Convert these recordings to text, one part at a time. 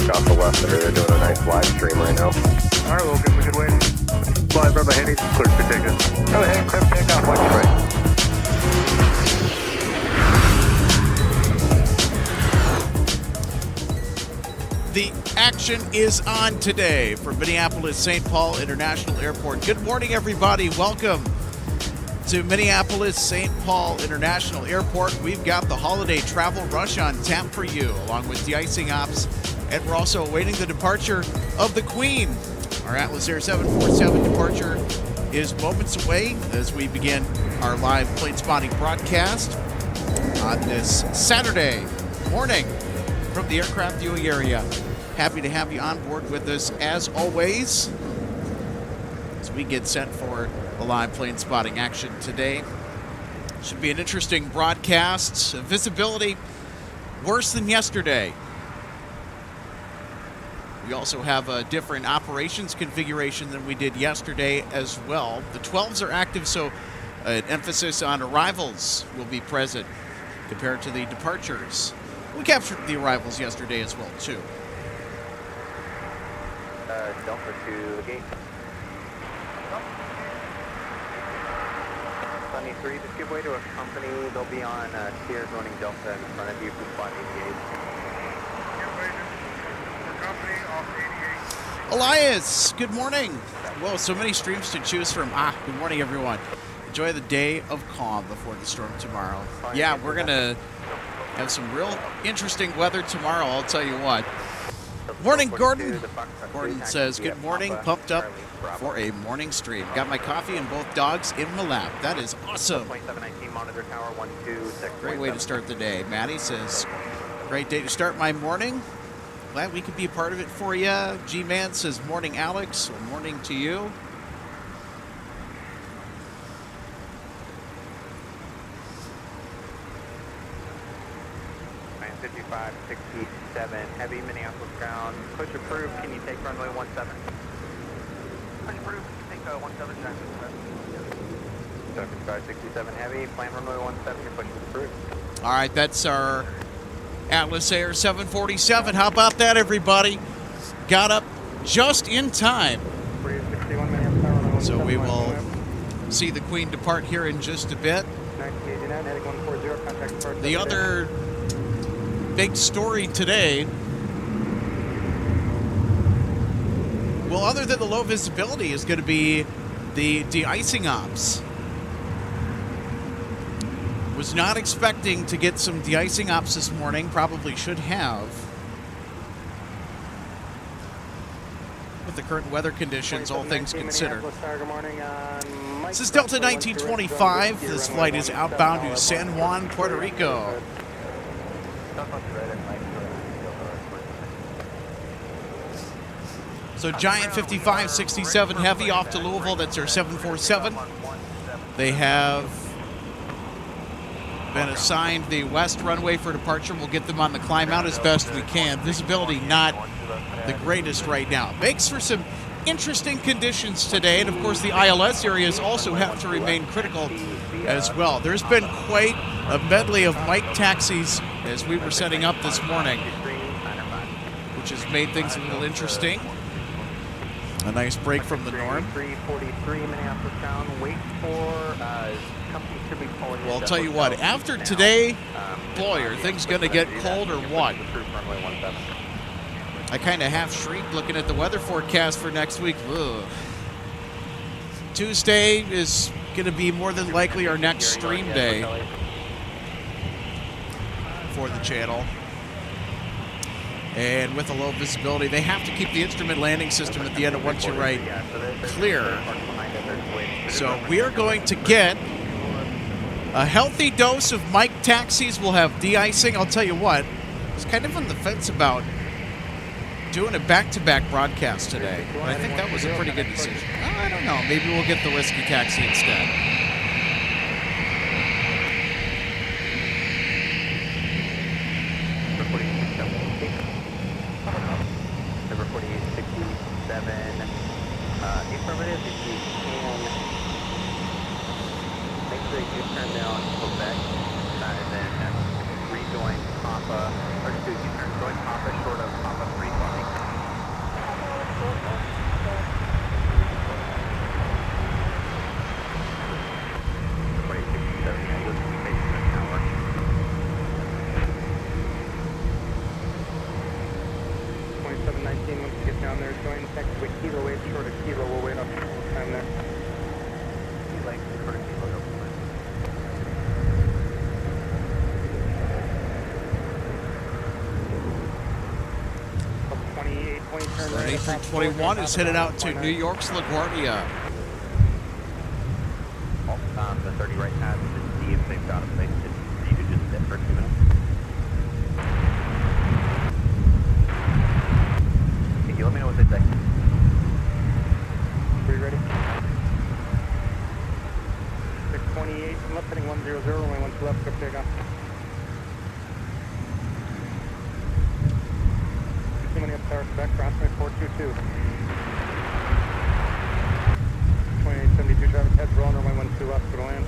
off the left there. They're doing a nice live stream right now. All right, we'll give them a good wait. Fly from ahead, he's clear for takeoff. Go ahead, clear for takeoff, watch your right. The action is on today from Minneapolis St. Paul International Airport. Good morning, everybody. Welcome to Minneapolis St. Paul International Airport. We've got the holiday travel rush on tap for you, along with de-icing ops, and we're also awaiting the departure of the Queen. Our Atlas Air 747 departure is moments away as we begin our live plane spotting broadcast on this Saturday morning from the aircraft viewing area. Happy to have you on board with us as always as we get set for a live plane spotting action today. Should be an interesting broadcast. Visibility worse than yesterday. We also have a different operations configuration than we did yesterday as well. The 12s are active, so an emphasis on arrivals will be present compared to the departures. We captured the arrivals yesterday as well, too. Delta to the gate. Sunny 3, just give way to a company. They'll be on Sierra running Delta in front of you for spot 88. Give way to company off 88. Elias, good morning. Whoa, so many streams to choose from. Good morning, everyone. Enjoy the day of calm before the storm tomorrow. Yeah, we're going to have some real interesting weather tomorrow, I'll tell you what. Morning, Gordon. Gordon says, good morning, pumped up for a morning stream. Got my coffee and both dogs in my lap. That is awesome. Great way to start the day. Maddie says, great day to start my morning. Glad we could be a part of it for you. G-Man says, morning, Alex. Well, morning to you. $55, 67, heavy Minneapolis ground. Push approved. Can you take runway 17? Push approved. Take 17. 75, 67 heavy. Plan runway 17. Your push is approved. All right, that's our Atlas Air 747. How about that, everybody? Got up just in time. So we will see the Queen depart here in just a bit. The other big story today, well, other than the low visibility, is going to be the de-icing ops. Was not expecting to get some de-icing ops this morning. Probably should have. With the current weather conditions, all things considered. This is Delta 1925. This flight is outbound to San Juan, Puerto Rico. So Giant 55, 67 heavy off to Louisville. That's their 747. They have been assigned the west runway for departure. We'll get them on the climb out as best we can. Visibility not the greatest right now. Makes for some interesting conditions today. And, of course, the ILS areas also have to remain critical as well. There's been quite a medley of mic taxis as we were setting up this morning, which has made things a little interesting. A nice break from the norm. Well, I'll tell you what, after today, boy, are things going to get cold or what? I kind of half shrieked looking at the weather forecast for next week. Ugh. Tuesday is going to be more than likely our next stream day for the channel. And with a low visibility, they have to keep the instrument landing system at the end of Once You're Right clear. So we are going to get a healthy dose of mic taxis. We'll have de-icing. I'll tell you what, I was kind of on the fence about doing a back-to-back broadcast today, but I think that was a pretty good decision. I don't know. Maybe we'll get the whiskey taxi instead. Affirmative, if you can make sure you turn down Quebec and then rejoin Papa, or excuse me, join Papa short of Papa 320. Down there, join next to a kilo, wait short of kilo, we'll wait up time there. Like short of kilo, go for Up 28, 20, turn right. A321 is headed out to New York's LaGuardia. The 30 right pass to see if they've got a place for you to just sit for 2 minutes. Thank you, let me know what they say. Are you ready? 628, I'm left heading 100, only one to left, go take off. 2 many up tower spec, crossing 422. 2872 traffic heads, roll runway 12 left, go to land.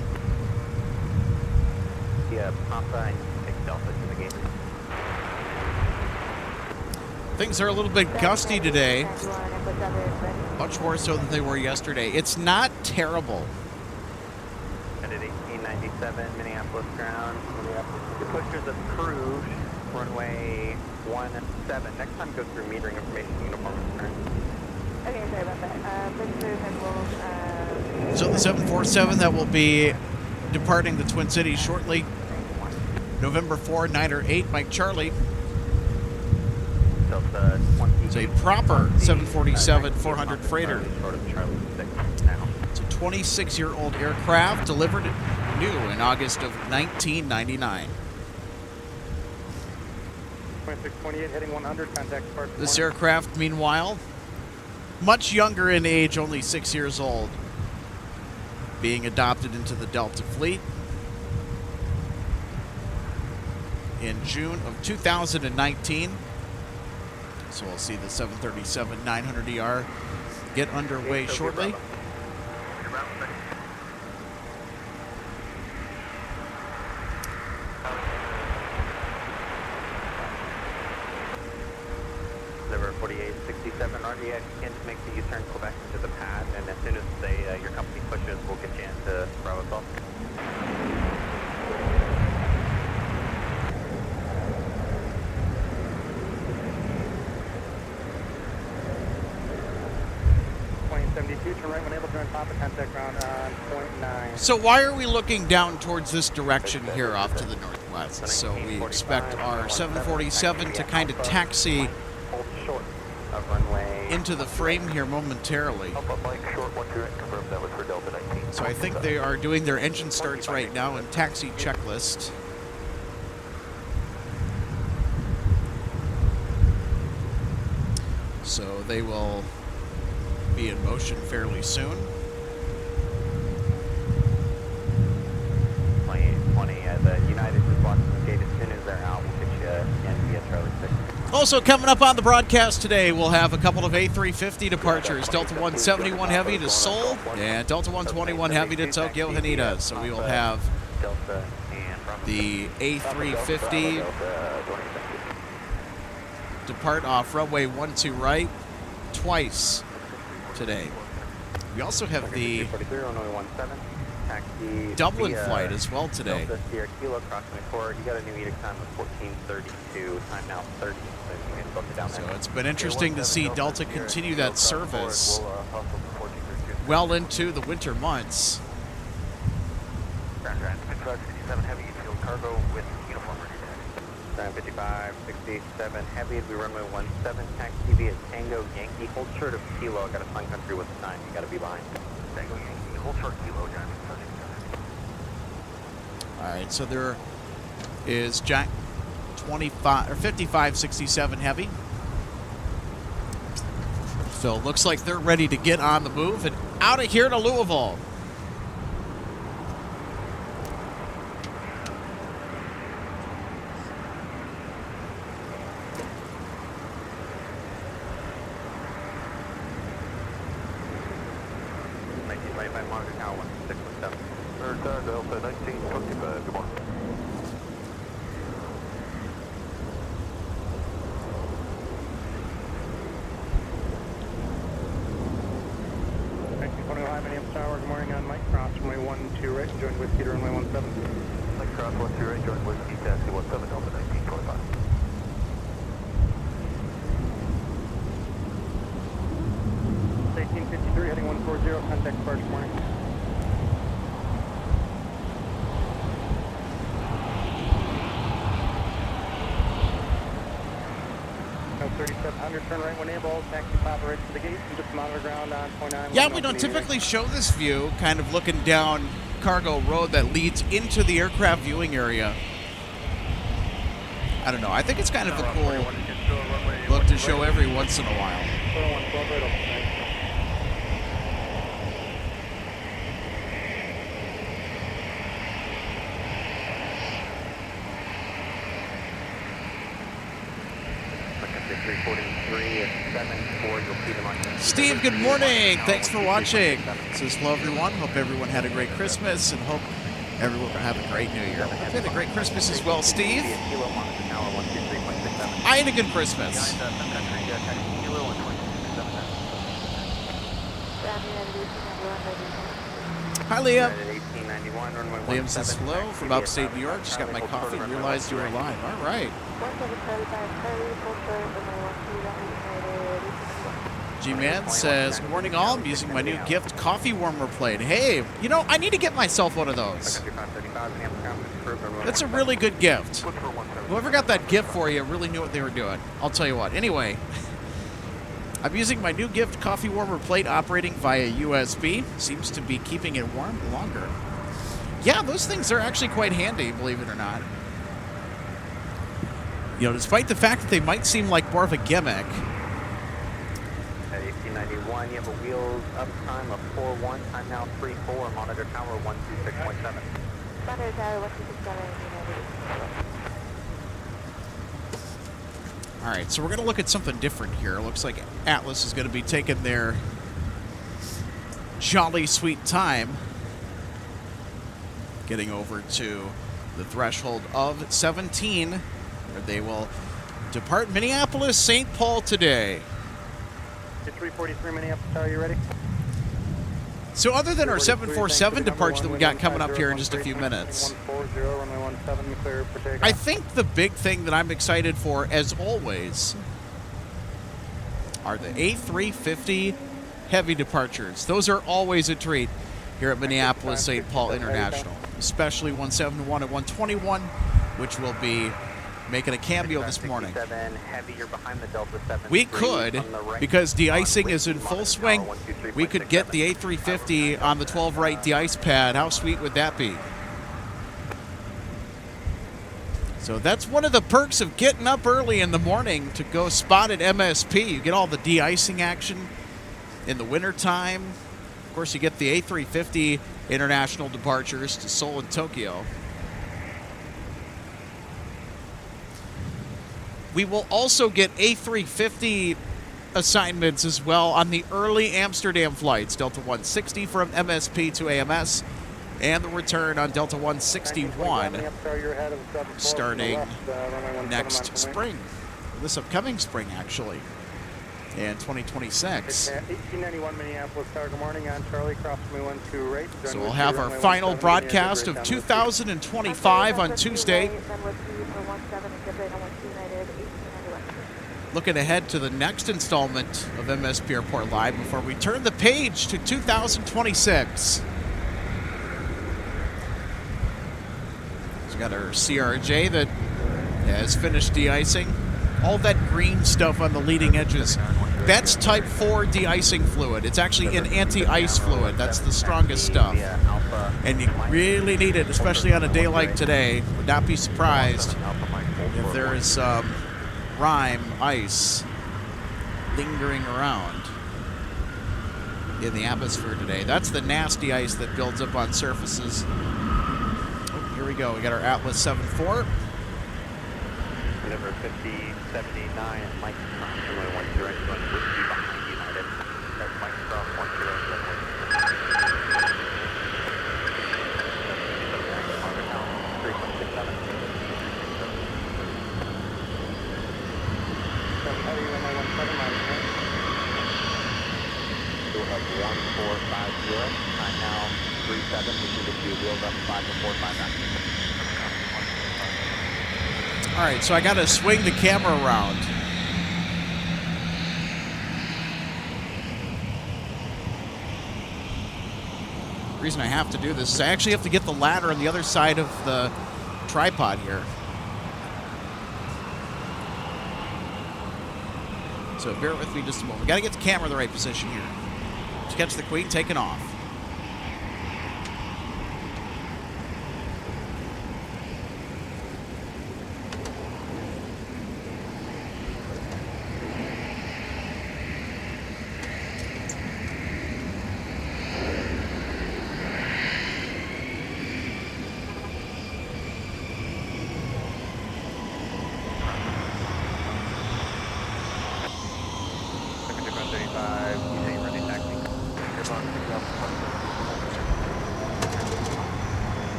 Yeah, Papa and take Delta to the gate. Things are a little bit gusty today, much more so than they were yesterday. It's not terrible. Headed 1897, Minneapolis ground. Your pusher's approved, runway 17. Next time go through metering information, uniform return. Okay, sorry about that. So the 747 that will be departing the Twin Cities shortly, November 4, 9 or 8, Mike Charlie. Delta 20. It's a proper 747-400 freighter. It's a 26-year-old aircraft delivered new in August of 1999. 2628, heading 100, contact parts. This aircraft, meanwhile, much younger in age, only 6 years old, being adopted into the Delta fleet in June of 2019. So we'll see the 737-900ER get underway shortly. Deliver 4867 RDX can make the U-turn, go back into the pad, and as soon as your company pushes, we'll get you into Bravo 12. Turn right when able to turn top of contact ground on .9. So why are we looking down towards this direction here off to the northwest? So we expect our 747 to kind of taxi into the frame here momentarily. So I think they are doing their engine starts right now and taxi checklist. So they will be in motion fairly soon. 2820, the United is watching the gate. As soon as they're out, we'll get you in via Charlie 6. Also coming up on the broadcast today, we'll have a couple of A350 departures. Delta 171 Heavy to Seoul and Delta 121 Heavy to Tokyo Haneda. So we will have the A350 depart off runway 12 right twice today. We also have the Dublin flight as well today. Sierra Kilo crossing the core. You got a new edict time of 14:32. Time now 30. So you can book it down there. So it's been interesting to see Delta continue that service well into the winter months. Ground 57 heavy field cargo with uniform ready. 55, 67 heavy as we runway 17, taxi TV at Tango Yankee, hold short of Kilo. I got a Sun Country with the 9, you gotta be behind. Tango Yankee, hold short Kilo, John. Alright, so there is Jack 25 or 55, 67 heavy. So it looks like they're ready to get on the move and out of here to Louisville. Monitor tower 1617. Third Delta 1925, good morning. Minneapolis Tower, good morning on Mike Cross, runway 12 right, join Whiskey to runway 17. Mike Cross 12 right, join Whiskey, taxi 17, Delta 1925. 700, turn right when able, taxi pop right to the gate, and just monitor ground on point 9. Yeah, we don't typically show this view, kind of looking down cargo road that leads into the aircraft viewing area. I don't know. I think it's kind of a cool look to show every once in a while. Steve, good morning. Thanks for watching. Says hello, everyone. Hope everyone had a great Christmas and hope everyone will have a great New Year. Hope you had a great Christmas as well, Steve. I had a good Christmas. Hi, Liam. Liam says hello from upstate New York. Just got my coffee and realized you were live. All right. G-Man says, morning all, I'm using my new gift coffee warmer plate. Hey, you know, I need to get myself one of those. That's a really good gift. Whoever got that gift for you really knew what they were doing. I'll tell you what. Anyway, I'm using my new gift coffee warmer plate operating via USB. Seems to be keeping it warm longer. Yeah, those things are actually quite handy, believe it or not. You know, despite the fact that they might seem like more of a gimmick. 1891, you have a wheels up time of 4-1, time now 3-4, monitor tower 126.7. Monitor tower 126.7. All right, so we're going to look at something different here. It looks like Atlas is going to be taking their jolly sweet time getting over to the threshold of 17, where they will depart Minneapolis, St. Paul today. 343 Minneapolis, are you ready? So other than our 747 departure that we got coming up here in just a few minutes, I think the big thing that I'm excited for, as always, are the A350 heavy departures. Those are always a treat here at Minneapolis St. Paul International, especially 171 and 121, which will be making a cameo this morning. We could, because de-icing is in full swing, we could get the A350 on the 12 right de-ice pad. How sweet would that be? So that's one of the perks of getting up early in the morning to go spot at MSP. You get all the de-icing action in the wintertime. Of course, you get the A350 international departures to Seoul and Tokyo. We will also get A350 assignments as well on the early Amsterdam flights. Delta 160 from MSP to AMS, and the return on Delta 161 starting next spring. This upcoming spring, actually, in 2026. 1891 Minneapolis, good morning on Charlie, cross me 12 right. So we'll have our final broadcast of 2025 on Tuesday. Looking ahead to the next installment of MSP Airport Live before we turn the page to 2026. So we got our CRJ that has finished de-icing. All that green stuff on the leading edges, that's type 4 de-icing fluid. It's actually an anti-ice fluid. That's the strongest stuff. And you really need it, especially on a day like today. Would not be surprised if there is some rime ice lingering around in the atmosphere today. That's the nasty ice that builds up on surfaces. Oh, here we go. We got our Atlas 7-4. Number 5079, Mike from 1010, would be behind United. That's Mike from 1010. We'll have 1450, time now 37, we should get you wheels up 5 before 5 All right, so I got to swing the camera around. The reason I have to do this is I actually have to get the ladder on the other side of the tripod here. So bear with me just a moment. We got to get the camera in the right position here. Let's catch the Queen taking off.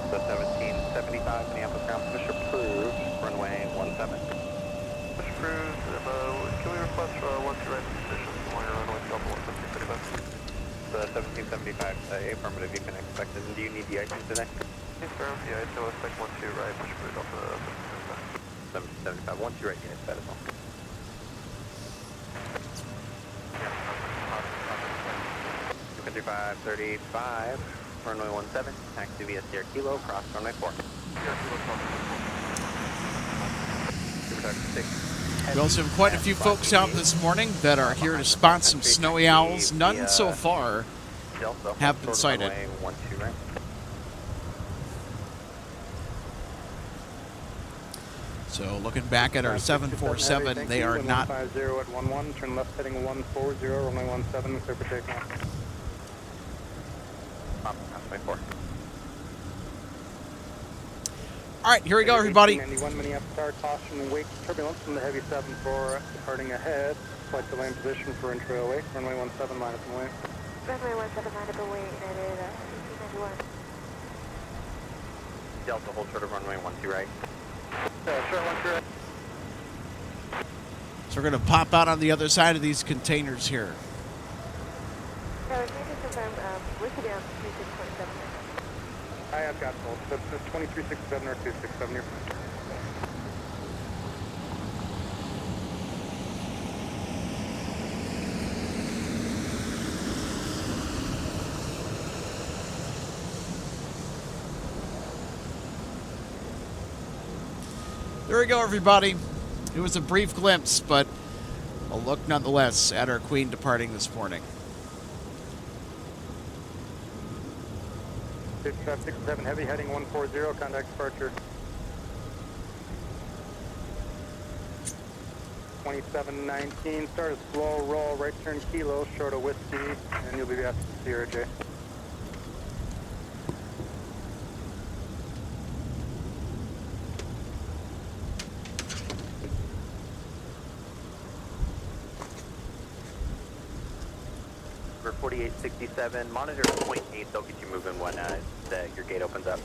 The 1775 Minneapolis ground push approved, runway 17. Push approved. Can we request once you're right position on your runway double 1735? The 1775 affirmative, you can expect it. And do you need the icing today? Confirm the ice, so expect once you're right, push approved off the 1775, once you're right, yes, that is all. 3535, runway 17, taxi via Sierra Kilo, cross runway 4. We also have quite a few folks out this morning that are here to spot some snowy owls. None so far have been sighted. So looking back at our 747, they are not. 50 at 11, turn left heading 140, runway 17, clear for takeoff. All right, here we go, everybody. 91 Minneapolis Tower, caution, wake turbulence from the heavy 74 departing ahead. Flight delay in position for intra awake, runway 17 minus and away. Runway 17 minus away, United 1891. Delta, hold short of runway 12 right. Short 12 right. So we're going to pop out on the other side of these containers here. So, can you just confirm, listed down 2627? I have got both. So it's 2367 or 267 here. There we go, everybody. It was a brief glimpse, but a look nonetheless at our Queen departing this morning. 5567 heavy heading 140, contact departure. 2719, start a slow roll, right turn kilo, short of whiskey, and you'll be back to Sierra J. For 4867, monitor 0.8, they'll get you moving when your gate opens up.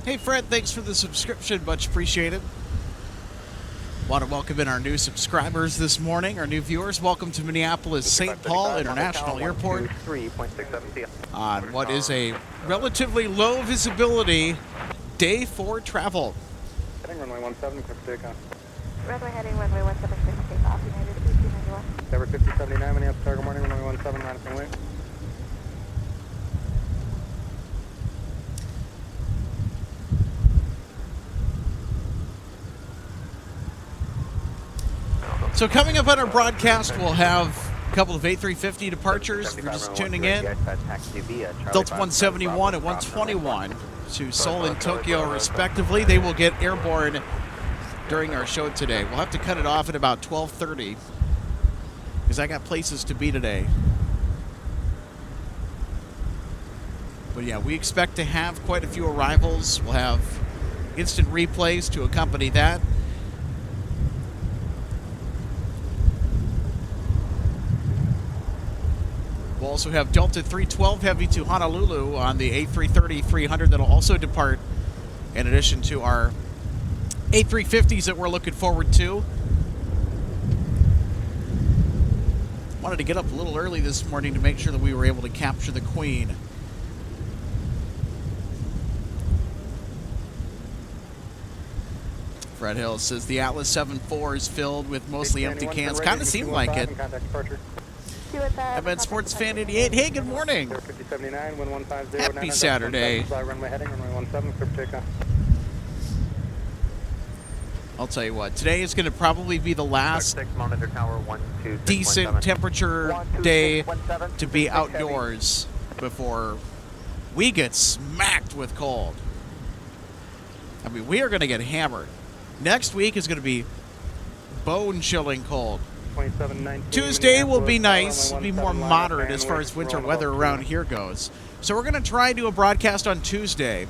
Hey, Fred, thanks for the subscription. Much appreciated. Want to welcome in our new subscribers this morning, our new viewers. Welcome to Minneapolis St. Paul International Airport on what is a relatively low visibility day for travel. Heading runway 17, quick takeoff. Runway heading runway 17, quick takeoff, United 1891. Tower 5079, Minneapolis Tower, good morning, runway 17, minus and away. So coming up on our broadcast, we'll have a couple of A350 departures. If you're just tuning in, Delta 171 and 121 to Seoul and Tokyo, respectively. They will get airborne during our show today. We'll have to cut it off at about 12:30 because I got places to be today. But yeah, we expect to have quite a few arrivals. We'll have instant replays to accompany that. We'll also have Delta 312 Heavy to Honolulu on the A330-300 that'll also depart, in addition to our A350s that we're looking forward to. Wanted to get up a little early this morning to make sure that we were able to capture the Queen. Fred Hill says the Atlas 7-4 is filled with mostly empty cans. Kind of seemed like it. I'm at Sports Fan 88. Hey, good morning. Happy Saturday. I'll tell you what, today is going to probably be the last decent temperature day to be outdoors before we get smacked with cold. I mean, we are going to get hammered. Next week is going to be bone-chilling cold. Tuesday will be nice, be more moderate as far as winter weather around here goes. So we're going to try to do a broadcast on Tuesday,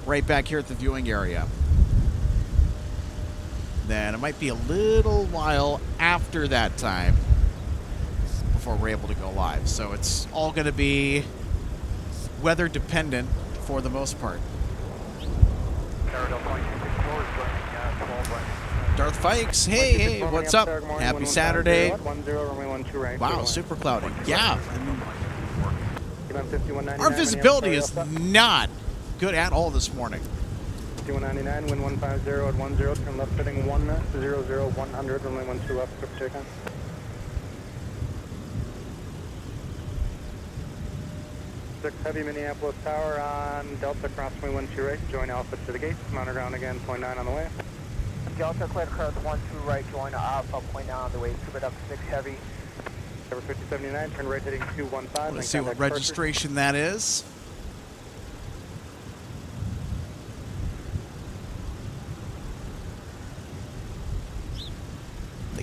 right back here at the viewing area. Then it might be a little while after that time before we're able to go live. So it's all going to be weather dependent for the most part. Darth Fikes, hey, what's up? Happy Saturday. Wow, super cloudy. Yeah. Our visibility is not good at all this morning. 199, wind 150 at 10, turn left heading 100, 100, runway 12 left, clear for takeoff. 6 heavy Minneapolis Tower on Delta, cross runway 12 right, join Alpha to the gate, mount ground again, 0.9 on the way. Delta clear cross 12 right, join Alpha, 0.9 on the way, super up 6 heavy. Cover 5079, turn right heading 215. Let's see what registration that is.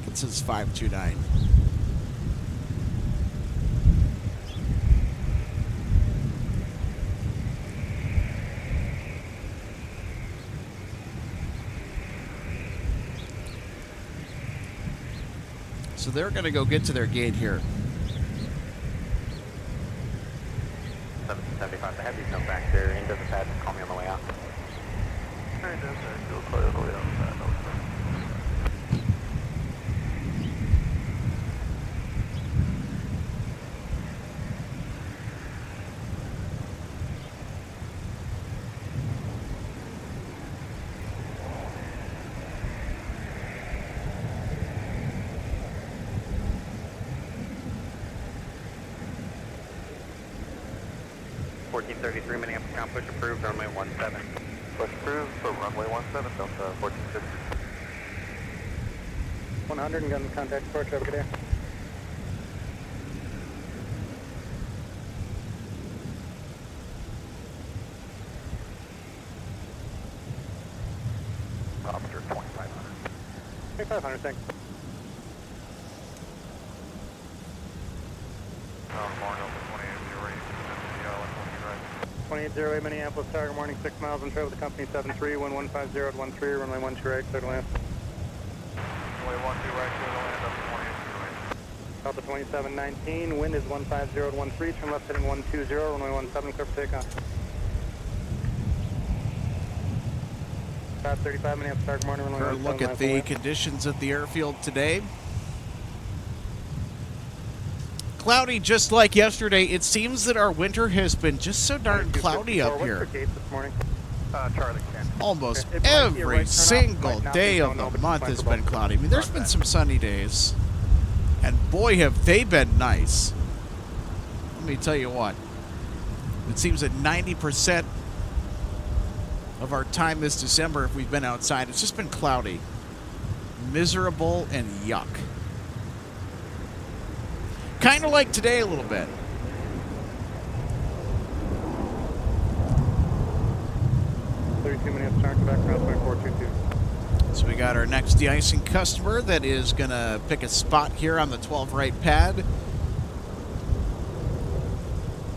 It says 529. So they're going to go get to their gate here. 775, the heavy's no back there. Into the pad, call me on the way out. Alright, that's right. Go clear the way out. 1433 Minneapolis ground push approved, runway 17. Push approved for runway 17, Delta 1450. 100 and gun contact approach, have a good day. Officer 2500. 2500, thanks. Morning, 2808 Minneapolis Tower, good morning, 6 miles on trail with the company 73, wind 150 at 13, runway 12 right, clear to land. Runway 12 right, clear to land, up to 2808. Delta 2719, wind is 150 at 13, turn left heading 120, runway 17, clear for takeoff. 535 Minneapolis Tower, good morning, runway 17. Look at the conditions at the airfield today. Cloudy just like yesterday. It seems that our winter has been just so darn cloudy up here. Almost every single day of the month has been cloudy. I mean, there's been some sunny days, and boy, have they been nice. Let me tell you what. It seems that 90% of our time this December, if we've been outside, it's just been cloudy, miserable, and yuck. Kind of like today a little bit. So we got our next de-icing customer that is going to pick a spot here on the 12 right pad.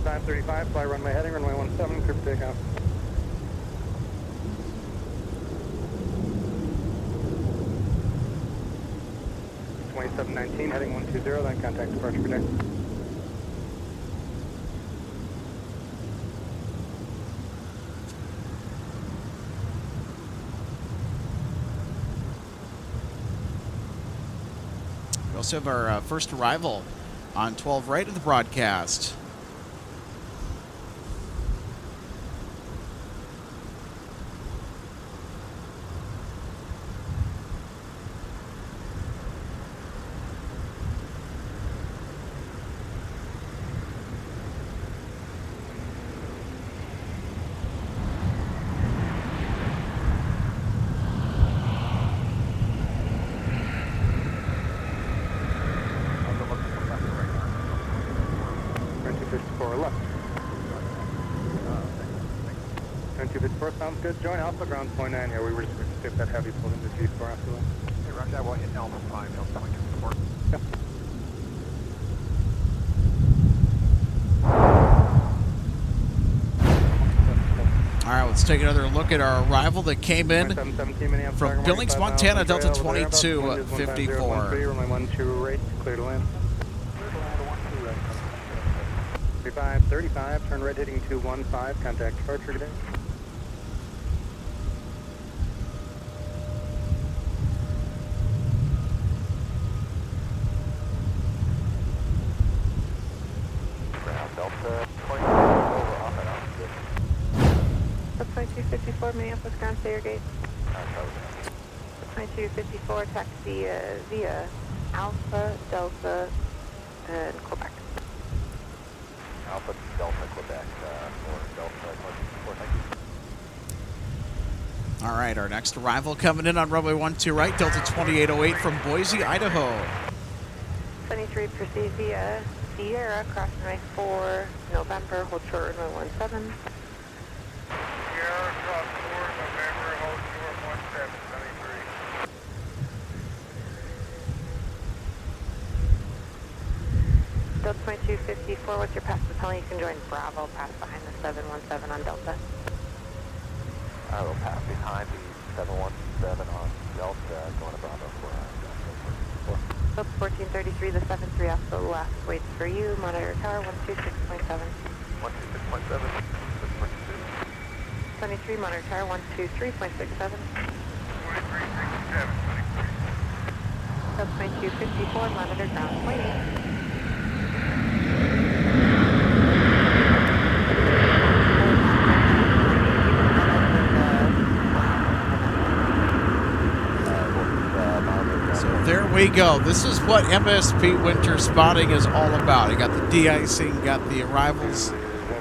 535, fly runway heading, runway 17, clear for takeoff. .719 heading 120, then contact departure connect. also have our first arrival on 12 right of the broadcast. Sounds good. Join Alpha ground point 9 here. We were just going to skip that heavy pulled into G4 after that. Hey, roger that. We'll hit Alpha Prime. Delta 24. Yep. All right, let's take another look at our arrival that came in from Billings, Montana, Delta 2254. Runway 12 right, clear to land. 35, turn right heading 215, contact departure today. Delta 22 over off and off. Delta 2254, Minneapolis ground, clear your gate. 2254, taxi via Alpha, Delta, and Quebec. Alpha, Delta, Quebec, or Delta, 24, thank you. All right, our next arrival coming in on runway 12 right, Delta 2808 from Boise, Idaho. 23, proceed via Sierra, cross runway 4, November, hold short runway 17. Sierra, cross 4, November, hold short 1773. Delta 2254, what's your pass to tell you can join Bravo, pass behind the 717 on Delta. I will pass behind the 717 on Delta, going to Bravo for Delta 1433, the 73 off the left waits for you, monitor tower 126.7. 126.7, 23, monitor tower 123.67. 2367. Delta 2254, monitor ground point 8. There we go. This is what MSP winter spotting is all about. You got the de-icing, got the arrivals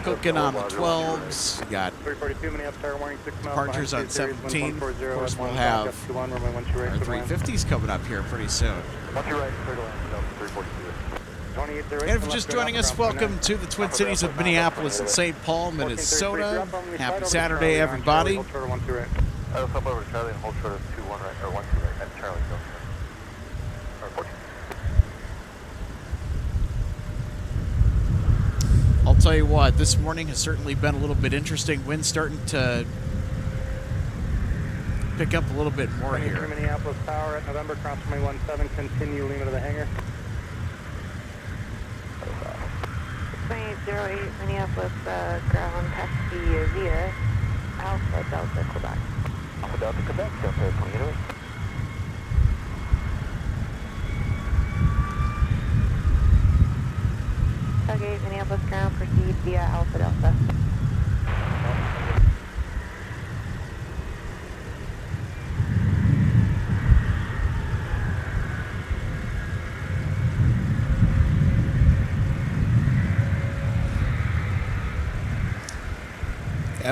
cooking on the 12s, you got departures on 17. Of course, we'll have our 350s coming up here pretty soon. And if you're just joining us, welcome to the Twin Cities of Minneapolis and St. Paul, Minnesota. Happy Saturday, everybody. I'll tell you what, this morning has certainly been a little bit interesting. Wind starting to pick up a little bit more here. Minneapolis Tower at November, cross runway 17, continue Lima to the hangar. 2808, Minneapolis ground, taxi via Alpha, Delta, Quebec. Alpha, Delta, Quebec, Delta 2808. Tailgate, Minneapolis ground, proceed via Alpha Delta.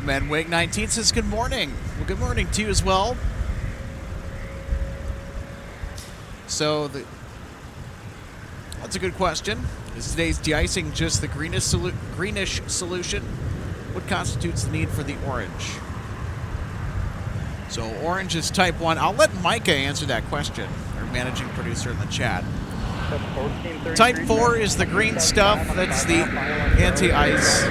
MN Wake 19 says good morning. Well, good morning to you as well. So that's a good question. Is today's de-icing just the greenish solution? What constitutes the need for the orange? So orange is type 1. I'll let Micah answer that question, our managing producer in the chat. Type 4 is the green stuff. That's the anti-ice.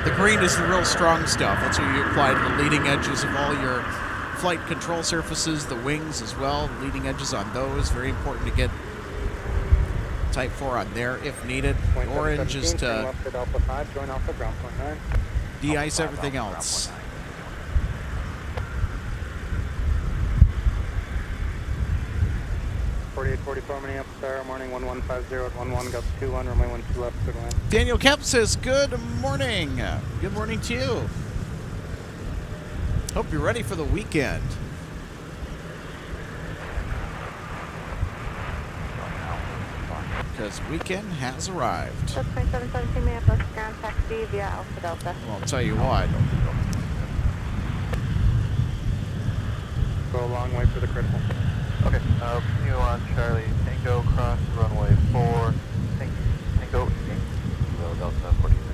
The green is the real strong stuff. That's what you apply to the leading edges of all your flight control surfaces, the wings as well, leading edges on those. Very important to get type 4 on there if needed. Orange is to de-ice everything else. 4844 Minneapolis Star, morning 1150 at 11, Gulf 21, runway 12 left, clear to land. Daniel Kemp says, good morning. Good morning to you. Hope you're ready for the weekend. Because weekend has arrived. 2717 Minneapolis, ground taxi via Alpha Delta. Well, I'll tell you what. Go a long way for the critical. Okay, continue on Charlie, Tango, cross runway 4, Tango, Kilo Delta 46.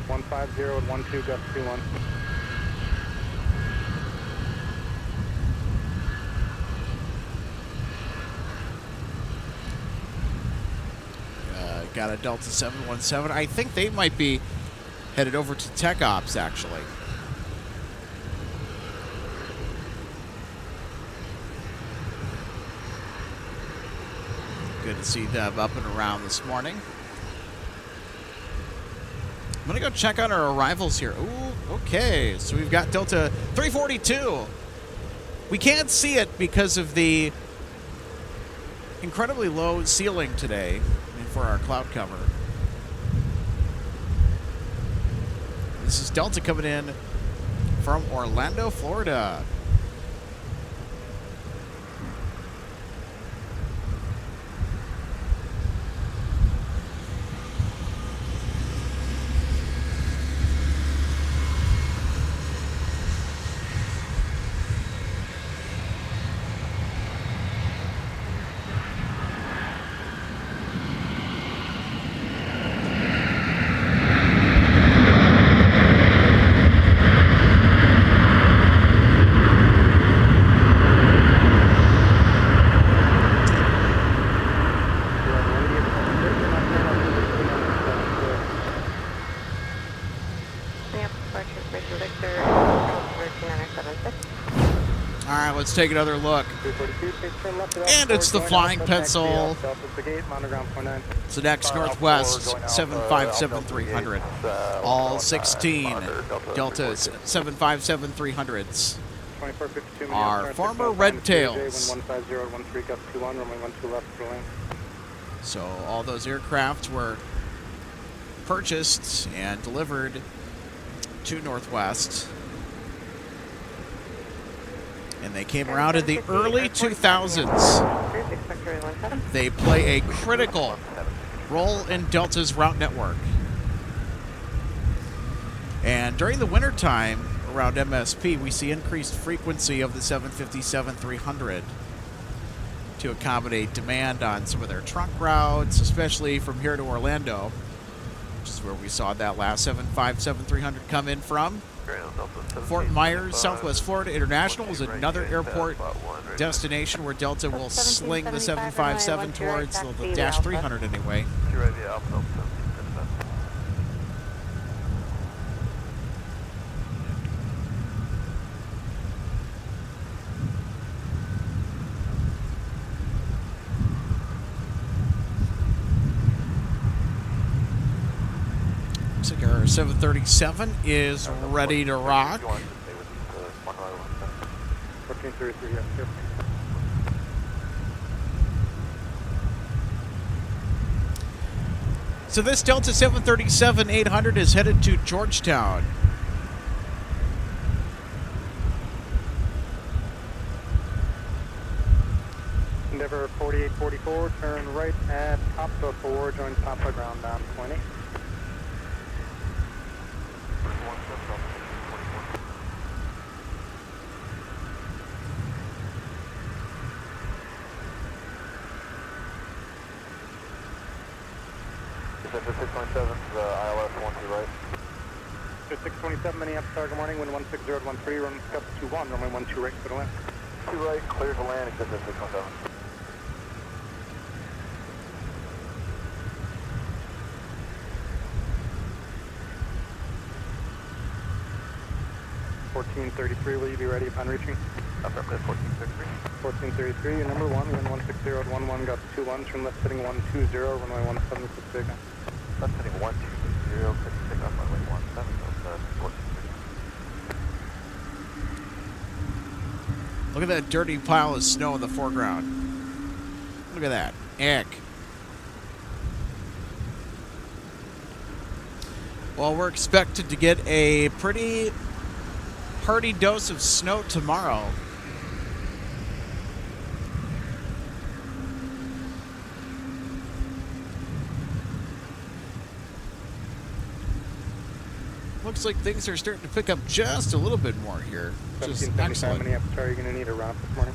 One 50 at 12, Gulf 21. Got a Delta 717. I think they might be headed over to Tech Ops, actually. Good to see them up and around this morning. I'm going to go check on our arrivals here. Ooh, okay. So we've got Delta 342. We can't see it because of the incredibly low ceiling today for our cloud cover. This is Delta coming in from Orlando, Florida. Let's take another look. And it's the Flying Pencil. It's the next Northwest 757-300. All 16 Delta 757-300s are former Red Tails. So all those aircraft were purchased and delivered to Northwest. And they came around in the early 2000s. They play a critical role in Delta's route network. And during the wintertime around MSP, we see increased frequency of the 757-300 to accommodate demand on some of their trunk routes, especially from here to Orlando, which is where we saw that last 757-300 come in from. Fort Myers, Southwest Florida International is another airport destination where Delta will sling the 757 towards the Dash 300 anyway. Our 737 is ready to rock. 1433, yes, sir. So this Delta 737-800 is headed to Georgetown. Endeavor 4844, turn right at Papa 4, join Papa ground down 20. Center 627, ILS 12 right. 627, Minneapolis Star, good morning, wind 16013, run Scout 21, runway 12 right, clear to land. 2 right, clear to land, except at 617. Will you be ready upon reaching? Affirmative, 1463. 1433, your number 1, wind 160 at 11, got 21, turn left heading 120, runway 17 for big. Left heading 120, clear to take off runway 17, that's 1433. Look at that dirty pile of snow in the foreground. Look at that. Eck. Well, we're expected to get a pretty hearty dose of snow tomorrow. Looks like things are starting to pick up just a little bit more here, which is excellent. Minneapolis, are you going to need a route this morning?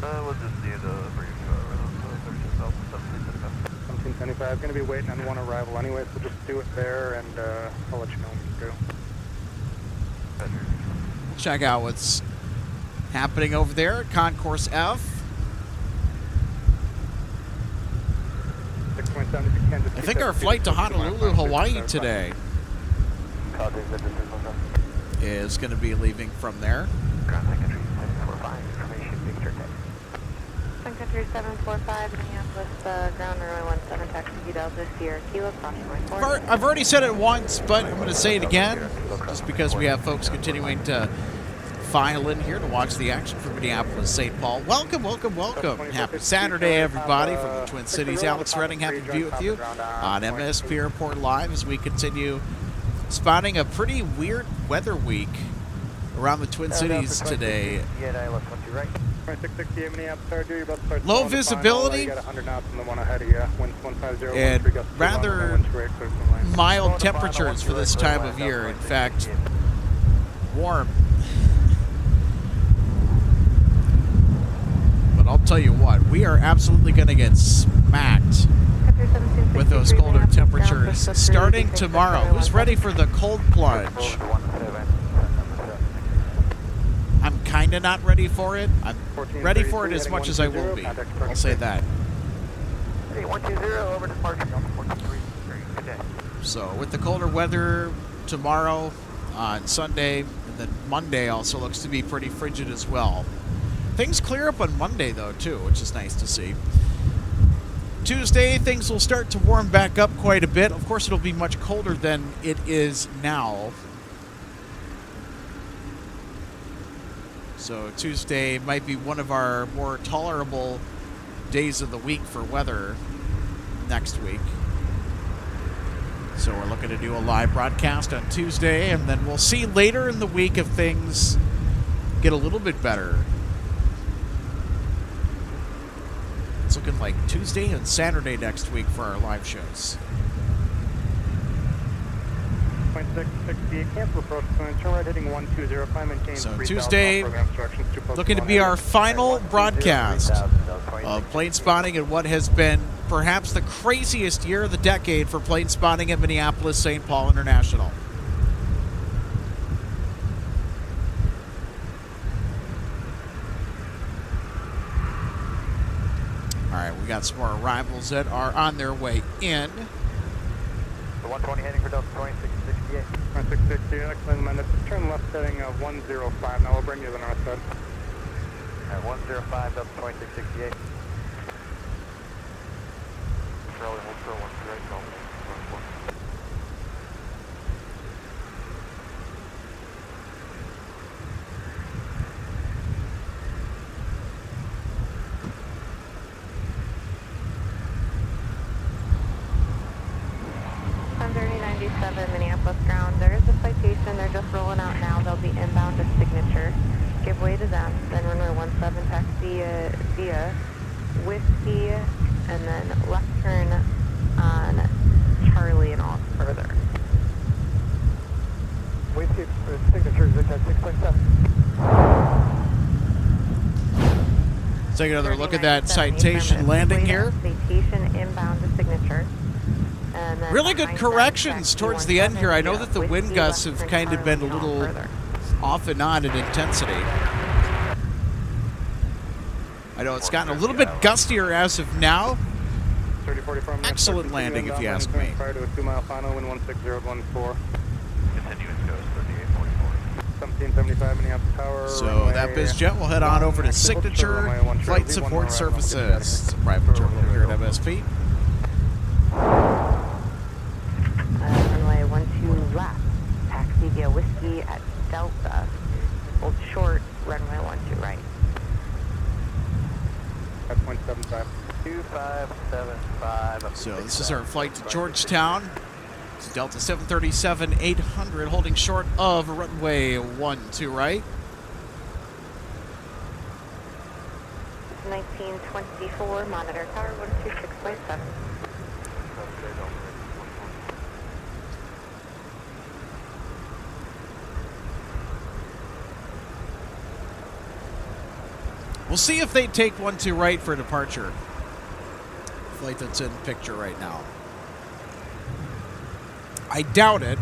We'll just need a brief rhythm, 1775, going to be waiting on one arrival anyway, so just do it there, and I'll let you know when to go. Check out what's happening over there at Concourse F. I think our flight to Honolulu, Hawaii today is going to be leaving from there. Ground Country 745, information, Victor Tech. Sun Country 745, Minneapolis, ground runway 17, taxi Delta, Sierra Kilo, crossing runway 4. I've already said it once, but I'm going to say it again, just because we have folks continuing to file in here to watch the action from Minneapolis, St. Paul. Welcome, welcome, welcome. Happy Saturday, everybody, from the Twin Cities. Alex Redding, happy to be with you on MSP Airport Live as we continue spotting a pretty weird weather week around the Twin Cities today. Low visibility and rather mild temperatures for this time of year. In fact, warm. But I'll tell you what, we are absolutely going to get smacked with those colder temperatures starting tomorrow. Who's ready for the cold plunge? I'm kind of not ready for it. I'm ready for it as much as I will be. I'll say that. Hey, 120 over departure, Delta 43. Good day. So with the colder weather tomorrow, on Sunday, and then Monday also looks to be pretty frigid as well. Things clear up on Monday, though, too, which is nice to see. Tuesday, things will start to warm back up quite a bit. Of course, it'll be much colder than it is now. So Tuesday might be one of our more tolerable days of the week for weather next week. So we're looking to do a live broadcast on Tuesday, and then we'll see later in the week if things get a little bit better. It's looking like Tuesday and Saturday next week for our live shows. So Tuesday, looking to be our final broadcast of plane spotting in what has been perhaps the craziest year of the decade for plane spotting at Minneapolis St. Paul International. All right, we got some more arrivals that are on their way in. The 120 heading for Delta 2668. 2668, excellent minutes. Turn left heading 105. Now we'll bring you to the north side. At 105, Delta 2668. Charlie, hold for 1 straight, Delta. Minneapolis ground. There is a citation. They're just rolling out now. They'll be inbound to Signature. Give way to them. Then runway 17 taxi via Whiskey, and then left turn on Charlie and off further. Whiskey, Signature is at 6.7. Take another look at that citation landing here. Citation inbound to Signature. Really good corrections towards the end here. I know that the wind gusts have kind of been a little off and on in intensity. I know it's gotten a little bit gustier as of now. Excellent landing, if you ask me. Prior to a 2-mile final, wind 16014. Continuous goes 3844. 1775 Minneapolis Tower. So that BizJet will head on over to Signature Flight Support Services. It's a private terminal here at MSP. Runway 12 left. Taxi via Whiskey at Delta. Hold short, runway 12 right. 5.75. 2575. So this is our flight to Georgetown. It's Delta 737-800 holding short of runway 12 right. 1924, monitor tower 126.7. We'll see if they take 12 right for departure. Flight that's in picture right now. I doubt it,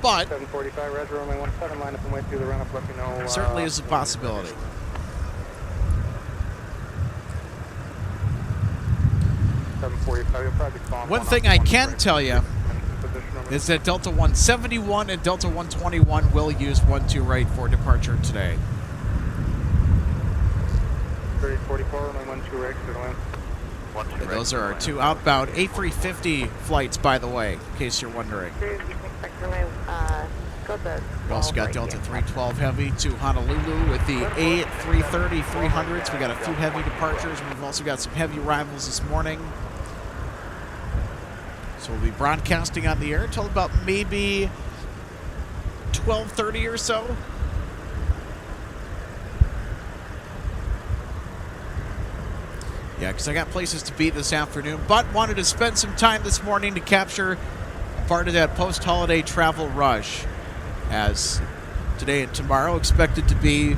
but 745, Roger, runway 17, line up and wait through the run-up, let me know. certainly is a possibility. One thing I can tell you is that Delta 171 and Delta 121 will use 12 right for departure today. 3044, runway 12 right, clear to land. And those are our two outbound A350 flights, by the way, in case you're wondering. We also got Delta 312 Heavy to Honolulu with the A330 300s. We got a few heavy departures. We've also got some heavy arrivals this morning. So we'll be broadcasting on the air until about maybe 12:30 or so. Yeah, because I got places to be this afternoon, but wanted to spend some time this morning to capture part of that post-holiday travel rush, as today and tomorrow expected to be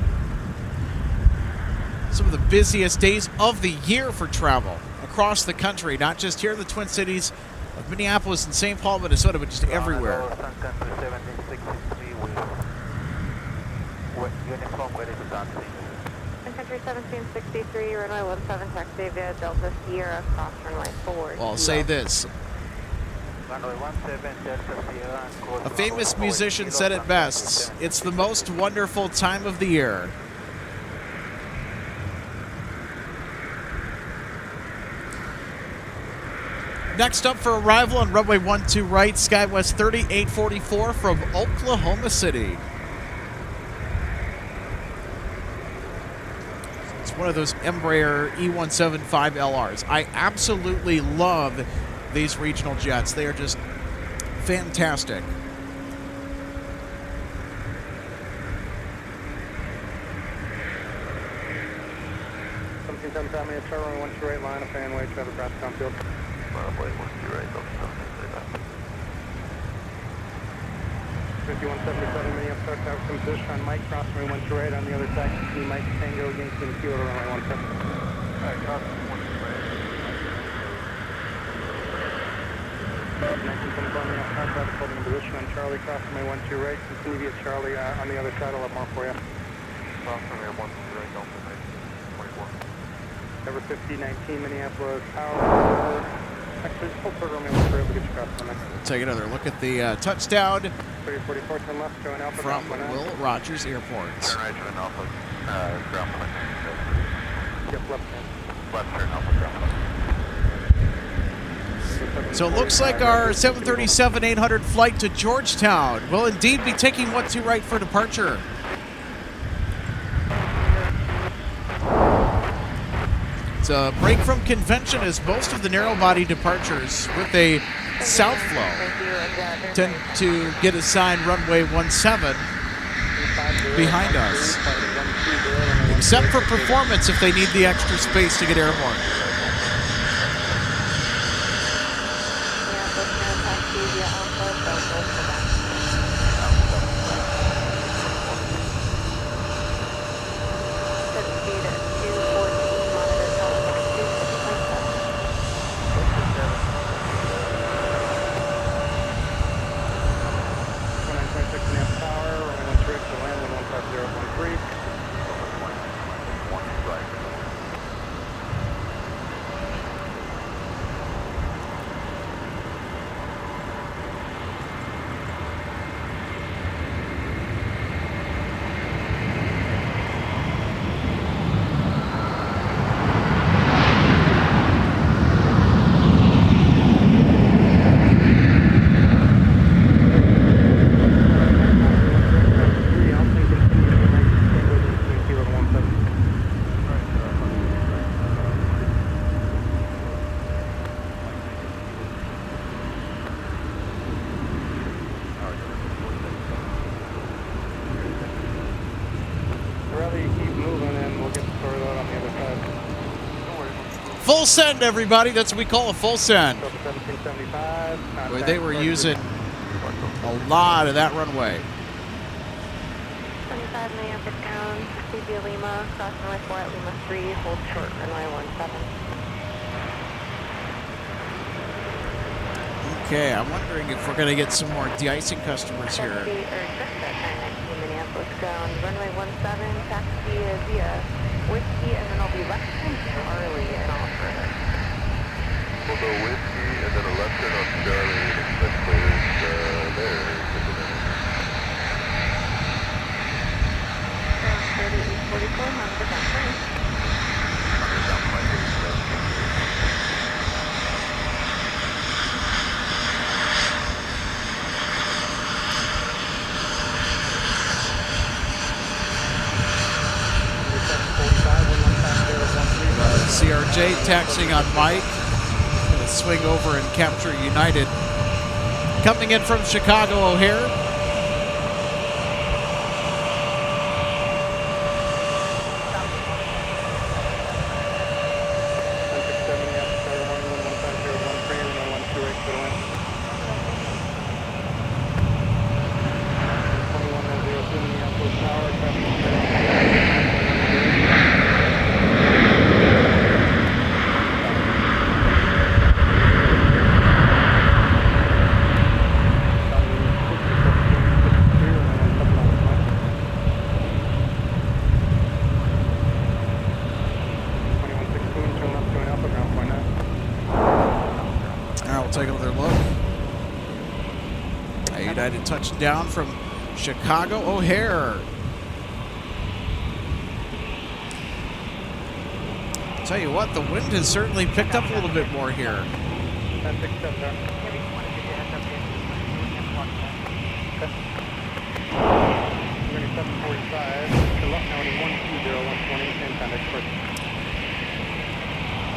some of the busiest days of the year for travel across the country, not just here in the Twin Cities of Minneapolis and St. Paul, Minnesota, but just everywhere. Sun Country 1763 with uniform ready to taxi. Sun Country 1763, runway 17, taxi via Delta Sierra, cross runway 4. Well, I'll say this. Runway 17, Delta Sierra. A famous musician said it best. It's the most wonderful time of the year. Next up for arrival on runway 12 right, SkyWest 3844 from Oklahoma City. It's one of those Embraer E175LRs. I absolutely love these regional jets. They are just fantastic. Runway 12 right, line up and wait, Trevor, cross downfield. Runway 12 right, Delta 5177 Minneapolis, start tower, some position on Mike, cross runway 12 right on the other side, see Mike, Tango, Yankee, and Kyoto, runway 17. Alright, cross 12 right. 1924 Minneapolis, start tower, holding position on Charlie, cross runway 12 right, continue via Charlie on the other side, I'll have more for you. Cross runway 12 right, Delta 24. Number 5019 Minneapolis Tower. Actually, hold third runway 13, we'll get you cross runway. Take another look at the touchdown 3044, turn left, showing Alpha. from Will Rogers Airport. Turn right to an Alpha, ground line. Yep, left hand. Left turn Alpha, ground line. So it looks like our 737-800 flight to Georgetown will indeed be taking 12 right for departure. It's a break from convention, as most of the narrow-body departures with a south flow tend to get assigned runway 17 behind us, except for performance if they need the extra space to get airborne. full send, everybody. That's what we call a full send. 1775. Where they were using a lot of that runway. 25 Minneapolis ground, CB Lima, cross runway 4 at Lima 3, hold short runway 17. Okay, I'm wondering if we're going to get some more de-icing customers here. Taxi, or just at 919 Minneapolis ground, runway 17, taxi via Whiskey, and then I'll be left turn Charlie and all further. We'll go Whiskey and then a left turn on Charlie and expect clearance there. 3844, on the down turn. CRJ taxiing on Mike. Gonna swing over and capture United. Coming in from Chicago O'Hare. Take another look. A United touchdown from Chicago O'Hare. Tell you what, the wind has certainly picked up a little bit more here.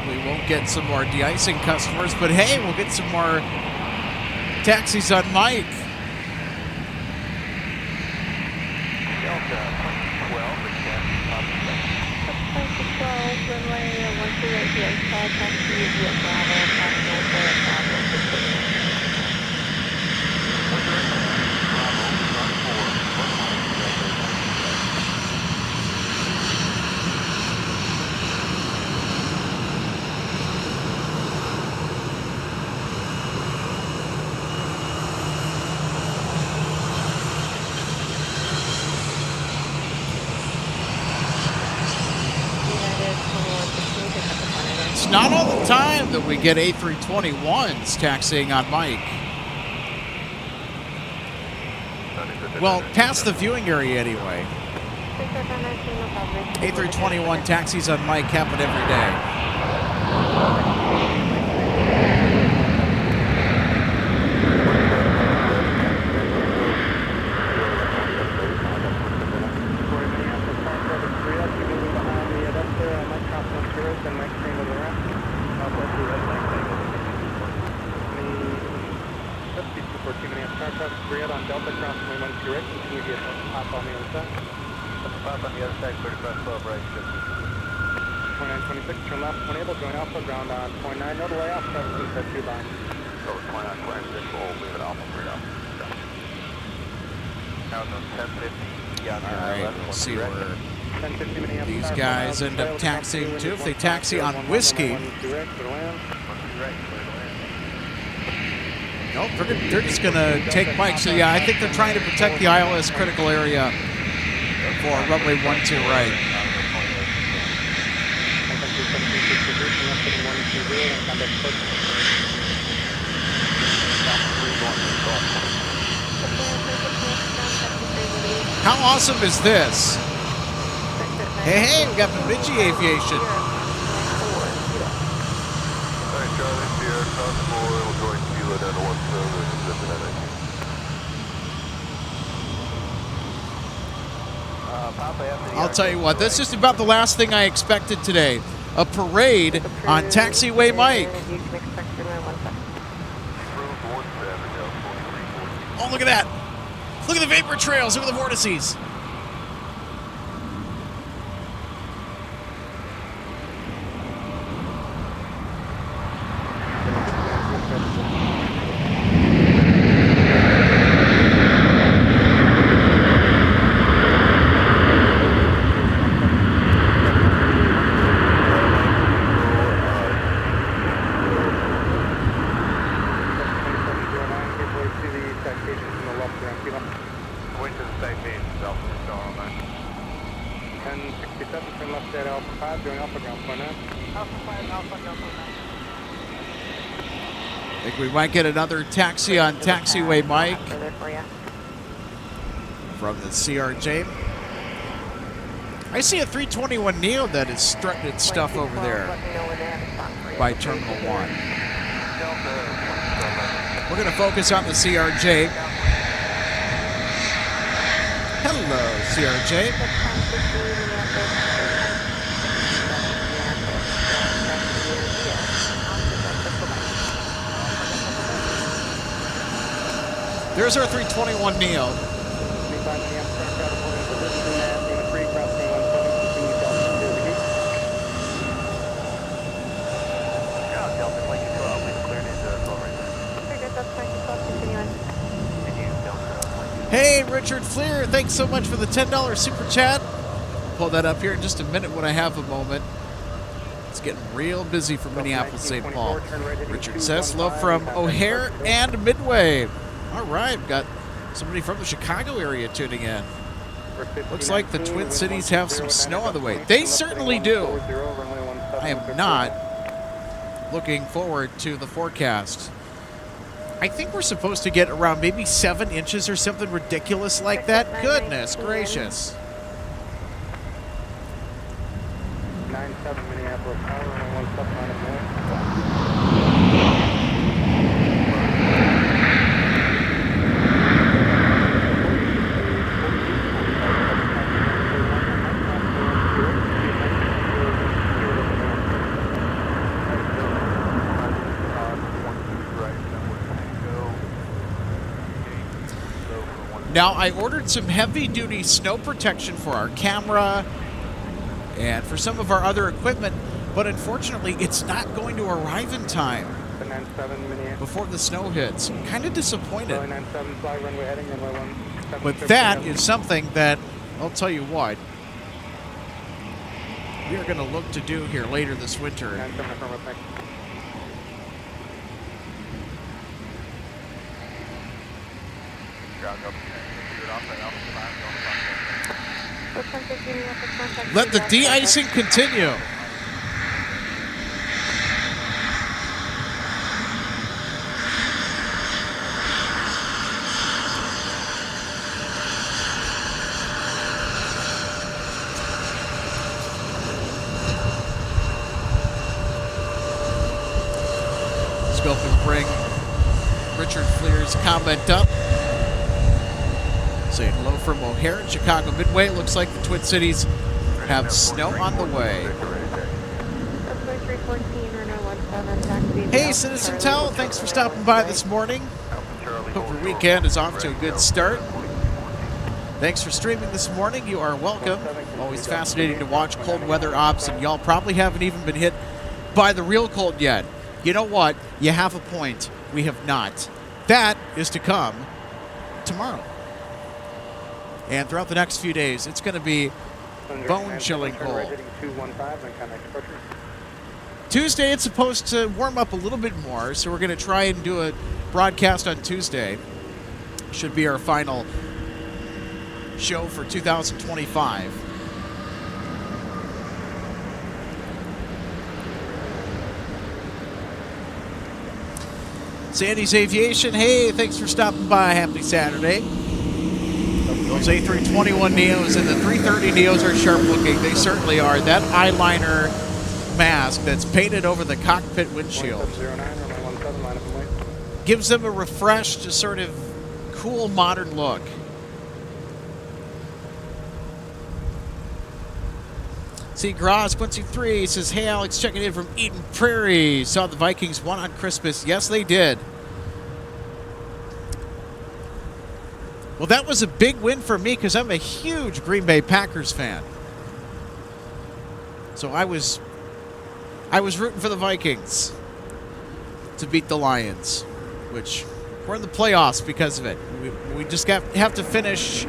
We won't get some more de-icing customers, but hey, we'll get some more taxis on Mike. It's not all the time that we get A321s taxiing on Mike. Well, past the viewing area anyway. A321 taxis on Mike happen every day. See where these guys end up taxiing to. If they taxi on Whiskey, nope, they're just going to take Mike. So yeah, I think they're trying to protect the ILS critical area for runway 12 right. How awesome is this? Hey, we got Bemidji Aviation. Alright, Charlie, Sierra, Constable, we'll join Sheila down to 17 I'll tell you what, that's just about the last thing I expected today. A parade on Taxiway Mike. Oh, look at that. Look at the vapor trails. Look at the vortices. think we might get another taxi on taxiway Mike Further for you. from the CRJ. I see a 321 Neo that is strutting its stuff over there Let me know when they have a spot for you. by Terminal 1. We're going to focus on the CRJ. Hello, CRJ. There's our 321 Neo. Hey, Richard Fleer, thanks so much for the $10 super chat. Pull that up here in just a minute when I have a moment. It's getting real busy for Minneapolis, St. Paul. Richard says, love from O'Hare and Midway. All right, got somebody from the Chicago area tuning in. Looks like the Twin Cities have some snow on the way. They certainly do. I am not looking forward to the forecast. I think we're supposed to get around maybe 7 inches or something ridiculous like that. Goodness gracious. 97 Minneapolis, runway 17 line of north. Now, I ordered some heavy-duty snow protection for our camera and for some of our other equipment, but unfortunately, it's not going to arrive in time before the snow hits. I'm kind of disappointed. But that is something that, I'll tell you what, we are going to look to do here later this winter. Let the de-icing continue. Let's go up and bring Richard Fleer's comment up. Saying hello from O'Hare and Chicago Midway. It looks like the Twin Cities have snow on the way. Hey, Citizen Tell, thanks for stopping by this morning. Hope your weekend is off to a good start. Thanks for streaming this morning. You are welcome. Always fascinating to watch cold weather ops, and y'all probably haven't even been hit by the real cold yet. You know what? You have a point. We have not. That is to come tomorrow. And throughout the next few days, it's going to be bone-chilling cold. Tuesday, it's supposed to warm up a little bit more, so we're going to try and do a broadcast on Tuesday. Should be our final show for 2025. Sandy's Aviation, hey, thanks for stopping by. Happy Saturday. Those A321 Neos and the 330 Neos are sharp looking. They certainly are. That eyeliner mask that's painted over the cockpit windshield gives them a refreshed, sort of cool, modern look. See, Graz 123 says, hey, Alex, checking in from Eden Prairie. Saw the Vikings won on Christmas. Yes, they did. Well, that was a big win for me because I'm a huge Green Bay Packers fan. So I was rooting for the Vikings to beat the Lions, which we're in the playoffs because of it. We just have to finish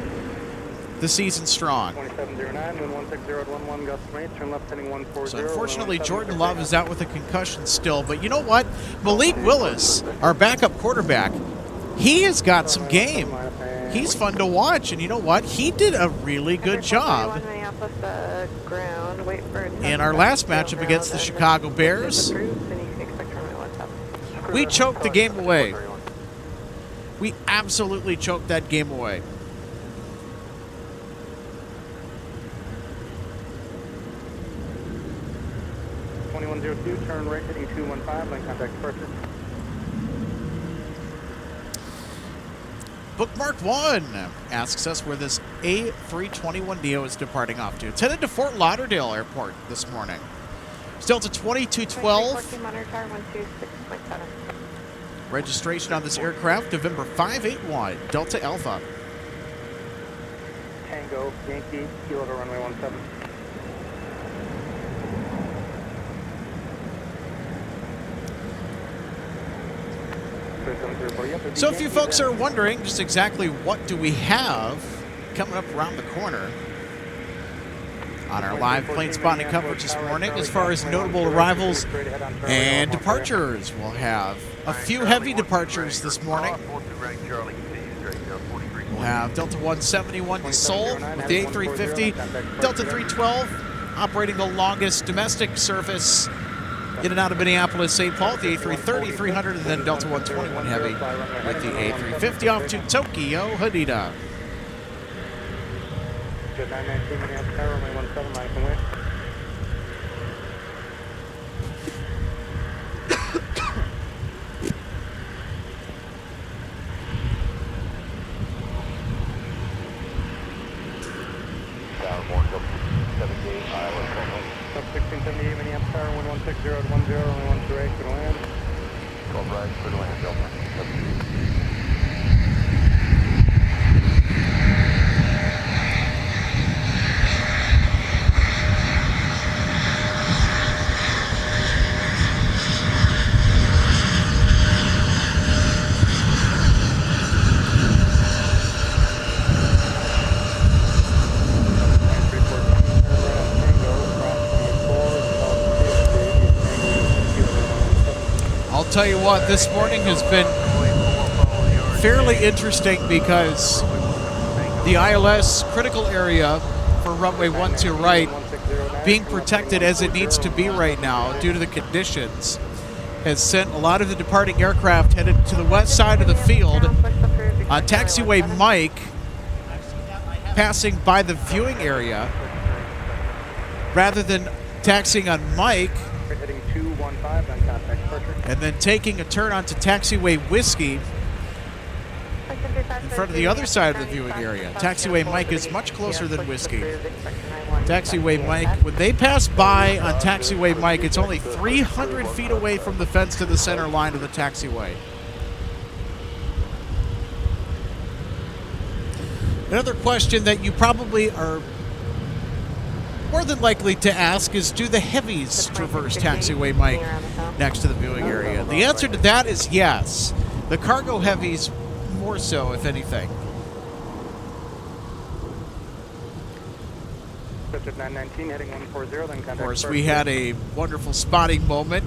the season strong. 2709, wind 160 gust from 8, turn left heading 140. So unfortunately, Jordan Love is out with a concussion still. But you know what? Malik Willis, our backup quarterback, he has got some game. He's fun to watch, and you know what? He did a really good job in our last matchup against the Chicago Bears. We choked the game away. We absolutely choked that game away. Turn right heading 215, lane contact departure. Bookmark 1 asks us where this A321neo is departing off to. It's headed to Fort Lauderdale Airport this morning. Still to 2212. Monitor tower 126.7. Registration on this aircraft, November 581, Delta Alpha. Tango, Yankee, kilo to runway 17. So if you folks are wondering just exactly what do we have coming up around the corner on our live plane spotting coverage this morning, as far as notable arrivals and departures, we'll have a few heavy departures this morning. We'll have Delta 171 to Seoul with the A350, Delta 312 operating the longest domestic service in and out of Minneapolis, St. Paul, the A330, 300, and then Delta 121 Heavy with the A350 off to Tokyo, Haneda. Jet 919 Minneapolis tower, runway 17, line from wind. Sub 1678 Minneapolis tower, 1160 to 10, runway 12 right, clear to land. 12 right, clear to land, Delta. I'll tell you what, this morning has been fairly interesting because the ILS critical area for runway 12 right being protected as it needs to be right now due to the conditions has sent a lot of the departing aircraft headed to the west side of the field. Taxiway Mike passing by the viewing area rather than taxiing on Mike Heading 215, then contact departure. and then taking a turn onto Taxiway Whiskey in front of the other side of the viewing area. Taxiway Mike is much closer than Whiskey. Taxiway Mike, when they pass by on Taxiway Mike, it's only 300 feet away from the fence to the center line of the taxiway. Another question that you probably are more than likely to ask is, do the heavies traverse Taxiway Mike next to the viewing area? The answer to that is yes. The cargo heavies more so, if anything. Jet 919 heading 140, then contact Of course, departure. we had a wonderful spotting moment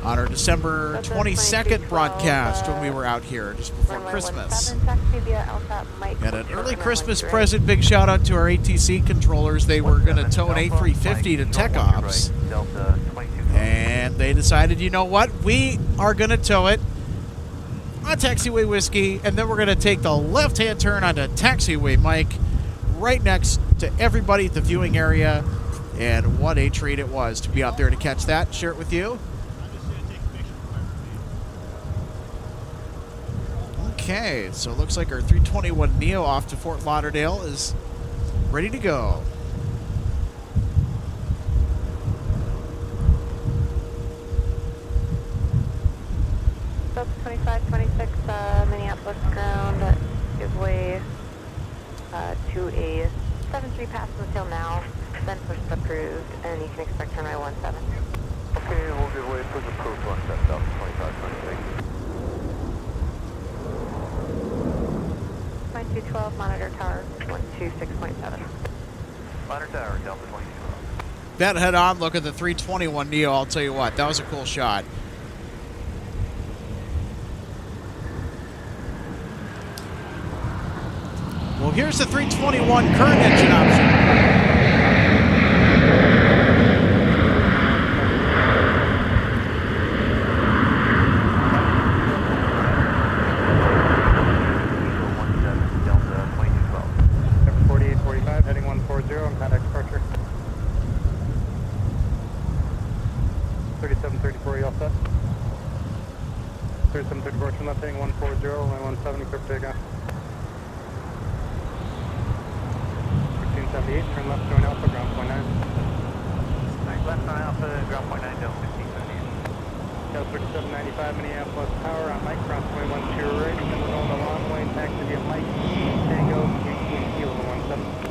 on our December 22nd broadcast when we were out here just before Christmas. And an early Christmas present, big shout out to our ATC controllers. They were going to tow an A350 to Tech Ops. And they decided, you know what, we are going to tow it on Taxiway Whiskey, and then we're going to take the left-hand turn onto Taxiway Mike, right next to everybody at the viewing area. And what a treat it was to be out there to catch that, share it with you. Okay, so it looks like our 321neo off to Fort Lauderdale is ready to go. Sub 2526 Minneapolis ground, give way to a 7-3 pass until now, then push approved, and you can expect runway 17. Okay, we'll give way for the approved 17, Delta 2526. 2212, monitor tower 126.7. Monitor tower, Delta 22. That head-on look at the 321neo, I'll tell you what, that was a cool shot. Well, here's the 321 current engine option. 3754, turn left heading 140, runway 17, clear for takeoff. 1678, turn left join Alpha, ground point 9. Left on Alpha, ground point 9, Delta 1678. Delta 3795, Minneapolis Tower, on Mike, ground point 1 to your right, then we're on the long way, taxi via Mike, Tango, Yankee, and Kilo to 17.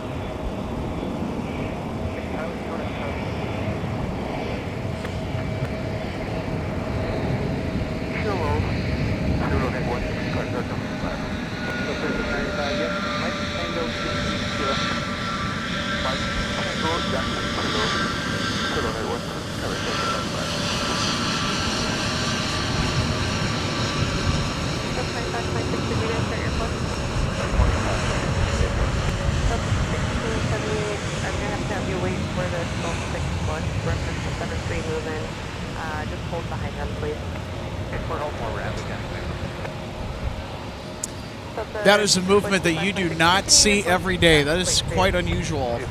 That is a movement that you do not see every day. That is quite unusual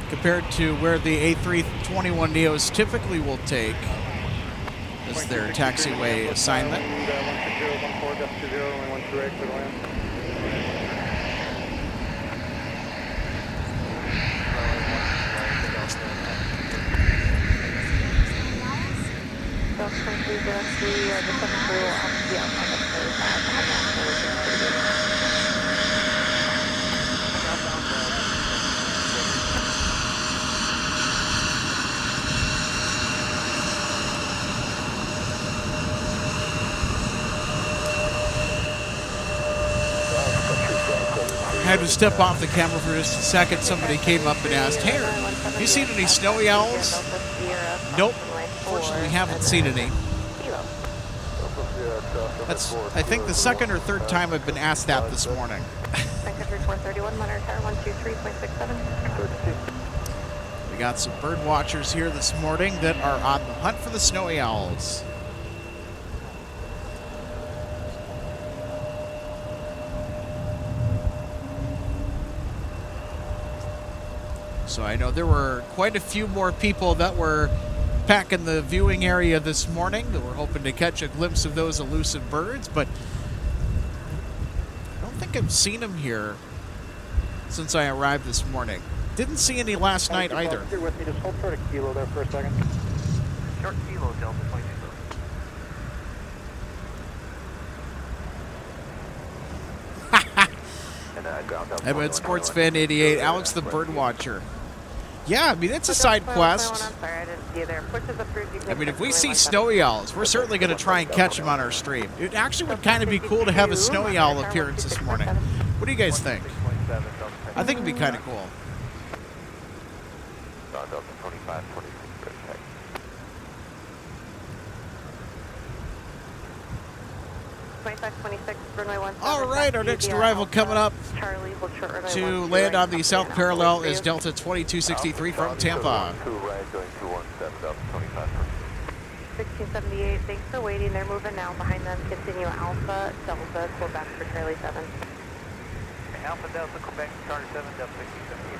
compared to where the A321neos typically will take as their taxiway assignment. 160, 14, only 1 right, clear to land. South Country, directly, the 7 will be out on the 35. I had to step off the camera for just a second. Somebody came up and asked, "Hey, have you seen any snowy owls?" Nope. Fortunately, haven't seen any. That's, I think, the second or third time I've been asked that this morning. Sun Country 431, monitor tower 123.67. We got some bird watchers here this morning that are on the hunt for the snowy owls. So I know there were quite a few more people that were packing the viewing area this morning that were hoping to catch a glimpse of those elusive birds, but I don't think I've seen them here since I arrived this morning. Didn't see any last night either. Here with me, just hold short of Kilo there for a second. Short Kilo, Delta 22. I'm at Sports Fan 88, Alex the Bird Watcher. Yeah, I mean, it's a side quest. I mean, if we see snowy owls, we're certainly going to try and catch them on our stream. It actually would kind of be cool to have a snowy owl appearance this morning. What do you guys think? I think it'd be kind of cool. Delta 25, 26, good check. All right, our next arrival coming up to land on the south parallel is Delta 2263 from Tampa. 1678, thanks for waiting. They're moving now. Behind them, continue Alpha, Delta, Quebec for Charlie 7. Alpha, Delta, Quebec, Charlie 7, Delta 1678.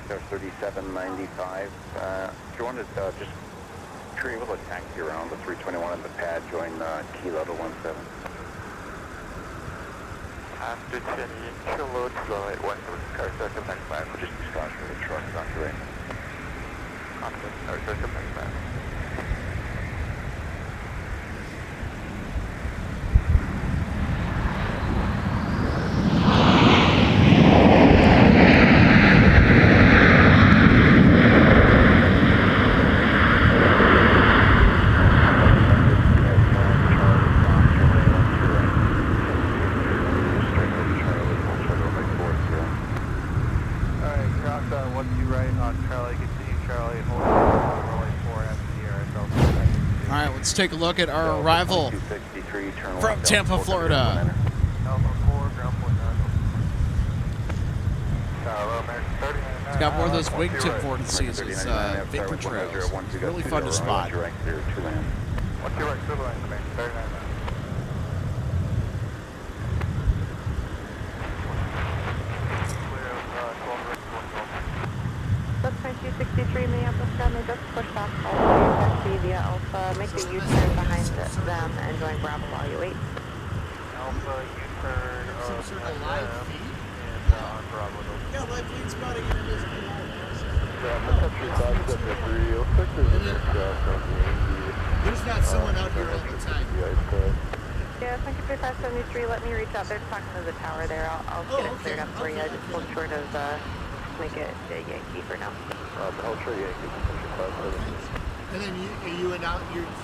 They're 3795. If you wanted to just you're able to taxi around the 321 at the pad, join Kilo to 17. After 10 Kilo, slow at 1 car circle back 5. Just dispatch for the truck, Dr. Ray. After car circle back 5. Let's take a look at our arrival from Tampa, Florida. It's got more of those wingtip vortices as vapor trails. Really fun to spot. Let's 2263 Minneapolis ground, they just pushed off all the way taxi via Alpha. Make a U-turn behind them and join Bravo while you wait. Alpha, U-turn Some sort of live feed? and on Bravo. Yeah, live feed spotting and it is. Sun Country 573, looks like there's an aircraft on the Yankee. There's not someone out here all the time. The ice pad. Yeah, Sun Country 573, let me reach out. They're talking to the tower there. I'll get it cleared up for you. I just pulled short of, make it a Yankee for now. Ultra Yankee, Sun Country 573. And then you're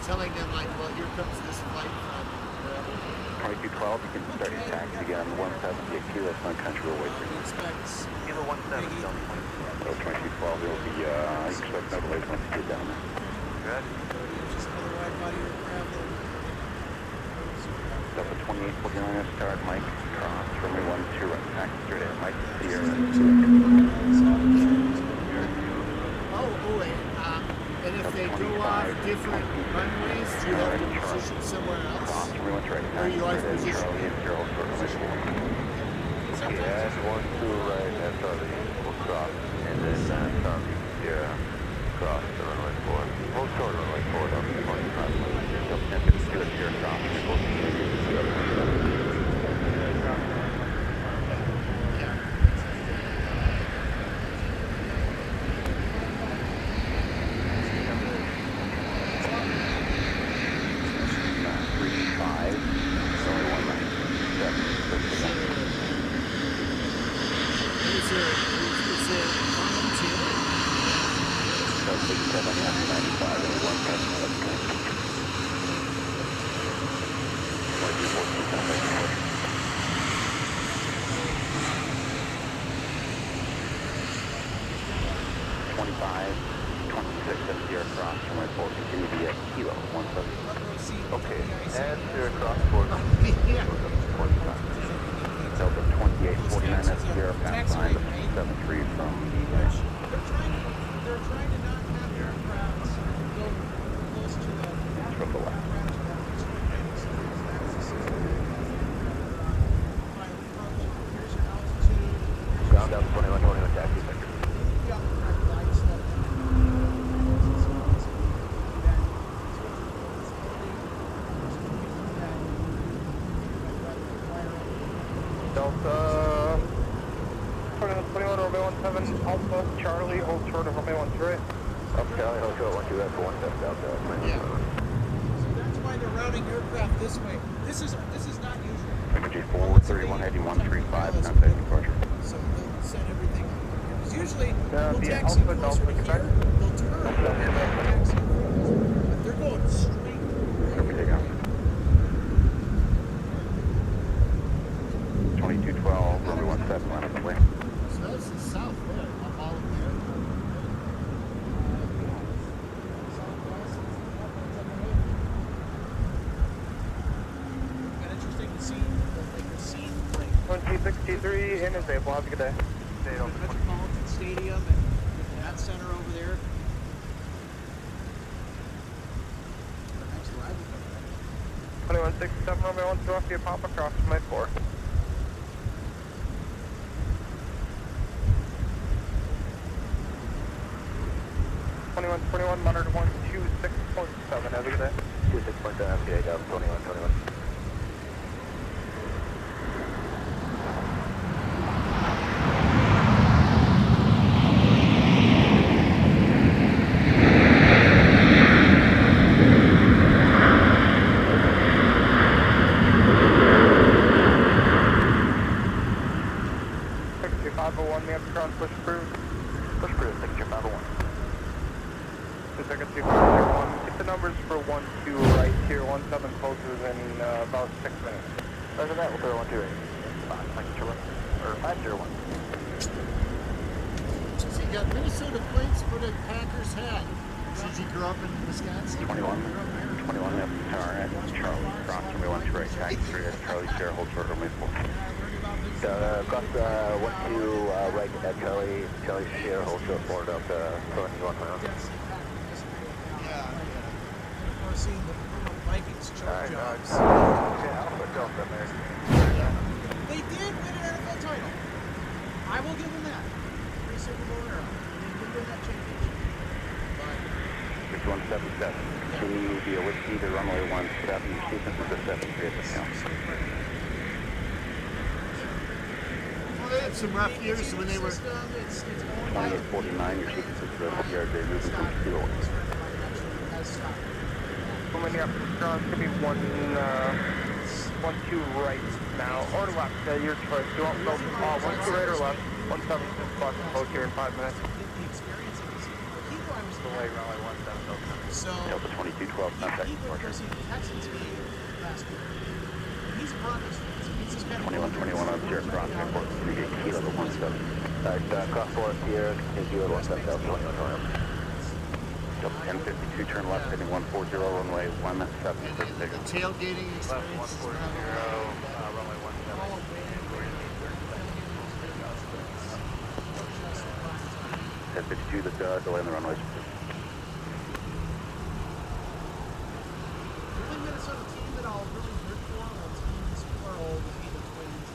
telling them like, well, here comes this flight from 2212, you can start your taxi again on 170 at Kilo Sun Country. We'll wait for you. Kilo 17, Delta 22. So 2212, there will be, you expect no delays once you get down there. Good. Delta 2849, start Mike, cross, runway 12, right, taxi straight ahead, Mike, Sierra. And if they go off different runways, do you have to position somewhere else? Cross, runway 12, right, Or you always taxi straight position? ahead, Charlie, 0, Yeah, 1-2 right, that's Charlie, we'll cross, and then Charlie, Sierra, cross to runway 4. We'll short runway 4 down to 25. Delta 1052 Sierra, cross, runway 14. Okay, and Sierra cross 4. Delta 2849, that's Sierra, pass line 73 from They're trying to not have aircraft go close to the from the left. Here's your altitude. Ground down 2121 taxi sector. Yeah, lights that Delta 21 Romeo 17 Alpha Charlie, hold short of Romeo 13. Alpha Charlie, Hotel 12, that's 1 step out there. Yeah. So that's why they're routing aircraft this way. This is not usual. Energy 431 heading 135, not that departure. So they'll set everything up. Because usually The we'll taxi Alpha closer to Delta here, they'll turn and taxi. But they're going straight. Copy, take off. 2212, runway 17, line up the way. So that's the south there, up all of there. Interesting to see the scene like 2263 in is able. Have a good day. the Metropolitan Stadium and that center over there. Actually, I would 2167 Romeo 1 off you pop across my 4. 2121 monitor 126.7. Have a good day. 26.7 FTA, Delta 2121. Push through. Push through, signature 501. 2 seconds, 2 get the numbers for 1-2 right here. 17 closes in about 6 minutes. After that, we'll throw 1-2 right. 5, signature 1, or 501. So you got Minnesota plates for the Packers hat. Did you grow up in Wisconsin? 21, left tower at Charlie, cross runway 1 right, taxi straight at Charlie, Sierra, hold short runway 4. Cross 1-2 right at Charlie, Sierra, hold short 4 Delta 21 mile. Yeah. We're seeing the Vikings choke jobs. Yeah, Alpha Delta there. They did win an NFL title. I will give them that. 3 Super Bowl era. They did win that championship. taxi 177. Continue via Whiskey to runway 17. Your sequence is a 73 at the helm. Well, they had some rough years when they were... 2849, your sequence is the CRJ moving from 201. Minneapolis ground, it's going to be 1-2 right now, or left, your choice. Do you want both? 1-2 right or left? 176 spots in both here in 5 minutes. Delay runway 17 Delta. So Delta 2212, contact departure. He's a Broncos fan, so he's just kind of 2121 on Sierra Cross Airport, 3 gate kilo to 17. Cross 4 Sierra, continue kilo to 17 Delta 2112. Delta 1052, turn left, heading 140, runway 17 for position. Tailgating Left experience. 140, runway 17. 1052, the delay on the runways. The only Minnesota team that I'll really root for on teams plural would be the Twins.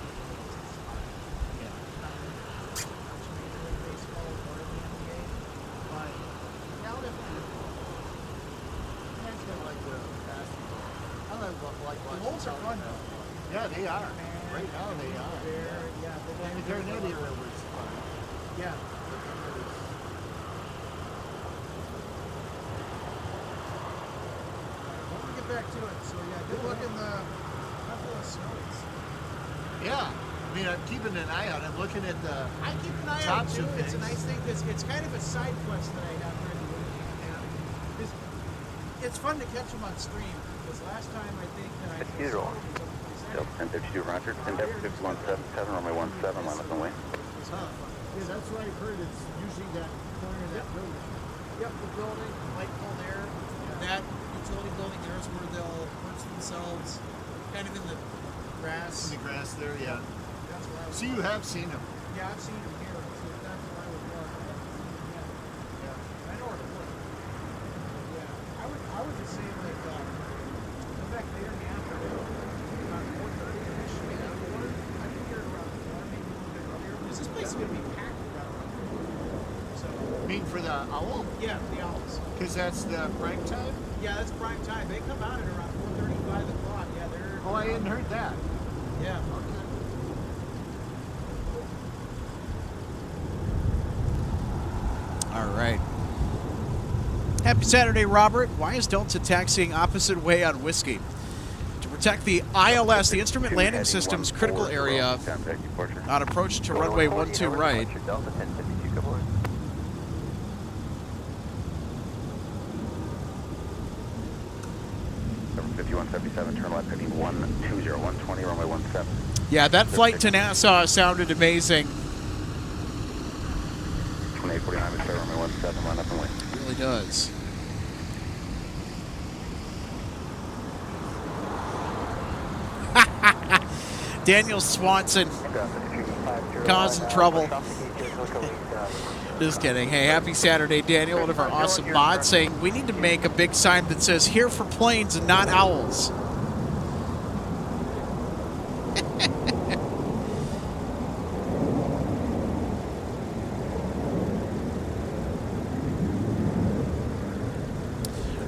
Yeah. Baseball or the NBA. But now that That's kind of like the basketball. I like the Wolves are fun though. Yeah, they are. Right now they are. And the Garnett era was fun. Yeah. We'll get back to it. So yeah, good luck in the couple of snows. Yeah. I mean, I'm keeping an eye out. I'm looking at the... I keep an eye out too. It's a nice thing because it's kind of a side quest that I have ready. And it's fun to catch them on stream because last time I think that I It's usual. Delta 1052, Roger. Endeavor 5177, runway 17, line up and wait. Yeah, that's what I've heard. It's usually that corner of that building. Yep, the building, light pole there. That utility building there is where they'll perch themselves kind of in the grass. In the grass there, yeah. That's where I was. So you have seen them. Yeah, I've seen them here. So that's where I would look. I haven't seen them yet. Yeah, I know where to look. But yeah, I would just say like, go back there in the afternoon, about 4:30-ish, maybe 4. I can hear it around 4, maybe a little bit earlier. Because this place is going to be packed around 4. So, I mean, for the owl? yeah, the owls. Because that's the prime time? Yeah, that's prime time. They come out at around 4:30, 5 o'clock. Yeah, they're. Oh, I hadn't heard that. Yeah. Okay. All right. Happy Saturday, Robert. Why is Delta taxiing opposite way on Whiskey? To protect the ILS, the Instrument Landing System's critical area, Contact departure. on approach to runway 12 right. Delta 1052, good morning. Number 5177, turn left, heading 120, 120, runway 17. Yeah, that flight to Nassau sounded amazing. 2849, we start runway 17, line up and wait. It really does. Daniel Swanson causing trouble. Just kidding. Hey, happy Saturday, Daniel. One of our awesome mods saying we need to make a big sign that says here for planes and not owls.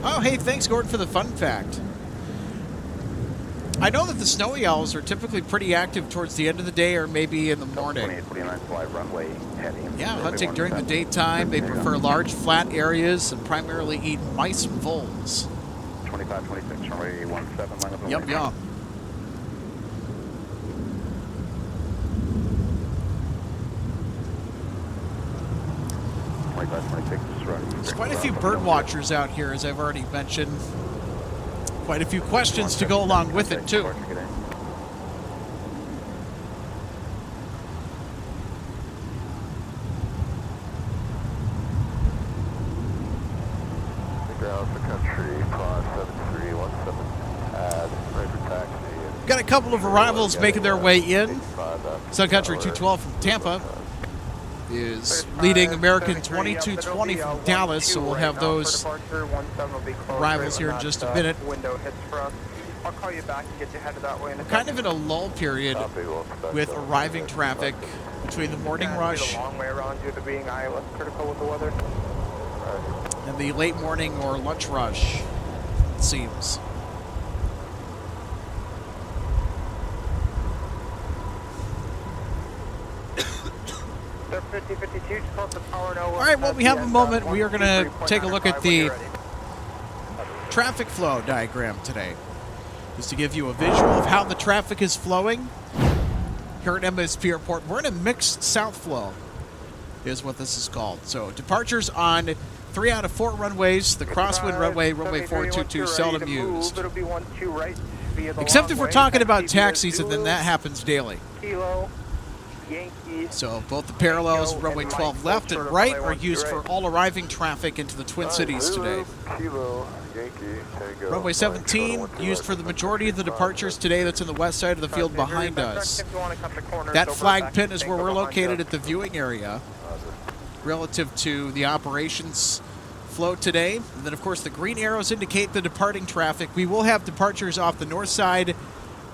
Oh, hey, thanks, Gordon, for the fun fact. I know that the snowy owls are typically pretty active towards the end of the day or maybe in the morning. 2849, fly runway heading. Yeah, runway hunting during the 17. daytime. They prefer large, flat areas and primarily eat mice and voles. 2526, runway 17, line up and Yum, wait. yum. There's quite a few bird watchers out here, as I've already mentioned. Quite a few questions to go along with it, too. Sun Country, Pod 7317, ready for taxi. Got a couple of arrivals making their way in. Sun Country 212 from Tampa is leading American 2220 from Dallas, so we'll have those arrivals here in just a minute. Window hits for us. I'll call you back and get you headed that way. We're kind of in a lull period with arriving traffic between the morning rush a long way around due to being ILS critical with the weather. and the late morning or lunch rush, it seems. They're 50-52, just close the power now. All right, well, we have a moment. We are going to take a look at the traffic flow diagram today, just to give you a visual of how the traffic is flowing here at MSP Airport. We're in a mixed south flow, is what this is called. So departures on 3 out of 4 runways. The crosswind runway, runway 422, seldom used. It'll be 12 right via the Except long if we're way. talking about Taxi via taxis, and then that happens daily. Kilo, Yankee. So both the parallels, runway 12 left and right, are used for all arriving traffic into the Twin Cities today. Kilo, Yankee, Tango. Runway 17 used for the majority of the departures today. That's in the west side of the field behind us. That flag pin is where we're located at the viewing area relative to the operations flow today. And then, of course, the green arrows indicate the departing traffic. We will have departures off the north side,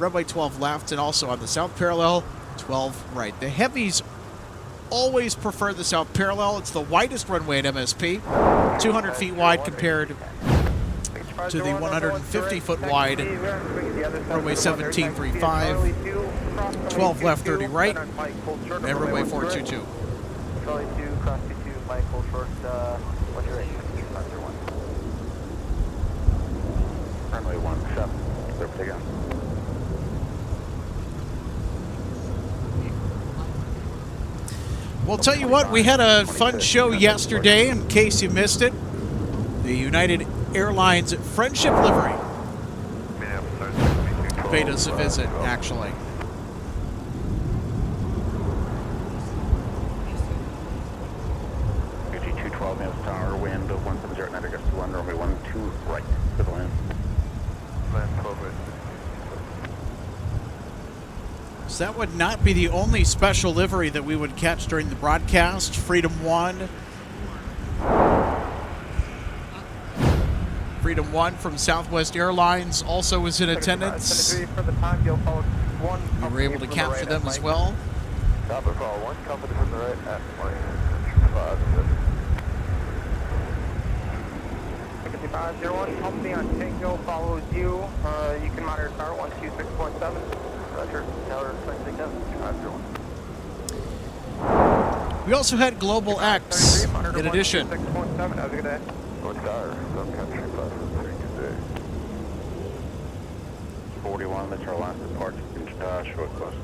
runway 12 left, and also on the south parallel, 12 right. The heavies always prefer the south parallel. It's the widest runway at MSP, 200 feet wide compared to the 150-foot wide runway 1735, 12 left, 30 right, and runway 422. Charlie 2, cross 22, Michael, short, what's your rate? Runway 17, clear for takeoff. Well, tell you what, we had a fun show yesterday, in case you missed it. The United Airlines Friendship Livery paid us a visit, actually. UG 212 miles per hour, wind 170 at 9 gust to 1, runway 12 right, to the land. Land 12 right. So that would not be the only special livery that we would catch during the broadcast. Freedom 1. Freedom 1 from Southwest Airlines also was in attendance. We were able to capture them as well. Copper call 1, company from the right at 5. 5501, company on Tango follows you. You can monitor car 126.7. Roger, tower 26.7. We also had Global X in addition. 6.7, have a good day. North Tower, Sun Country 532. 41, that's our last departure, short coast.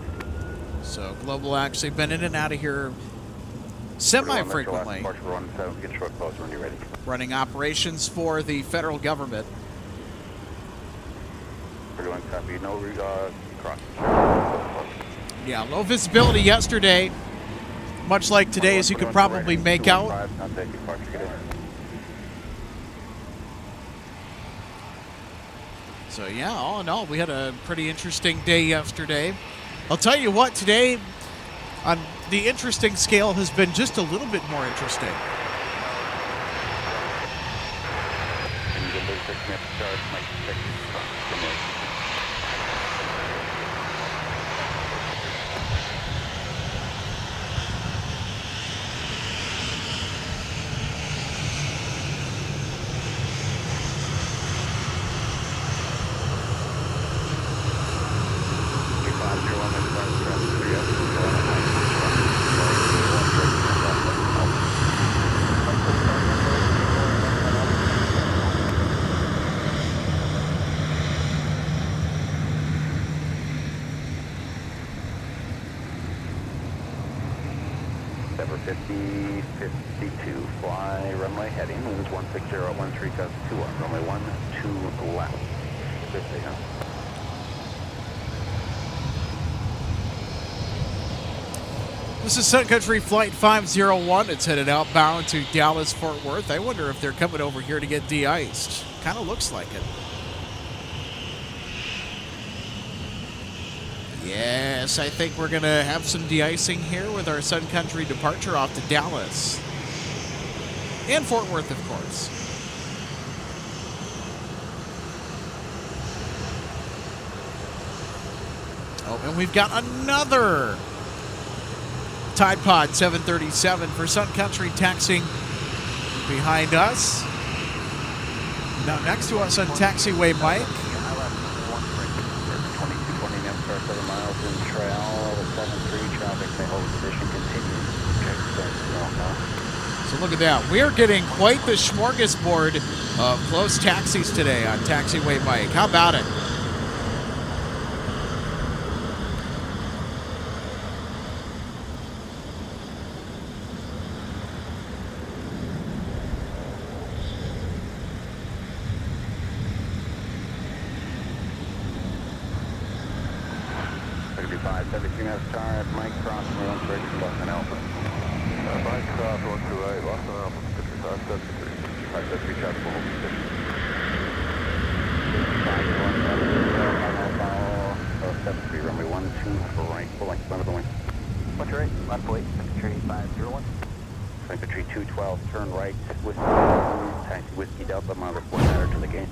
So Global X, they've been in and out of here semi-frequently, Departure 17, get short coast when you're ready. running operations for the federal government. We're going copy, no cross. Yeah, low visibility yesterday, much like today, as you could probably make out. So yeah, all in all, we had a pretty interesting day yesterday. I'll tell you what, today on the interesting scale has been just a little bit more interesting. December 50, 52, fly runway heading, winds 160 at 13 gust 21, runway 12 left. Good day, huh? This is Sun Country Flight 501. It's headed outbound to Dallas, Fort Worth. I wonder if they're coming over here to get de-iced. Kind of looks like it. Yes, I think we're going to have some de-icing here with our Sun Country departure off to Dallas. And Fort Worth, of course. Oh, and we've got another Tide Pod 737 for Sun Country taxiing behind us. Now next to us on taxiway, Mike. 2220 now, start 7 miles in trail, 73, traffic may hold position, continue. Check So look at that. We are getting quite the smorgasbord of close taxis today on taxiway, Mike. How about it? Start, Mike cross, one straight to Boston Alpha. Mike cross, 1 to right, Boston Alpha, 5573. 573 traffic will hold position. 573, runway 12 right, full length, front of the wing. 1 to right, left wait, Country 501. Sun Country 212, turn right, taxi Whiskey Delta, mile 4 to the gate.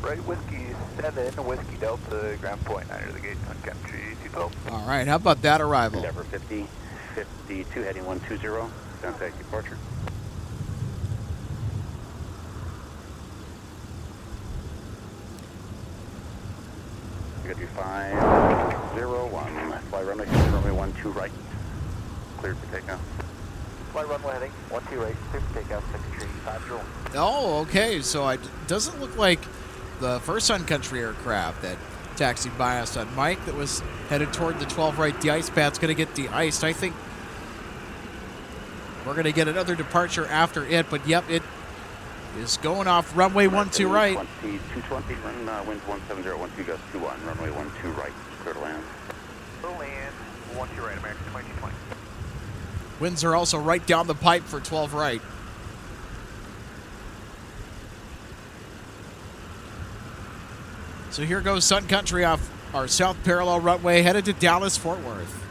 Right, Whiskey 7, Whiskey Delta, ground point 9 to the gate, Sun Country 212. All right, how about that arrival? Endeavor 50, 52, heading 120, contact departure. You're going to do 501, fly runway 12 right, cleared for takeoff. Fly runway heading 12 right, clear for takeoff, Sun Country 501. Oh, okay. So it doesn't look like the first Sun Country aircraft that taxied by us on Mike that was headed toward the 12 right de-ice pad's going to get de-iced. I think we're going to get another departure after it, but yep, it is going off runway 12 right. 220, run winds 170, 12 goes 21, runway 12 right, clear to land. Clear to land, 12 right, American 2220. Winds are also right down the pipe for 12 right. So here goes Sun Country off our south parallel runway, headed to Dallas, Fort Worth.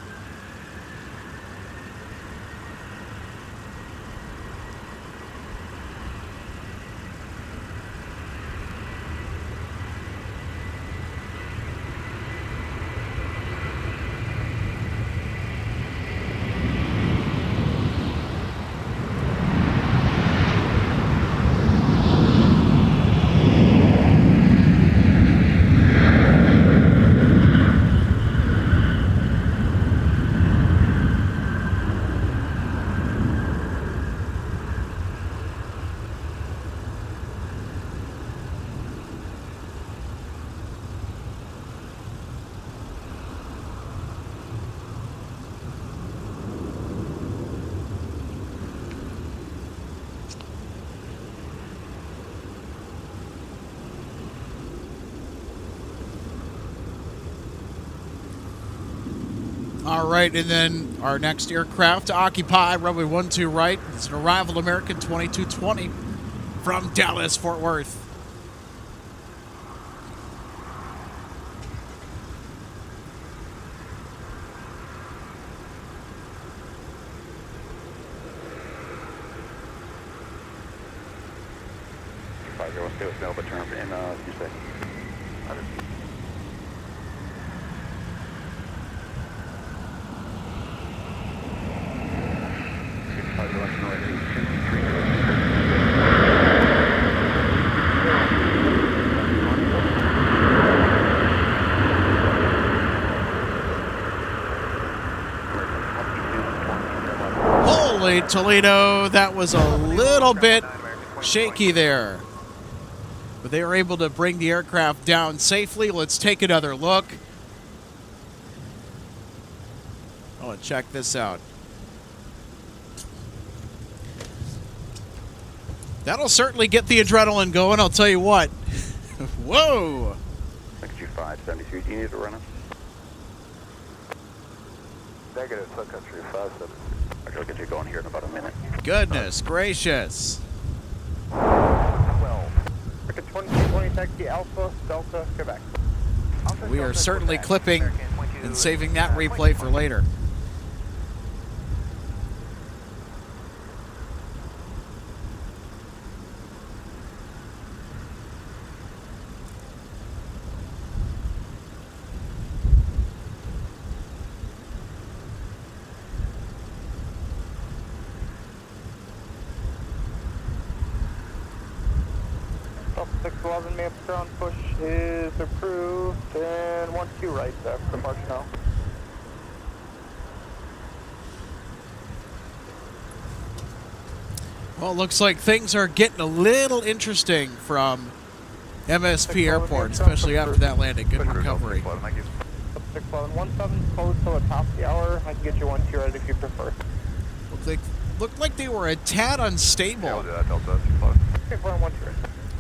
All right, and then our next aircraft to occupy runway 12 right. It's an arrival American 2220 from Dallas, Fort Worth. But turn up in Tuesday. Holy Toledo, that was a little bit shaky there. But they were able to bring the aircraft down safely. Let's take another look. Oh, and check this out. That'll certainly get the adrenaline going, I'll tell you what. Whoa! Country 573, do you need to run it? Negative, Sun Country 573. I'll get you going here in about a minute. Goodness gracious. 12. 2220 taxi Alpha, Delta, Quebec. We are certainly clipping and saving that replay for later. 611 Minneapolis ground, push is approved, and 12 right for departure now. Well, it looks like things are getting a little interesting from MSP Airport, especially after that landing. Good recovery. 611, 17 close till the top of the hour. I can get you 12 right if you prefer. Looked like they were a tad unstable. Yeah, we'll do that, Delta. 611, 12 right.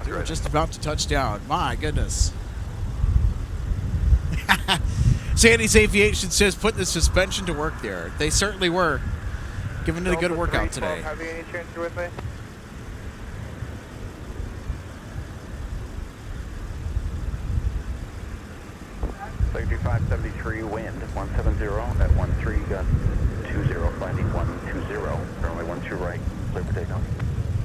They were just about to touch down. My goodness. Sandy's Aviation says put the suspension to work there. They certainly were. Giving it a good workout today. Have you any chance you're with me? Safety 573, wind 170 at 13, got 20, finding 120, runway 12 right, clear for takeoff.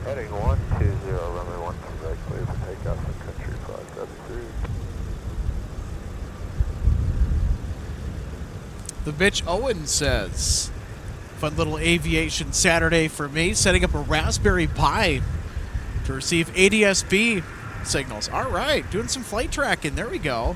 Heading 120, runway 12 right, clear for takeoff, Sun Country 573. The bitch Owen says, fun little aviation Saturday for me, setting up a Raspberry Pi to receive ADS-B signals. All right, doing some flight tracking. There we go.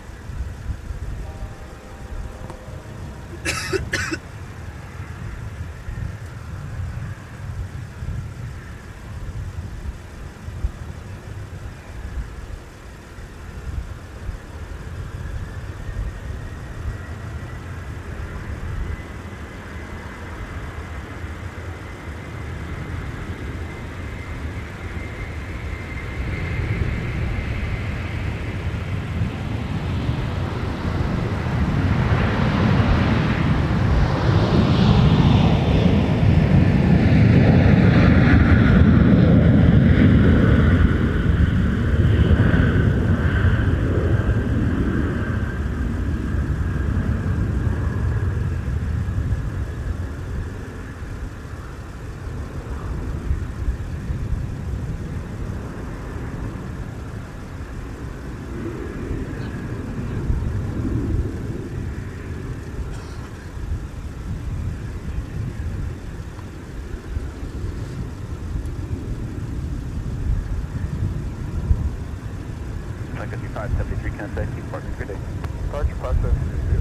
Sun Country 573, Kansas City, parking for day. Departure 573.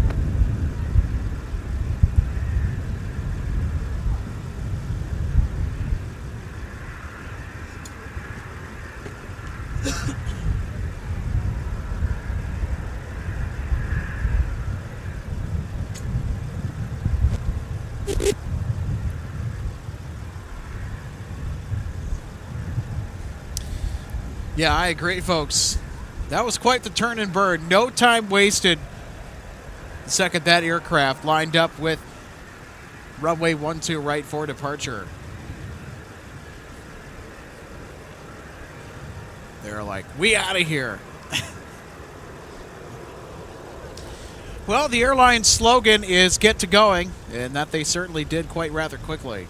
Yeah, I agree, folks. That was quite the turn and burn. No time wasted. The second that aircraft lined up with runway 12 right for departure. They're like, we out of here. Well, the airline's slogan is get to going, and that they certainly did quite rather quickly.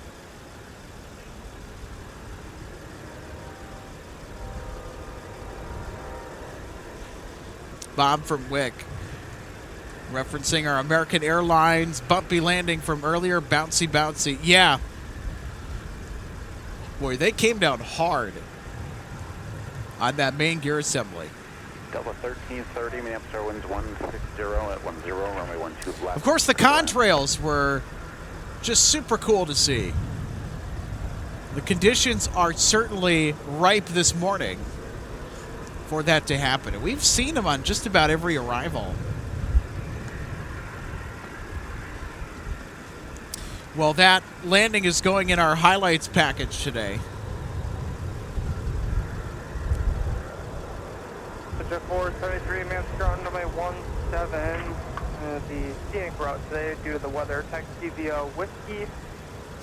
Bob from Wick, referencing our American Airlines bumpy landing from earlier, bouncy, bouncy. Yeah. Boy, they came down hard on that main gear assembly. Delta 1330, Minneapolis Airlines 160 at 10, runway 12 left. Of course, the contrails were just super cool to see. The conditions are certainly ripe this morning for that to happen. And we've seen them on just about every arrival. Well, that landing is going in our highlights package today. Picture 473, Minneapolis ground, runway 17. The scenic route today due to the weather. Taxi via Whiskey,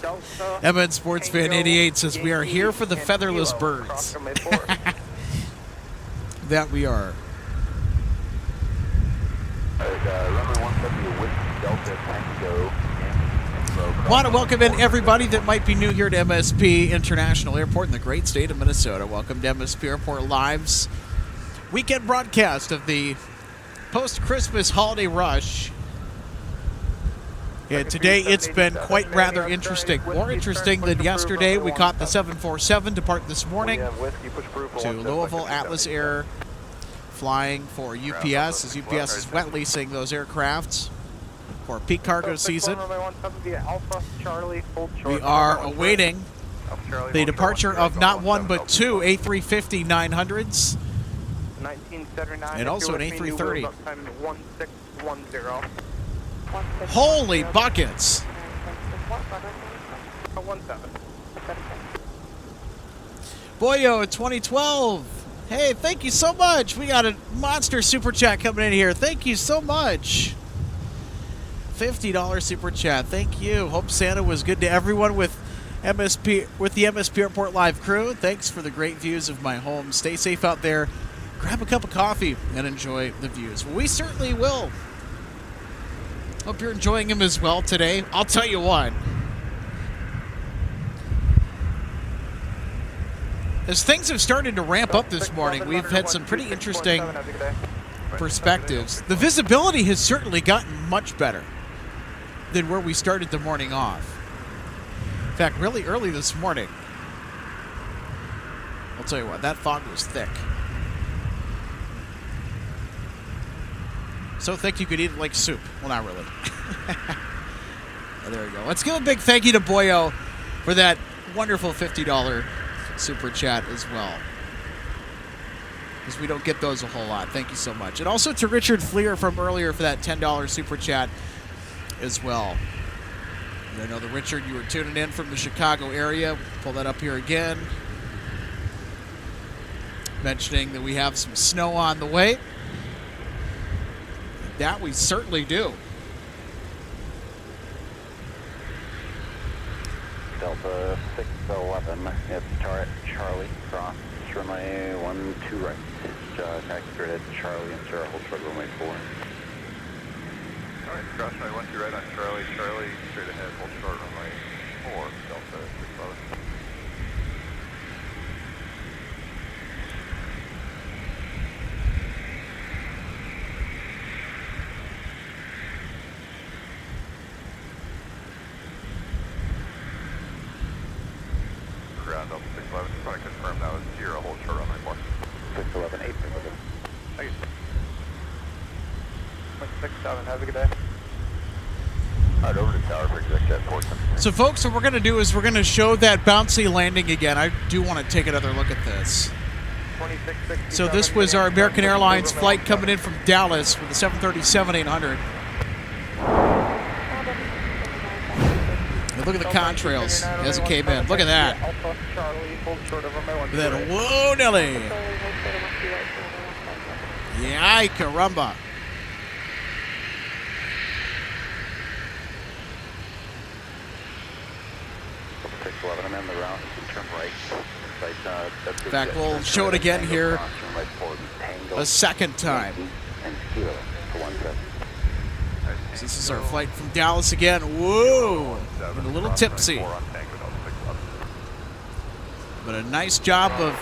Delta. Emma Sports Fan 88 says we are here for the featherless birds. That we are. Runway 170 with Delta Tango. Want to welcome in everybody that might be new here to MSP International Airport in the great state of Minnesota. Welcome to MSP Airport Live's weekend broadcast of the post-Christmas holiday rush Yeah, today it's been quite rather interesting. More interesting than yesterday. We caught the 747 depart this morning to Louisville. Atlas Air flying for UPS, as UPS is wet leasing those aircrafts for peak cargo season. We are awaiting the departure of not one but two A350-900s and also an A330. Holy buckets! Boyo 2012. Hey, thank you so much. We got a monster super chat coming in here. Thank you so much. $50 super chat. Thank you. Hope Santa was good to everyone with the MSP Airport live crew. Thanks for the great views of my home. Stay safe out there. Grab a cup of coffee and enjoy the views. Well, we certainly will. Hope you're enjoying them as well today. I'll tell you what. As things have started to ramp up this morning, we've had some pretty interesting perspectives. The visibility has certainly gotten much better than where we started the morning off. In fact, really early this morning, I'll tell you what, that fog was thick. So thick you could eat it like soup. Well, not really. There we go. Let's give a big thank you to Boyo for that wonderful $50 super chat as well, because we don't get those a whole lot. Thank you so much. And also to Richard Fleer from earlier for that $10 super chat as well. I know that Richard, you were tuning in from the Chicago area. Pull that up here again. Mentioning that we have some snow on the way. That we certainly do. Delta 611, it's Charlie, cross, runway 12 right. Taxi straight ahead to Charlie and Sarah, hold short runway 4. Alright, cross runway 12 right on Charlie, straight ahead, hold short runway 4, Delta 611. Ground Delta 611, just want to confirm that was 0, hold short runway 4. 611, 8, Thank you. 67, have a good day. Alright, over to tower for executive Portsmouth. So, folks, what we're going to do is we're going to show that bouncy landing again. I do want to take another look at this. So this was our American Airlines flight coming in from Dallas with the 737-800. And look at the contrails as it came in. Look at that. Look at that. Whoa, Nelly. Yay, caramba. I'm in the route, turn right. In fact, we'll show it again here a second time. So this is our flight from Dallas again. Whoa! Getting a little tipsy. But a nice job of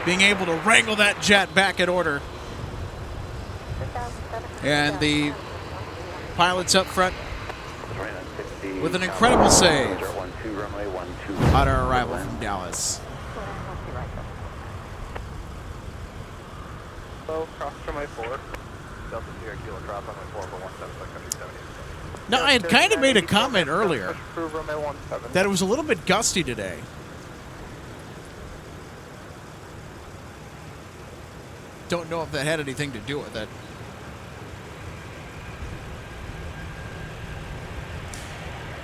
being able to wrangle that jet back in order. And the pilots up front with an incredible save on our arrival from Dallas. Cross runway 4. Delta Sierra Kilo, drop runway 4 for 17, Now, I had kind of made a comment earlier that it was a little bit gusty today. Don't know if that had anything to do with it.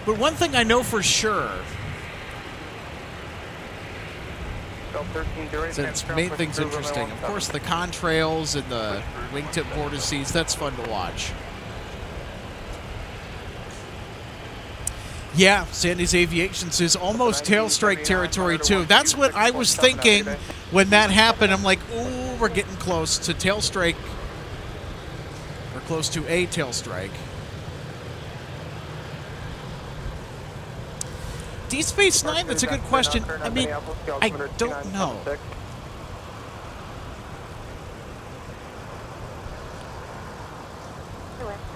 But one thing I know for sure is that it's made things interesting. Of course, the contrails and the wingtip vortices, that's fun to watch. Yeah, Sandy's Aviation says almost tail strike territory, too. That's what I was thinking when that happened. I'm like, ooh, we're getting close to tail strike. We're close to a tail strike. D-Space 9, that's a good question. I mean, I don't know.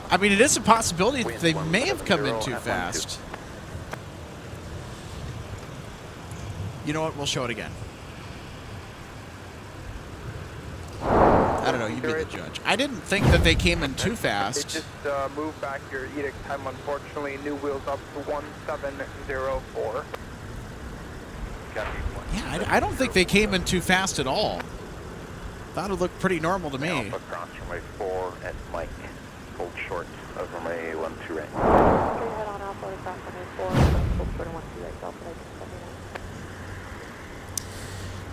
I mean, it is a possibility that they may have come in too fast. You know what? We'll show it again. I don't know. You be the judge. I didn't think that they came in too fast. They just moved back your edict time, unfortunately. New wheels up to 1704. Yeah, I don't think they came in too fast at all. Thought it looked pretty normal to me. Alpha cross runway 4 at Mike. Hold short of runway 12 right. Head on Alpha across runway 4, hold short of 12 right, Delta 79.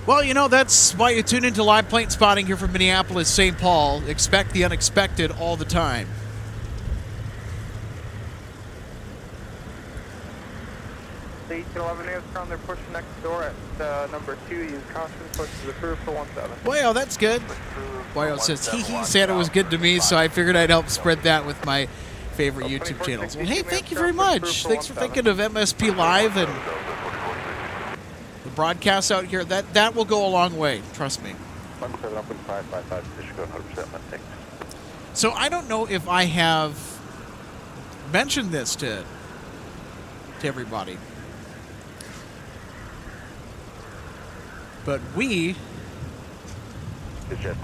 Well, you know, that's why you tune into live plane spotting here from Minneapolis, St. Paul. Expect the unexpected all the time. The 11 is around, they're pushing next door at number 2. Use caution, push to the curve for 17. Well, that's good. Boyo says, he Santa was good to me, so I figured I'd help spread that with my favorite YouTube channels. Well, hey, thank you very much. Thanks for thinking of MSP Live and the broadcasts out here. That will go a long way, trust me. 17 up and 555, Michigan, 100% mistake. So I don't know if I have mentioned this to everybody. But we... It's just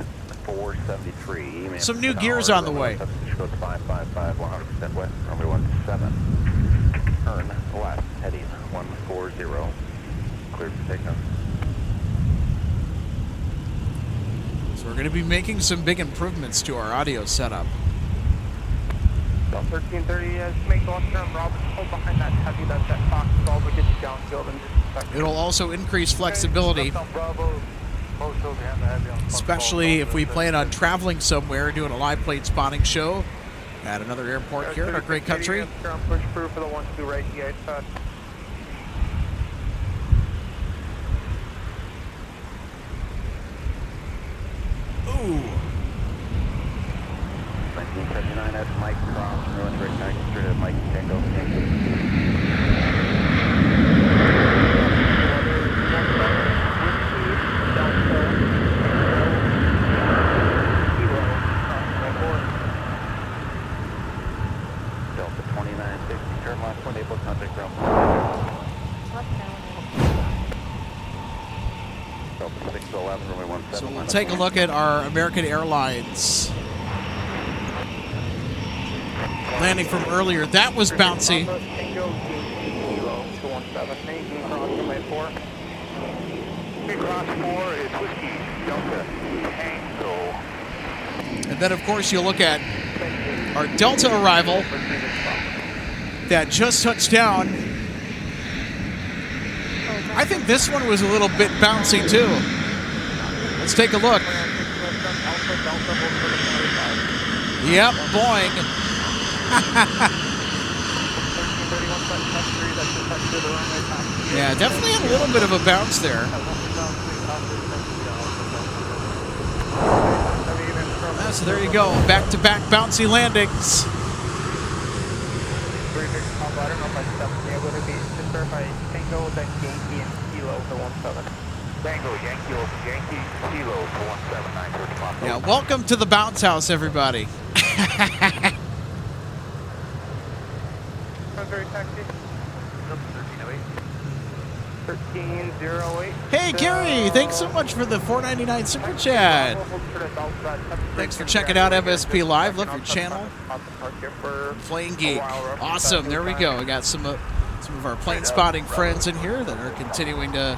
473. Some new gears on the way. Michigan 555, 100% west, runway 17. Turn left, heading 140. Cleared for takeoff. So we're going to be making some big improvements to our audio setup. About 1330, just make the left turn, Rob. Hold behind that heavy, that's that box, all but get you downfield in just a second. It'll also increase flexibility, especially if we plan on traveling somewhere, doing a live plane spotting show at another airport here in our great country. Push through for the 12 right, you guys touch. Ooh. 1979 at Mike Cross, ruins right back straight at Mike Tango. Delta 2960, turn left, 1 able contact ground. Delta 611, runway 17. So we'll take a look at our American Airlines landing from earlier. That was bouncy. And then, of course, you'll look at our Delta arrival that just touched down. I think this one was a little bit bouncy, too. Let's take a look. Yep, Boeing. Yeah, definitely had a little bit of a bounce there. So there you go, back-to-back bouncy landings. I don't know if I stepped there, would it be just verify Tango, then Yankee and Kilo for 17. Tango, Yankee, Kilo for 17, 935. Yeah, welcome to the bounce house, everybody. Very taxi. 1308. Hey, Gary, thanks so much for the $4.99 super chat. Thanks for checking out MSP Live. Love your channel. Plane Geek. Awesome. There we go. We got some of our plane spotting friends in here that are continuing to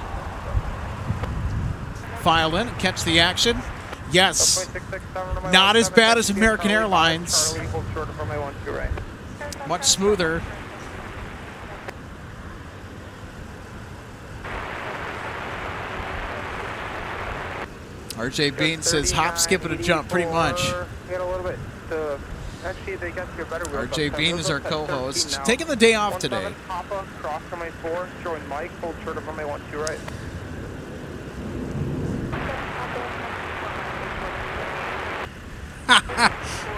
file in and catch the action. Yes, not as bad as American Airlines. Much smoother. RJ Bean says hop, skip, and a jump, pretty much. RJ Bean is our co-host. Taking the day off today.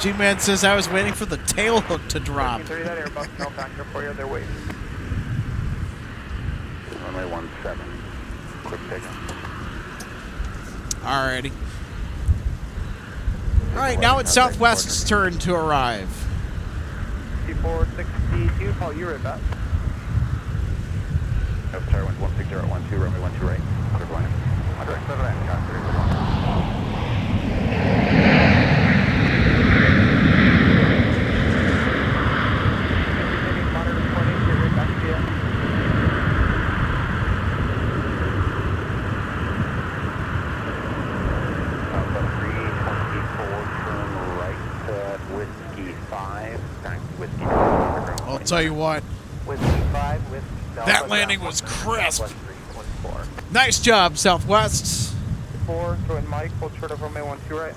G-Man says I was waiting for the tail hook to drop. Runway 17. Quick takeoff. Alrighty. Alright, now it's Southwest's turn to arrive. 2462, call you right back. No, sorry, 160 at 12, runway 12 right. Clear line. 107 and contact 31. Monitor 20, get right back to you. About 324, turn right at Whiskey 5, taxi Whiskey 5. I'll tell you what, Whiskey 5, Whiskey Delta. that landing was crisp. 1314. Nice job, Southwest. 4, join Mike, hold short of runway 12 right.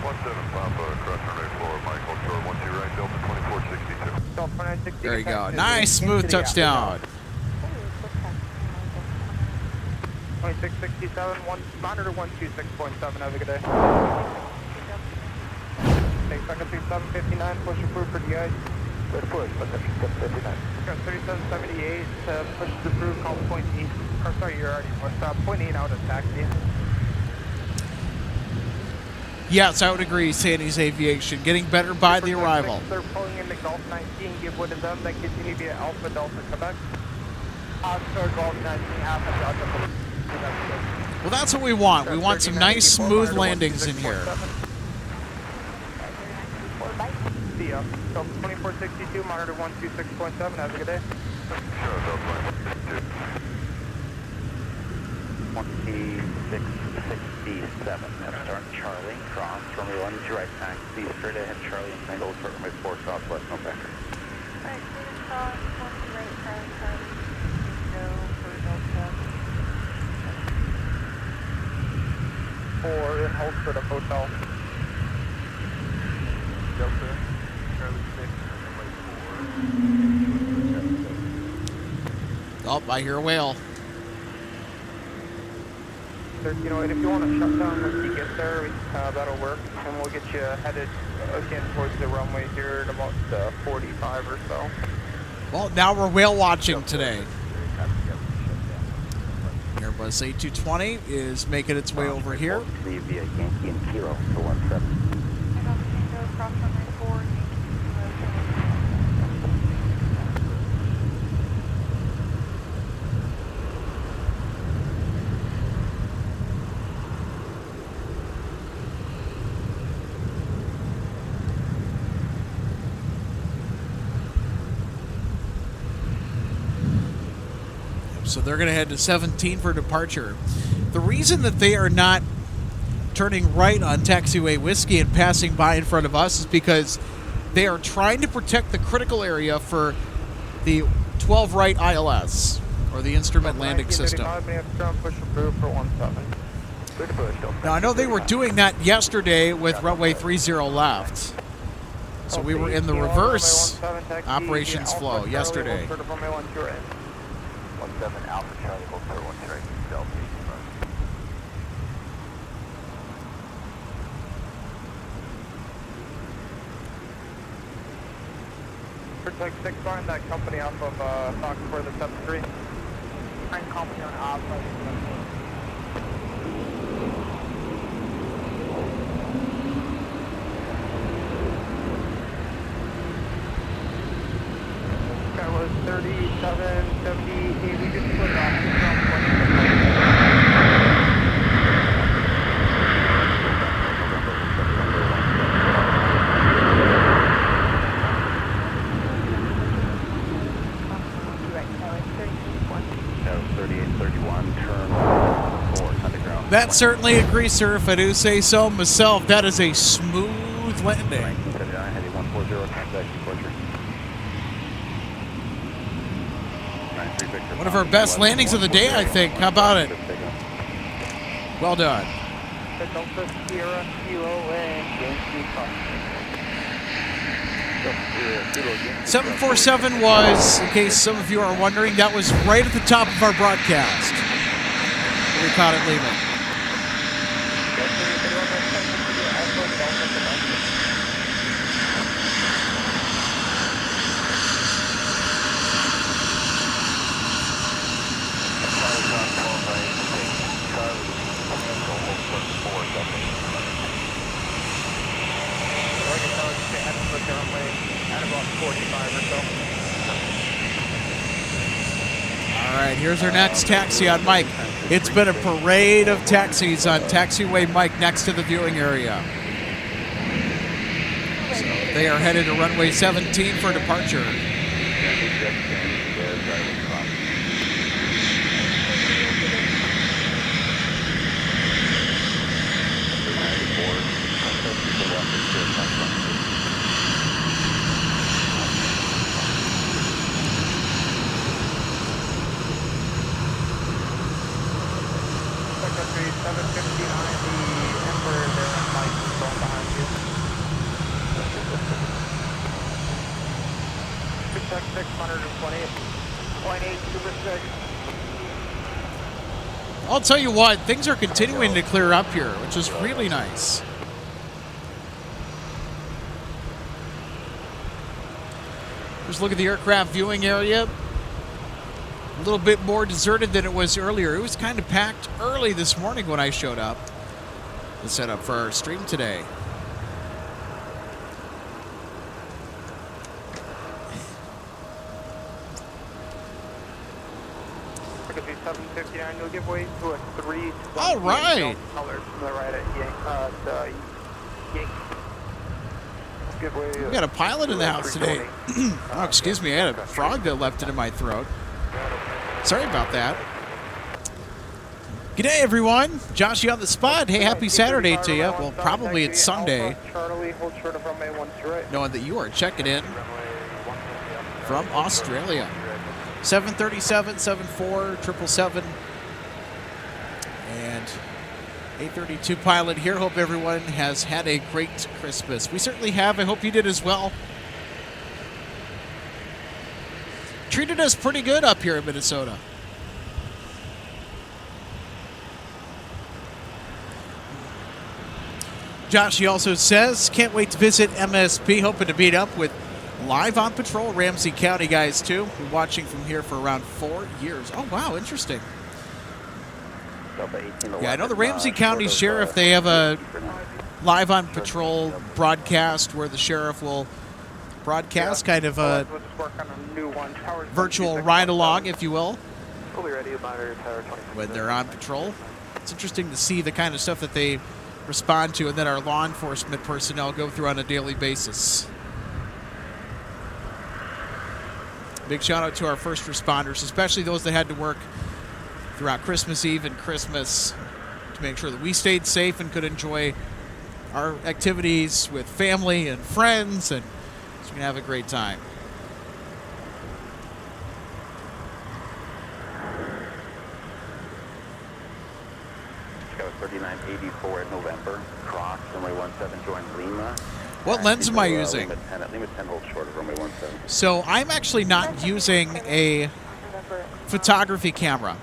17 Papa, cross runway 4, Michael, short 12 right, Delta 2462. Delta 2960. There you go. Nice smooth touchdown. 2667, monitor 126.7, have a good day. Take second 3759, push approved for DI. Good push, but that's 759. Got 3778, push approved, call point 8. Or sorry, you're already pushed up. Point 8 out of taxi. Yes, I would agree, Sandy's Aviation. Getting better by the arrival. They're pulling into Gulf 19, give way to them, then continue via Alpha Delta Quebec. Oscar Gulf 19, Alpha Delta. Well, that's what we want. We want some nice, smooth landings in here. See ya. Delta 2462, monitor 126.7, have a good day. Sure, Delta 2667, now start Charlie, cross, runway 12 right, taxi, straight ahead Charlie and Tango, short runway 4, southwest, November. Alright, please cross, 1 right, Charlie, go for Delta. 4 in Holford, hotel. Delta, Charlie 6, runway 4. Oh, I hear a whale. 1308, if you want to shut down once you get there, that'll work, and we'll get you headed again towards the runway here in about 45 or so. Well, now we're whale watching today. Airbus A220 is making its way over here. Via Yankee and Kilo to 17. Cross runway 4, So they're going to head to 17 for departure. The reason that they are not turning right on taxiway Whiskey and passing by in front of us is because they are trying to protect the critical area for the 12 right ILS, or the instrument landing system. Push approved for 17. Good push, Delta. Now, I know they were doing that yesterday with runway 30 left. So we were in the reverse operations flow yesterday. 17 Alpha Charlie, hold short 1 right, Delta. Protect 6 line, that company off of Falcon for the 73. And company on Alpha. That was 3778. We just put it off from 3831, turn 4, underground. That's certainly a greaser, if I do say so myself. That is a smooth landing. 1979, heading 140, contact departure. One of our best landings of the day, I think. How about it? Well done. the Delta Sierra Kilo and Yankee Foxtrot. 747 was, in case some of you are wondering, that was right at the top of our broadcast. We caught it leaving. At about 45 or right, here's our next taxi on Mike. It's been a parade of taxis on taxiway Mike next to the viewing area. So they are headed to runway 17 for departure. Country 759, the Emperor there on Mike is going behind you. Check 620, 0.8 Super 6. I'll tell you what, things are continuing to clear up here, which is really nice. Just look at the aircraft viewing area. A little bit more deserted than it was earlier. It was kind of packed early this morning when I showed up to set up for our stream today. Could be 759, you'll give way to a 320. All right. Colors from the right at Yankee. Give way. We got a pilot in the house today. Oh, excuse me, I had a frog that leapt into my throat. Sorry about that. G'day, everyone. Joshy on the spot. Hey, happy Saturday to you. Well, probably it's Sunday, knowing that you are checking in from Australia. 737, 74, 777, and 832 pilot here. Hope everyone has had a great Christmas. We certainly have. I hope you did as well. Treated us pretty good up here in Minnesota. Josh, he also says, can't wait to visit MSP, hoping to meet up with live on patrol Ramsey County guys too. Been watching from here for around 4 years. Oh, wow, interesting. Yeah, I know the Ramsey County Sheriff, they have a live on patrol broadcast where the sheriff will broadcast kind of a virtual ride-along, if you will, when they're on patrol. It's interesting to see the kind of stuff that they respond to and that our law enforcement personnel go through on a daily basis. Big shout out to our first responders, especially those that had to work throughout Christmas Eve and Christmas to make sure that we stayed safe and could enjoy our activities with family and friends, and so we can have a great time. Scout 3984 in November. Cross, runway 17, join Lima. What lens am I using? Lima 10 hold short of runway 17. So I'm actually not using a photography camera.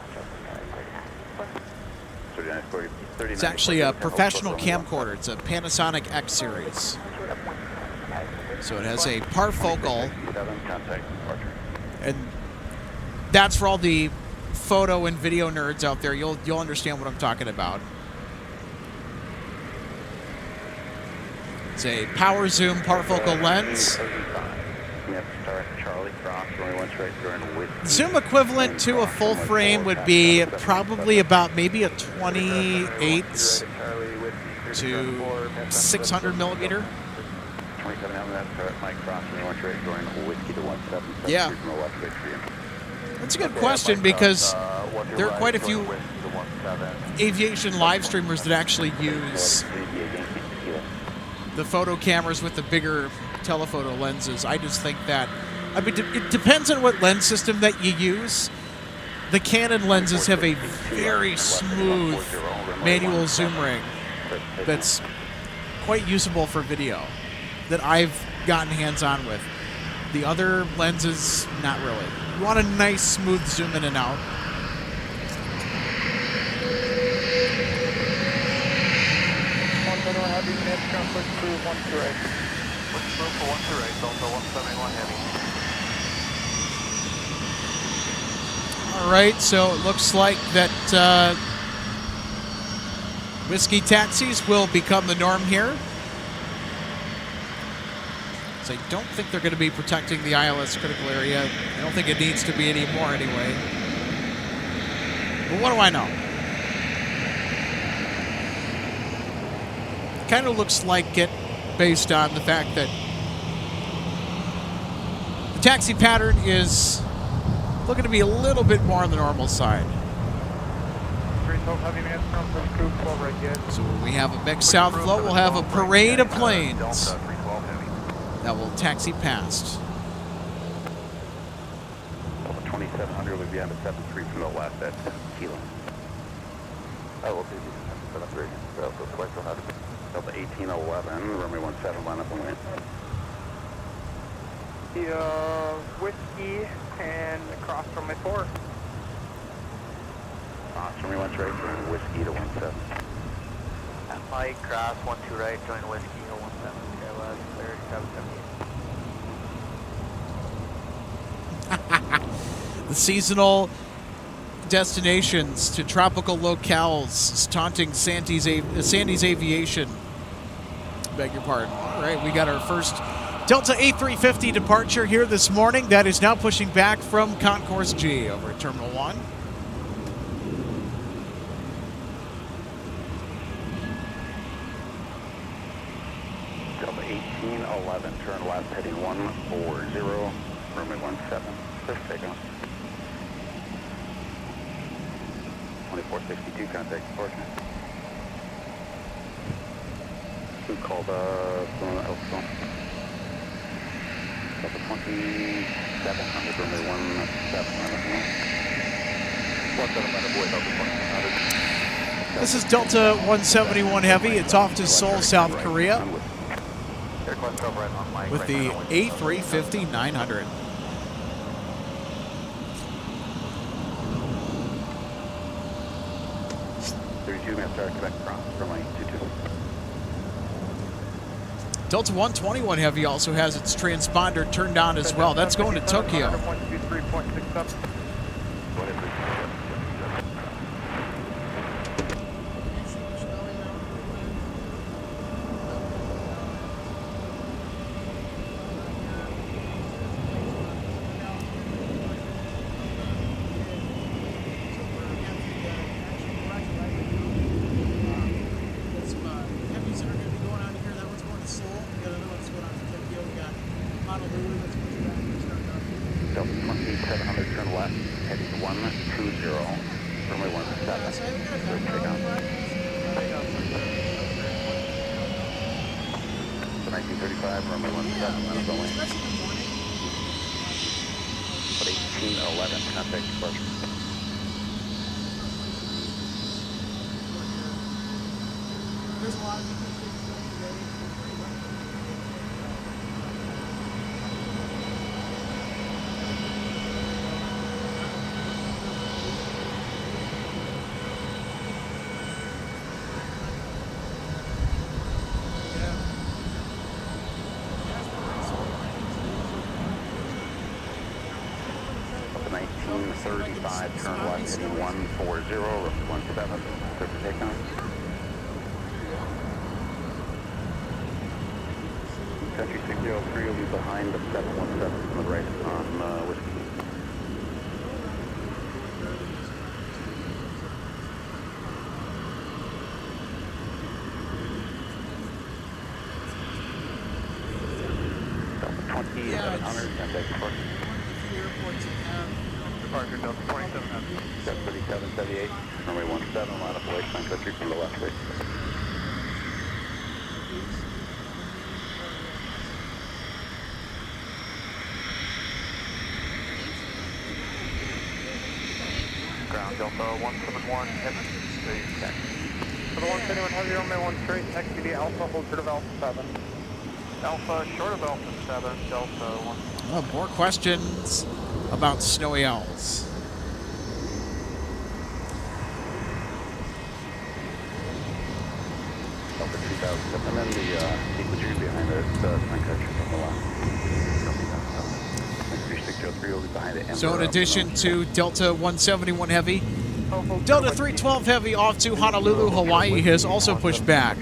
It's actually a professional camcorder. It's a Panasonic X series. So it has a parfocal, and that's for all the photo and video nerds out there. You'll understand what I'm talking about. It's a power zoom parfocal lens. Zoom equivalent to a full frame would be probably about maybe a 28 to 600 millimeter. Yeah. That's a good question, because there are quite a few aviation live streamers that actually use the photo cameras with the bigger telephoto lenses. I just think that, I mean, it depends on what lens system that you use. The Canon lenses have a very smooth manual zoom ring that's quite usable for video that I've gotten hands-on with. The other lenses, not really. You want a nice, smooth zoom in and out. All right, so it looks like that whiskey taxis will become the norm here. So I don't think they're going to be protecting the ILS critical area. I don't think it needs to be anymore anyway. But what do I know? Kind of looks like it based on the fact that the taxi pattern is looking to be a little bit more on the normal side. 312 heavy man from scoop 12 right good. So when we have a mixed south flow, we'll have a parade of planes Delta 312 heavy. that will taxi past. 2700 would be on the 73 from the left at Kilo. Oh, we'll do 73. So twice we'll have Delta 1811, runway 17, line up and win. The whiskey and cross runway 4. Runway 1 straight, join whiskey to 17. Mike, cross 12 right, join whiskey to 17, Skywest, clear 778. The seasonal destinations to tropical locales taunting Sandy's Aviation. Beg your pardon. All right, we got our first Delta A350 departure here this morning. That is now pushing back from Concourse G over at Terminal 1. Delta 1811, turn left, heading 140, runway 17. Clear for takeoff. 2462, contact departure. We called Alpha. Delta 2700, runway 17. This is Delta 171 Heavy. It's off to Seoul, South Korea with the A350-900. Quebec cross, runway 22. Delta 121 Heavy also has its transponder turned on as well. That's going to Tokyo. 123.67. Delta 2700, turn left, heading 120, runway 17. Clear takeoff. So 1935, runway 17, line up the lane. But 1811, contact departure. There's a lot of people. Delta 1935, turn left, heading 140, runway 17. Clear for takeoff. Country 603 will be behind the 717 on the right on whiskey. Delta 2700, contact departure. Departure Delta 2700. Got 3778, runway 17, line up away, Sun Country from the left right. Ground Delta 171 heavy, ready to taxi. For the 171 heavy, runway 1 straight, taxi to Alpha, hold short of Alpha 7. Alpha, short of Alpha 7, Delta 1. Oh, more questions about snowy owls. Delta 3000, and then the sequencer behind it, Sun Country from the left. 3603 will be behind it. So in addition to Delta 171 Heavy, Delta 312 Heavy off to Honolulu, Hawaii has also pushed back.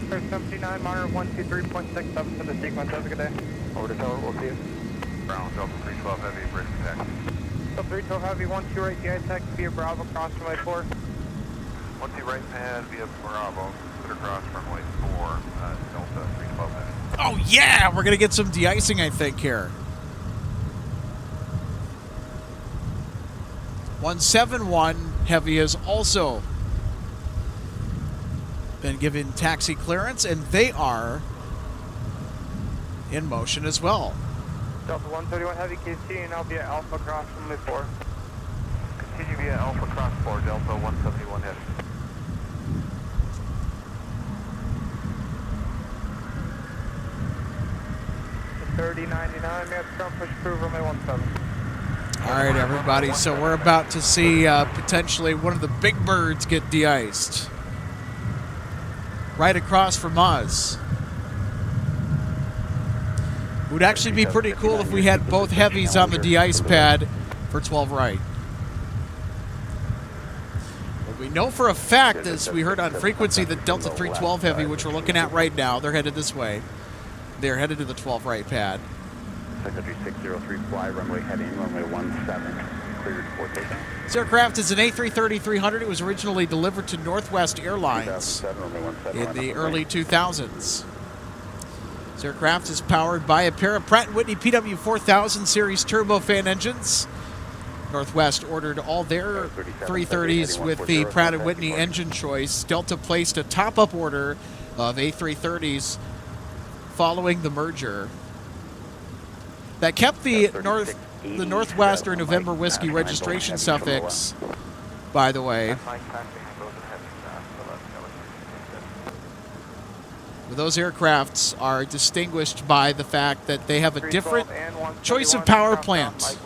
79, monitor 123.67 for the sequence. Have a good day. Over to tower, we'll see you. Ground Delta 312 heavy, ready for taxi. Delta 312 Heavy, 12 right, DI tech via Bravo, cross runway 4. 12 right pad via Bravo, clear across runway 4, Delta 312 Heavy. Oh, yeah! We're going to get some de-icing, I think, here. 171 Heavy has also been given taxi clearance, and they are in motion as well. Delta 131 Heavy, KC, now via Alpha, cross runway 4. Continue via Alpha cross 4, Delta 171 Heavy. 3099, Maps ground push through runway 17. All right, everybody. So we're about to see potentially one of the big birds get de-iced right across from us. It would actually be pretty cool if we had both heavies on the de-ice pad for 12 right. What we know for a fact is we heard on frequency that Delta 312 Heavy, which we're looking at right now, they're headed this way. They're headed to the 12 right pad. Sun Country 603, fly runway heading, runway 17, cleared for takeoff. This aircraft is an A330-300. It was originally delivered to Northwest Airlines 2007, runway 17, in the early 2000s. This aircraft is powered by a pair of Pratt & Whitney PW4000 series turbofan engines. Northwest ordered all their 330s with the Pratt & Whitney engine choice. Delta placed a top-up order of A330s following the merger. That kept the Northwest or November Whiskey registration suffix, by the way. Those aircrafts are distinguished by the fact that they have a different choice of power plant.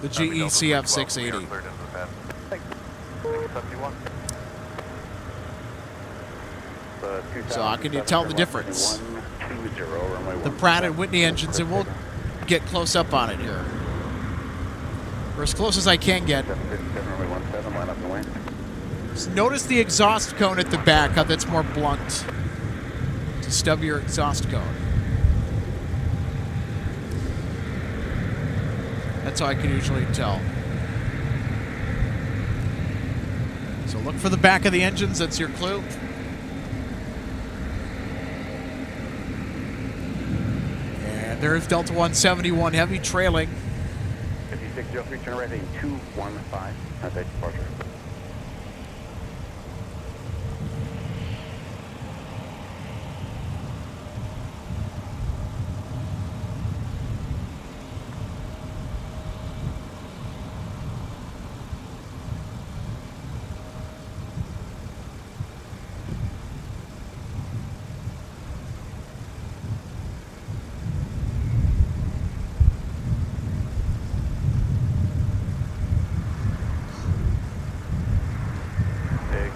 The GE CF680. So how can you tell the difference? The Pratt & Whitney engines, and we'll get close up on it here. Or as close as I can get. Just notice the exhaust cone at the back, how that's more blunt. To stub your exhaust cone. That's how I can usually tell. So look for the back of the engines, that's your clue. And there's Delta 171 Heavy trailing. 5603, turn right heading 215, outside departure.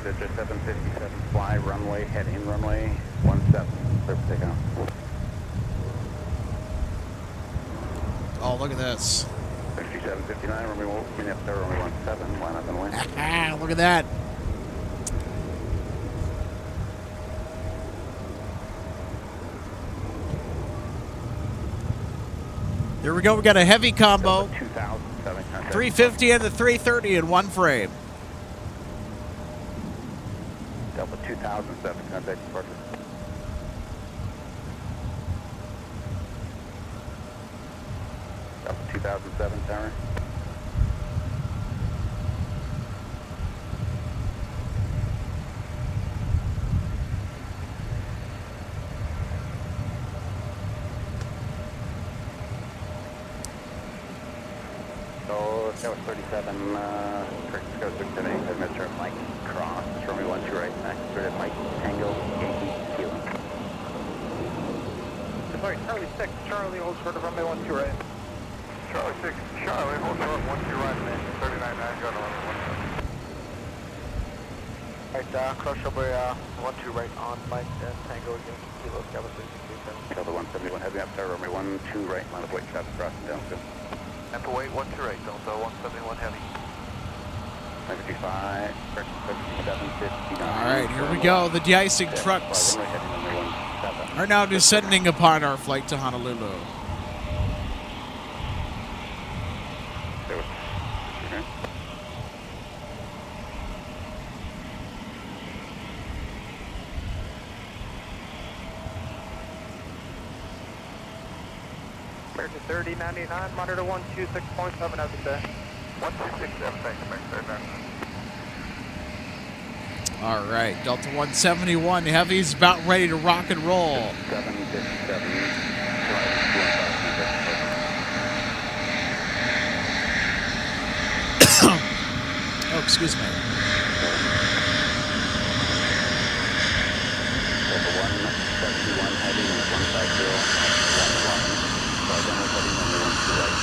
Exit 757, fly runway, head in runway 17, clear for takeoff. Oh, look at this. 6759, runway Minneapolis, runway 17, line up and away. Look at that. Here we go. We got a heavy combo. 350 and the 330 in one frame. Delta 2007, contact departure. Delta 2007, tower. So, Scout 37, correct, Scout 678, Mr. Mike Cross, runway 12 right, next, started Mike Tango, Yankee, Kilo. Sorry, Charlie 6, Charlie, hold short of runway 12 right. Charlie 6, Charlie, hold short, 12 right, man, 39.9, got on 1. Alright, cross runway 12 right on Mike Tango, Yankee, Kilo, Scout 667. Delta 171, heavy up, tower, runway 12 right, line of white traffic crossing downfield. Tempo weight 12 right, Delta 171 Heavy. 955, correct, 759. All right, here we go. The de-icing trucks Runway heading runway 17. are now descending upon our flight to Honolulu. American 3099, monitor 126.7, have a good day. 1267, thanks, American 3099. All right, Delta 171 Heavy's about ready to rock and roll. 757. Oh, excuse me. Delta 171 heavy, 150, 11. Denver heavy, number 12 right.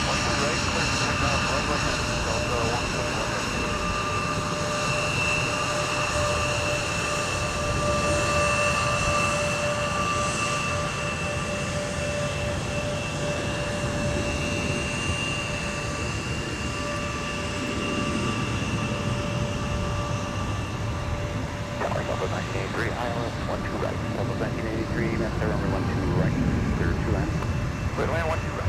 12 right, 13 down, runway heavy, Delta 171 heavy. Delta 1983, Iowa, 12 right. Delta 1983, Master runway 12 right. Clear 2 land. Clear to land, 12 right.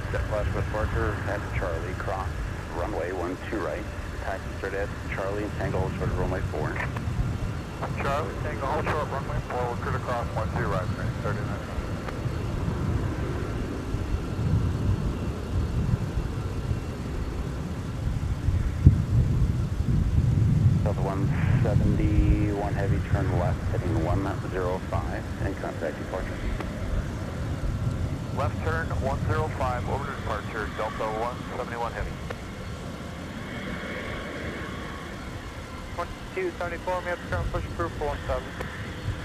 Step flash with departure at Charlie, cross, runway 12 right. Taxi straight at Charlie and Tango, hold short of runway 4. Charlie, Tango, hold short, runway 4, we're clear to cross, 12 right, American 39. Delta 171 heavy, turn left, heading 105, and contact departure. Left turn, 105, over to departure, Delta 171 heavy. 2274, we have to ground push approval 17.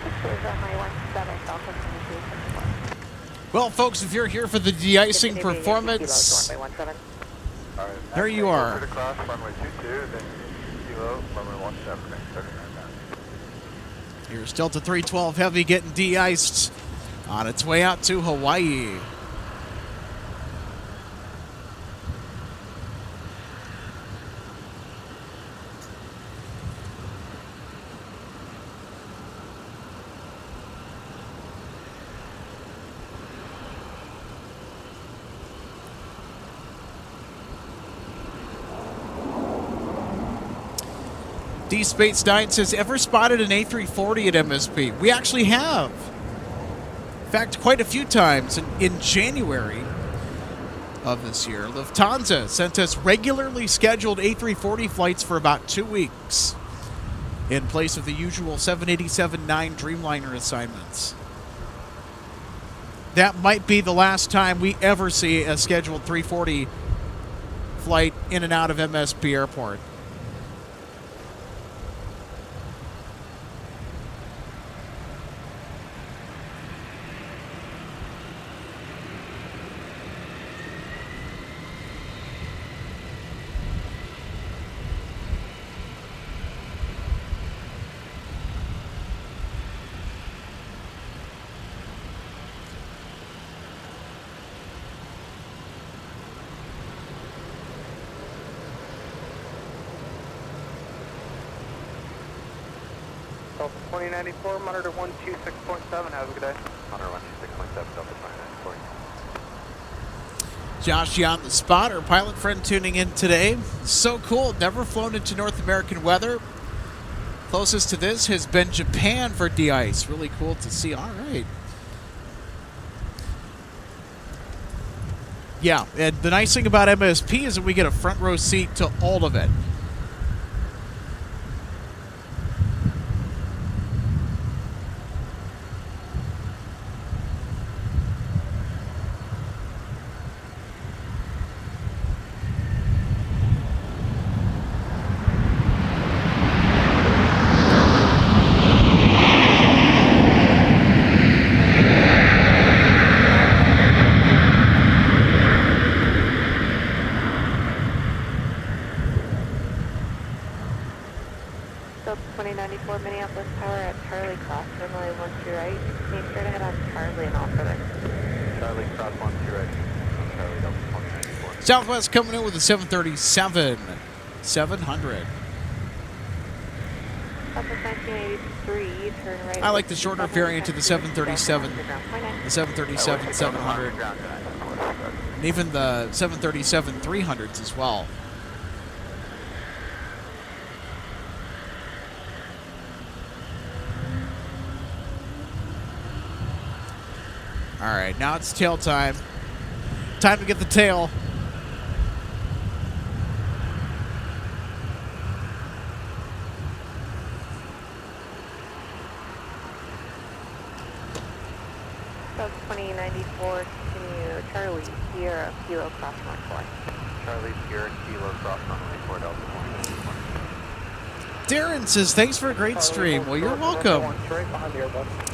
This is runway 17, Delta 2274. Well, folks, if you're here for the de-icing performance, Runway 17. All right, there you are. Clear to cross, runway 22, then kilo, runway 17, 39 down. Here's Delta 312 Heavy getting de-iced on its way out to Hawaii. D-Space 9 says, ever spotted an A340 at MSP? We actually have. In fact, quite a few times. In January of this year, Lufthansa sent us regularly scheduled A340 flights for about 2 weeks in place of the usual 787-9 Dreamliner assignments. That might be the last time we ever see a scheduled 340 flight in and out of MSP Airport. Delta 2094, monitor 126.7, have a good day. Monitor 126.7, Delta 29, Josh, you on the spot, our pilot friend tuning in today. So cool, never flown into North American weather. Closest to this has been Japan for de-ice. Really cool to see. All right. Yeah, and the nice thing about MSP is that we get a front row seat to all of it. Delta 2094, Minneapolis Tower at Charlie Cross, runway 12 right. Make sure to head on Charlie and off of it. Charlie, cross 1 2 right. Charlie, Delta 2094. Southwest coming in with a 737 700. Southwest 1983, turn right. I like the shorter variant to the 737, the 737 700, and even the 737 300s as well. All right, now it's tail time. Time to get the tail. Sub 2094, continue Charlie, Sierra, Kilo, cross 14. Charlie, Sierra, Kilo, cross runway 4 Delta 2094. Darren says, thanks for a great stream. Well, you're welcome.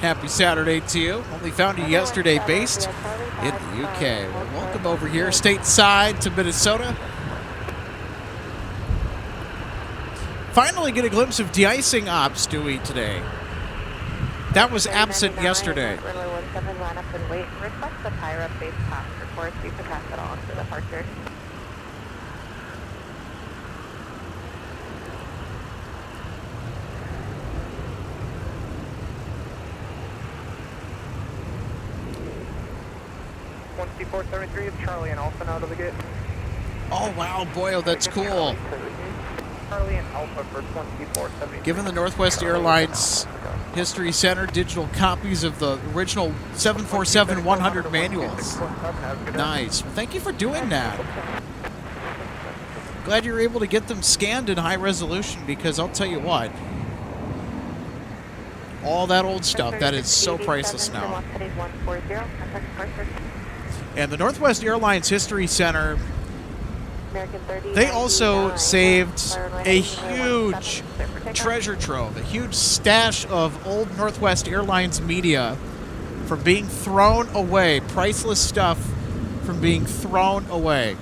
Happy Saturday to you. Only found you yesterday based in the UK. Well, welcome over here stateside to Minnesota. Finally get a glimpse of de-icing ops, do we, today? That was absent yesterday. Runway 17, line up and wait. Request the Pyra base pass report. You can pass it on to departure. C473 is Charlie and Alpha out of the gate. Oh, wow, boy, oh, that's cool. Charlie and Alpha for 2473. Given the Northwest Airlines History Center digital copies of the original 747-100 manuals. Nice. Well, thank you for doing that. Glad you were able to get them scanned in high resolution, because I'll tell you what, all that old stuff, that is so priceless now. And the Northwest Airlines History Center, they also saved a huge treasure trove, a huge stash of old Northwest Airlines media from being thrown away, priceless stuff from being thrown away.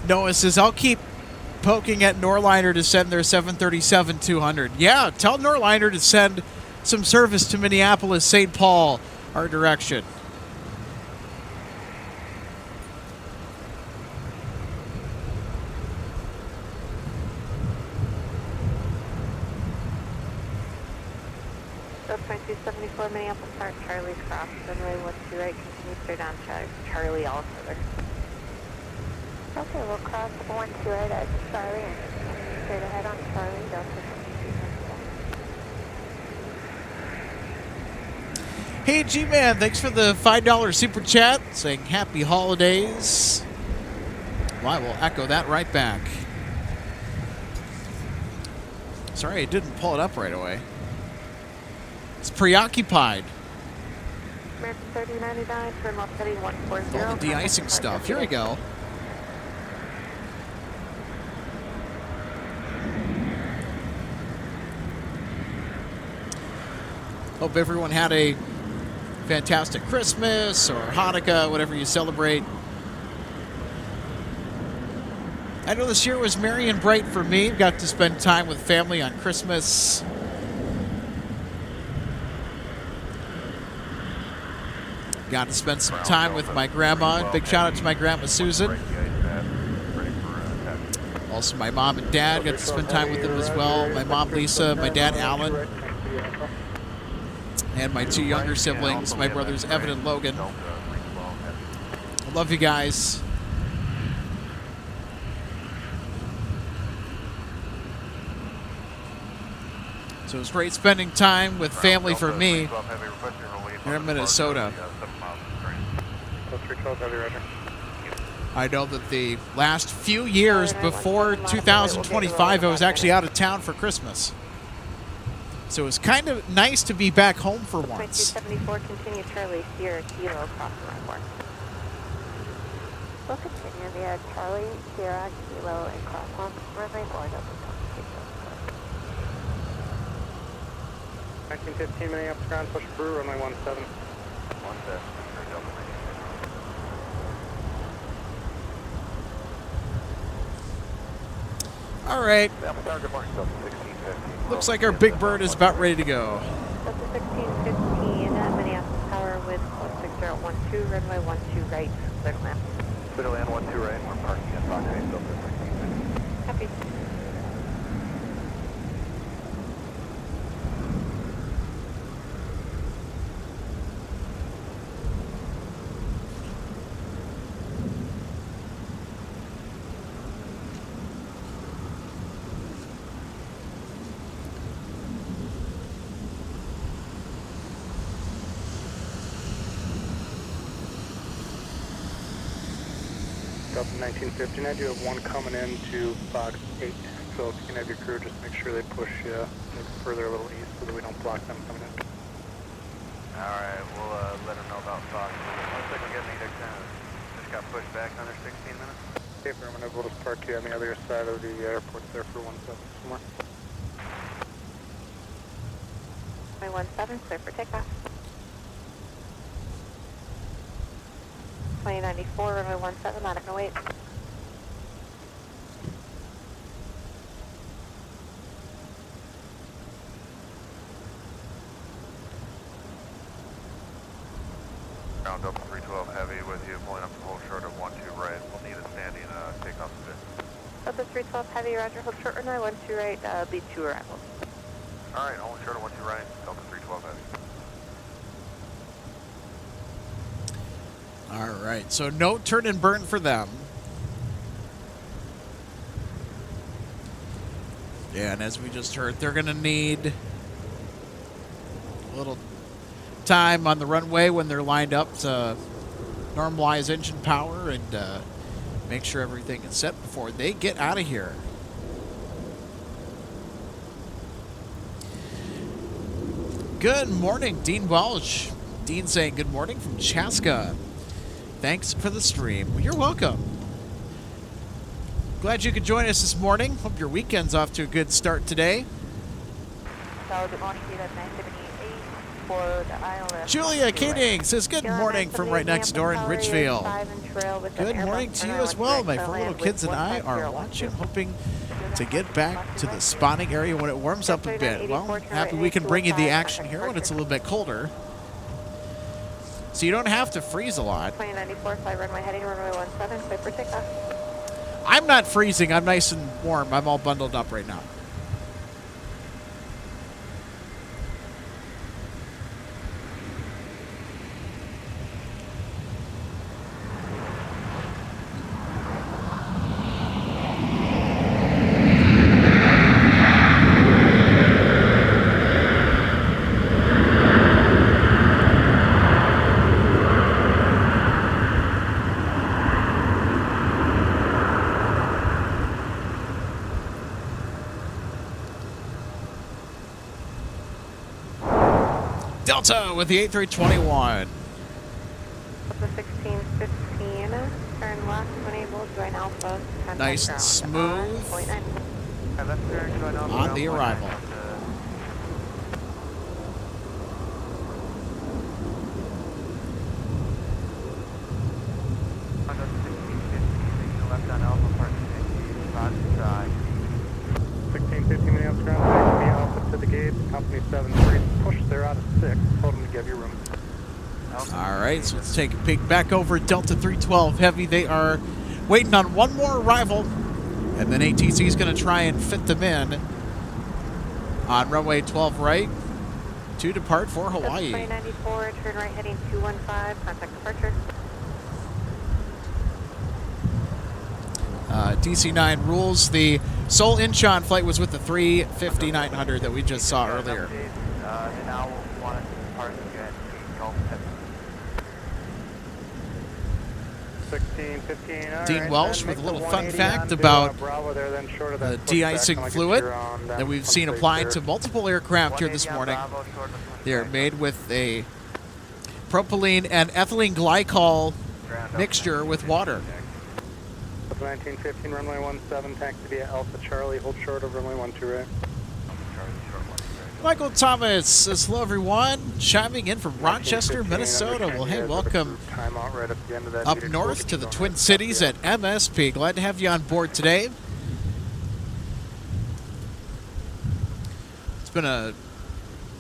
Noah says, I'll keep poking at Norliner to send their 737-200. Yeah, tell Norliner to send some service to Minneapolis, St. Paul, our direction. Sub 2274 Minneapolis, start Charlie cross, runway 12 right, continue straight on Charlie all further. Okay, we'll cross 12 right at Charlie and continue straight ahead on Charlie, Delta 2274. Hey, G-Man, thanks for the $5 super chat, saying happy holidays. Well, I will echo that right back. Sorry, I didn't pull it up right away. It's preoccupied. American 3099, turn left heading 140. All the de-icing stuff. Here we go. Hope everyone had a fantastic Christmas or Hanukkah, whatever you celebrate. I know this year was merry and bright for me. Got to spend time with family on Christmas. Got to spend some time with my grandma. Big shout out to my grandma Susan. Also my mom and dad. Got to spend time with them as well. My mom Lisa, my dad Alan. And my two younger siblings, my brothers Evan and Logan. I love you guys. So it was great spending time with family for me here in Minnesota. I know that the last few years before 2025, I was actually out of town for Christmas. So it was kind of nice to be back home for once. 2274, continue Charlie, Sierra, Kilo, cross runway 4. We'll continue via Charlie, Sierra, Kilo, and cross runway 4, Delta 1915 Minneapolis ground, push through, runway 17. 17, Delta 94. All right. Target mark, Delta 1650. Looks like our big bird is about ready to go. Delta 1615, Minneapolis Tower with 16012, runway 12 right, clear to land. Clear to land 12 right, we're parking at Fox 8, Delta 1650. Copy. Delta 1915, I do have one coming in to Fox 8, so if you can have your crew just make sure they push maybe further a little east so that we don't block them coming in. Alright, we'll let them know about Fox. Looks like we're getting EDX down. Just got pushed back another 16 minutes. Okay, Affirmative, we'll just park you on the other side of the airport there for 17 somewhere. Runway 17, clear for takeoff. 2094, runway 17, not gonna wait. Ground Delta 312 heavy with you, pulling up to hold short of 12 right. We'll need a standing takeoff fit. Delta 312 heavy, roger, hold short runway 12 right, lead 2 arrivals. Alright, hold short of 12 right, Delta 312 heavy. All right, so no turn and burn for them. Yeah, and as we just heard, they're going to need a little time on the runway when they're lined up to normalize engine power and make sure everything is set before they get out of here. Good morning, Dean Welsh. Dean saying good morning from Chaska. Thanks for the stream. Well, you're welcome. Glad you could join us this morning. Hope your weekend's off to a good start today. So good morning, speed at 978 for the ILS. Julia Kidding says good morning from right next door in Ridgefield. Good morning to you as well. My 4 little kids and I are watching, hoping to get back to the spawning area when it warms up a bit. Well, happy we can bring you the action here when it's a little bit colder. So you don't have to freeze a lot. 2094, fly runway heading runway 17, clear for takeoff. I'm not freezing. I'm nice and warm. I'm all bundled up right now. Delta with the 8321. Delta 1615, turn left when able, join Alpha. Nice and smooth on the arrival. Left on Alpha, parking 1615 Minneapolis ground, taxi Alpha to the gate, company 73, push there out of 6, told them to give you room. All right, so let's take a peek back over at Delta 312 Heavy. They are waiting on one more arrival, and then ATC is going to try and fit them in on runway 12 right to depart for Hawaii. 2094, turn right heading 215, contact departure. DC-9 rules. The Seoul Incheon flight was with the 350-900 that we just saw earlier. They now want us to depart again. Gulf Heavy. 1615, all Dean right, Welsh then with a make little the fun 180 fact onto, about Bravo there, then short of the that de-icing pushback, like fluid you're on, that we've seen unsafe applied there. to multiple aircraft here this morning. They are made with a propylene and ethylene glycol mixture with water. 1915, runway 17, taxi via Alpha Charlie, hold short of runway 12 right. Michael Thomas says hello everyone, chiming in from Rochester, Minnesota. Well, hey, welcome Right at the end of that up needed north course, to the don't Twin have Cities yet. at MSP. Glad to have you on board today. been a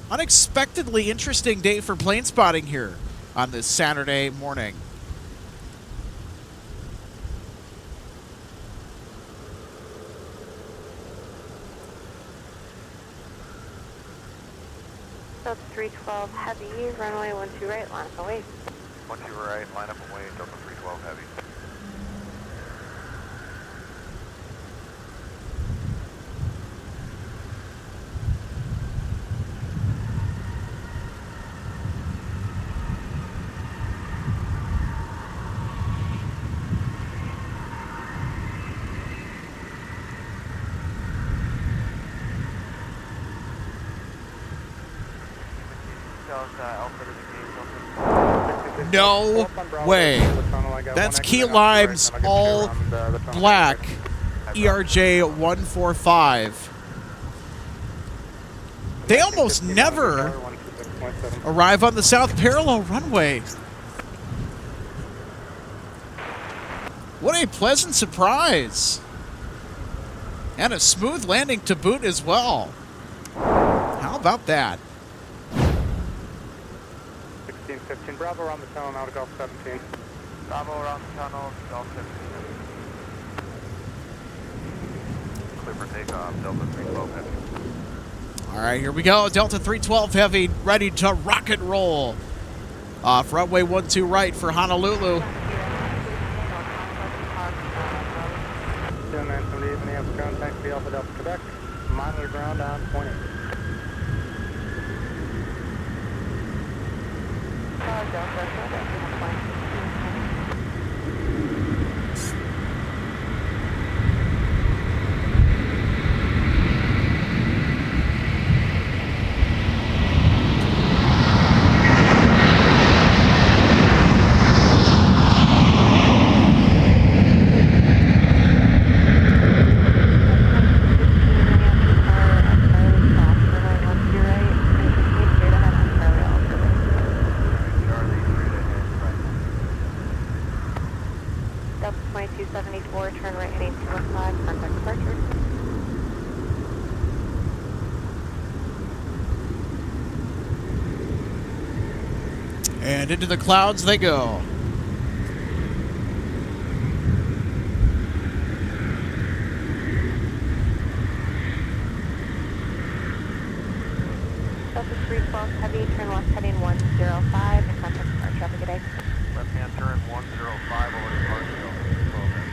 unexpectedly interesting day for plane spotting here on this Saturday morning. Delta 312 Heavy, runway 12 right, line up away. 12 right, line up away, Delta 312 Heavy. No way. That's key limes all black ERJ 145. They almost never arrive on the south parallel runway. What a pleasant surprise. And a smooth landing to boot as well. How about that? 1615 Bravo around the tunnel, now to Gulf 17. Bravo around the tunnel, Gulf 17. Clear for takeoff, Delta 312 Heavy. All right, here we go. Delta 312 Heavy, ready to rock and roll. Off runway 12 right for Honolulu. 0978 Minneapolis ground, taxi Alpha Delta Quebec. Monitor ground on point 8. Delta 2274, turn right heading 215, contact departure. And into the clouds they go. Delta 312 Heavy, turn left heading 105, and contact departure. Have a good day. Left-hand turn 105 over to departure, Delta 312 Heavy.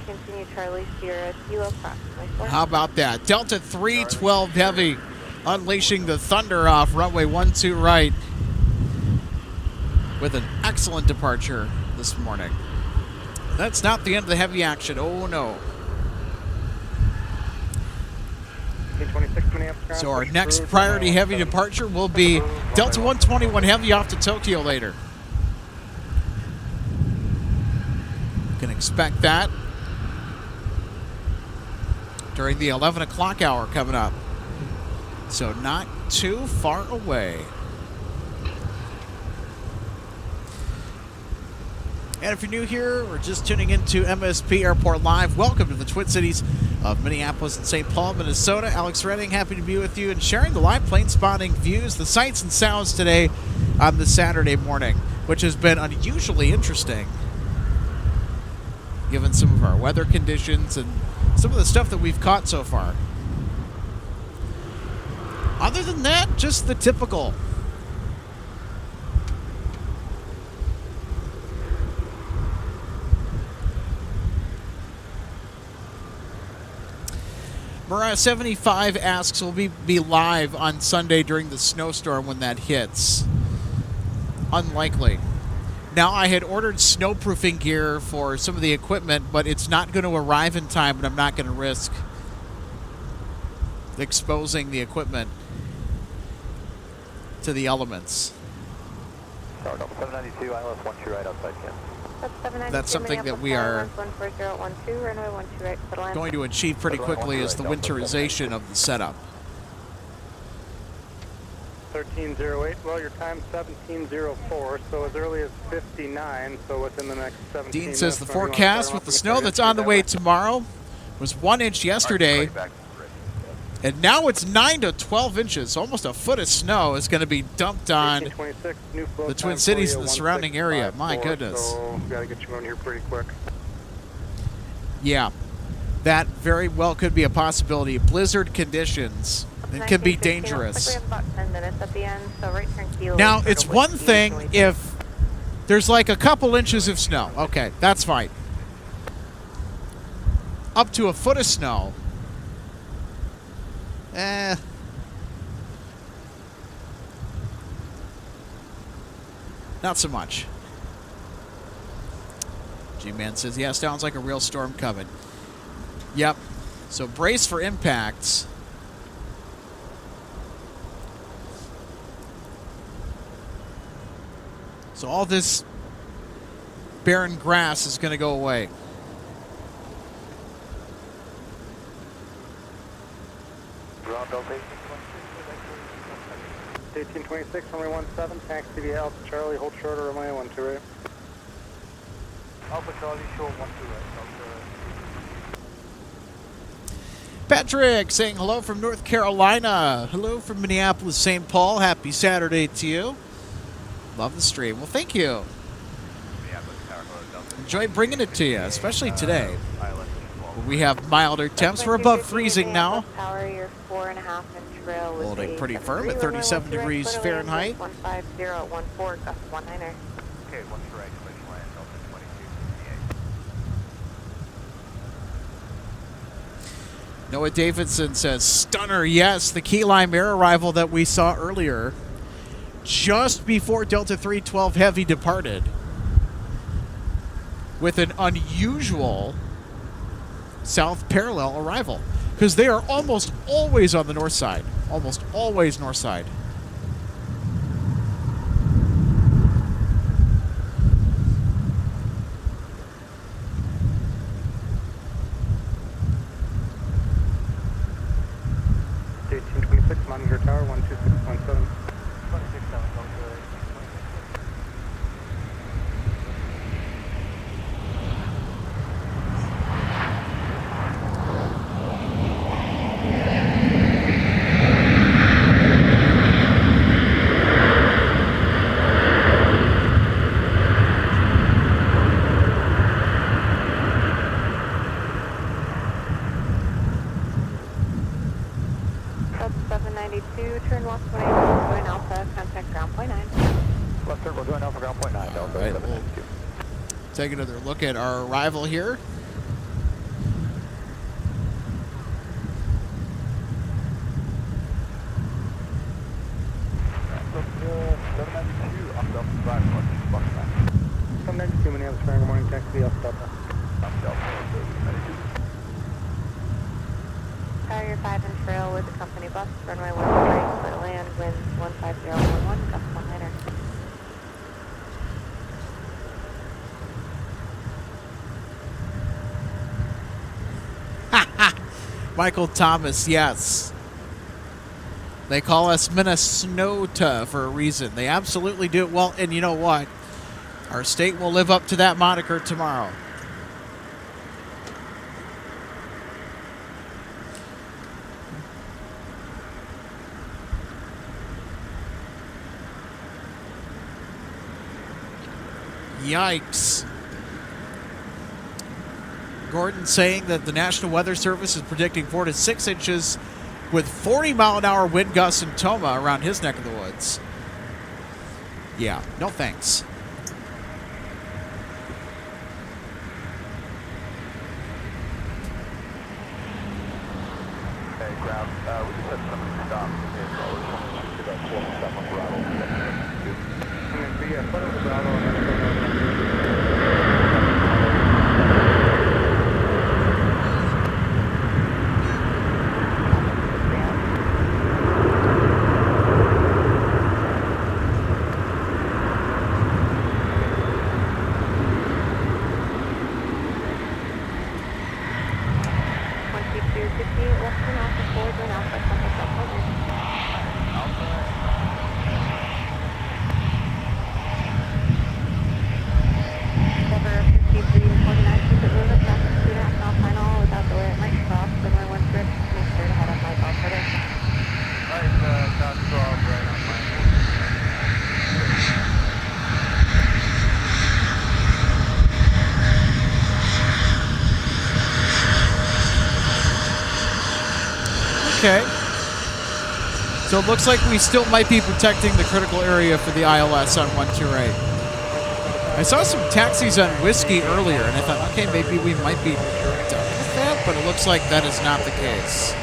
Continue Charlie Sierra, Kilo approximately 4. How about that? Delta 312 Heavy unleashing the thunder off runway 12 right with an excellent departure this morning. That's not the end of the heavy action. Oh, no. So our next priority heavy departure will be Delta 121 Heavy off to Tokyo later. You can expect that during the 11 o'clock hour coming up. So not too far away. And if you're new here or just tuning into MSP Airport Live, welcome to the Twin Cities of Minneapolis and St. Paul, Minnesota. Alex Redding, happy to be with you and sharing the live plane spotting views, the sights and sounds today on this Saturday morning, which has been unusually interesting given some of our weather conditions and some of the stuff that we've caught so far. Other than that, just the typical. Mariah 75 asks, will we be live on Sunday during the snowstorm when that hits? Unlikely. Now, I had ordered snowproofing gear for some of the equipment, but it's not going to arrive in time, and I'm not going to risk exposing the equipment to the elements. Sorry, 792, ILS 12 right outside Ken. That's something that we are going to achieve pretty quickly is the winterization of the setup. 1308. Well, your time's 1704, so as early as 59, so within the next 17 Dean minutes. says the whenever you wanna forecast start with off, the we can snow start that's in on the that way tomorrow was 1 inch yesterday, and now it's 9 to 12 inches. Almost a foot of snow is going to be dumped on 1826, new flow the Twin time Cities for and you, the surrounding area. My 1654, goodness. So we got to get you moving here pretty quick. Yeah, that very well could be a possibility. Blizzard conditions. It can be 1915, dangerous. Looks like we have about 10 minutes at the end, so right turn kilo. Now, is it's sort of one whiskey, thing noise. if there's like a couple inches of snow. Okay, that's fine. Up to a foot of snow. Not so much. G-Man says, yeah, sounds like a real storm coming. Yep. So brace for impacts. So all this barren grass is going to go away. Ground Delta 1826, runway 17, taxi via Alpha Charlie, hold short or runway 12 right. Alpha Charlie, show 12 right. Patrick saying hello from North Carolina. Hello from Minneapolis, St. Paul. Happy Saturday to you. Love the stream. Well, thank you. Enjoy bringing it to you, especially today. We have milder temps. We're above freezing now. Tower, your 4.5 inch trail with Holding a pretty 7 firm at 37 degrees Clear Fahrenheit. 15014, gust 19er. Okay, 1 correct, switch land, Delta 2258. Noah Davidson says, stunner, yes, the key lime air arrival that we saw earlier, just before Delta 312 Heavy departed, with an unusual south parallel arrival, because they are almost always on the north side. Almost always north side. Monitor Tower 126.7. 26.7, Delta. Sub 792, turn left 20, join Alpha, contact ground point 9. Left circle, join Alpha ground point 9, Delta All right, 792. Take another look at our arrival here. Delta 792, up Delta 5, bus 9. 792, Minneapolis, good morning, taxi Alpha Delta. Up Delta 792. Tower, your 5 inch trail with the company bus, runway 1 right, clear land, wind 15011, gust 19er. Michael Thomas, yes. They call us Minnesota for a reason. They absolutely do. Well, and you know what? Our state will live up to that moniker tomorrow. Yikes. Gordon saying that the National Weather Service is predicting 4 to 6 inches with 40-mile-an-hour wind gusts in Toma around his neck of the woods. Yeah, no thanks. Hey, ground, we just had somebody stop in our to that cool stuff on Bravo. Yeah, front of the Bravo and then Left turn Alpha 4, join Alpha, contact ground point 9. Okay. So it looks like we still might be protecting the critical area for the ILS on 128. I saw some taxis on Whiskey earlier, and I thought, okay, maybe we might be done with that, but it looks like that is not the case.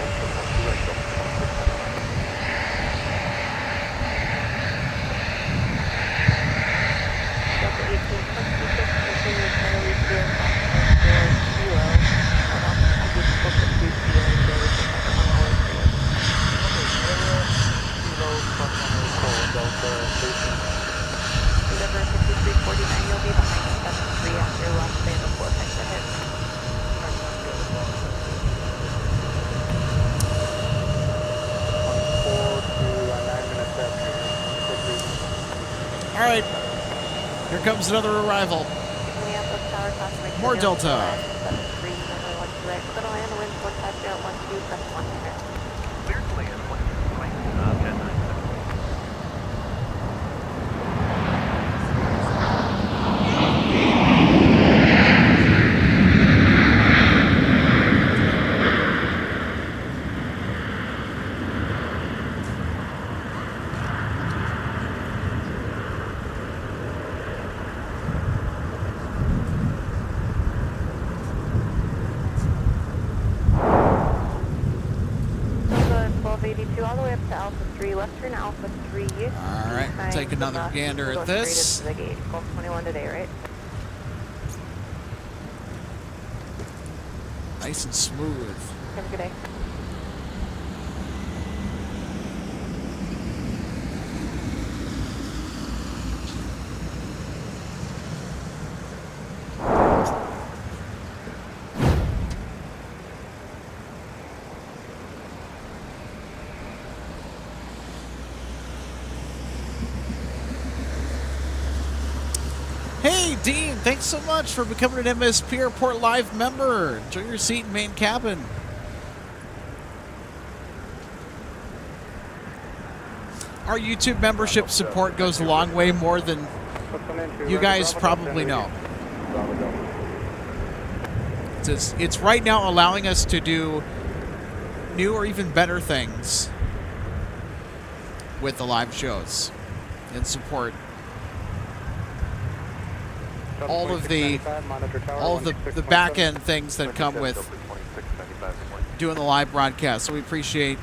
Endeavor 5349, you'll be behind the 73 after left band of vortex ahead. All right. Here comes another arrival. Minneapolis Tower, crossing More Delta. 73, runway 12 right, clear to land, wind 450.12, press 1 here. Clear to land, 1 Jet 9. All the way up to Alpha 3, left turn Alpha 3. All right, we'll take another gander at this. The gate, Gulf 21 today, right? Nice and smooth. Have a good day. Hey, Dean, thanks so much for becoming an MSP Airport Live member. Enjoy your seat in main cabin. Our YouTube membership support goes a long way more than you guys probably know. It's right now allowing us to do new or even better things with the live shows and support all of the back end things that come with doing the live broadcast. So we appreciate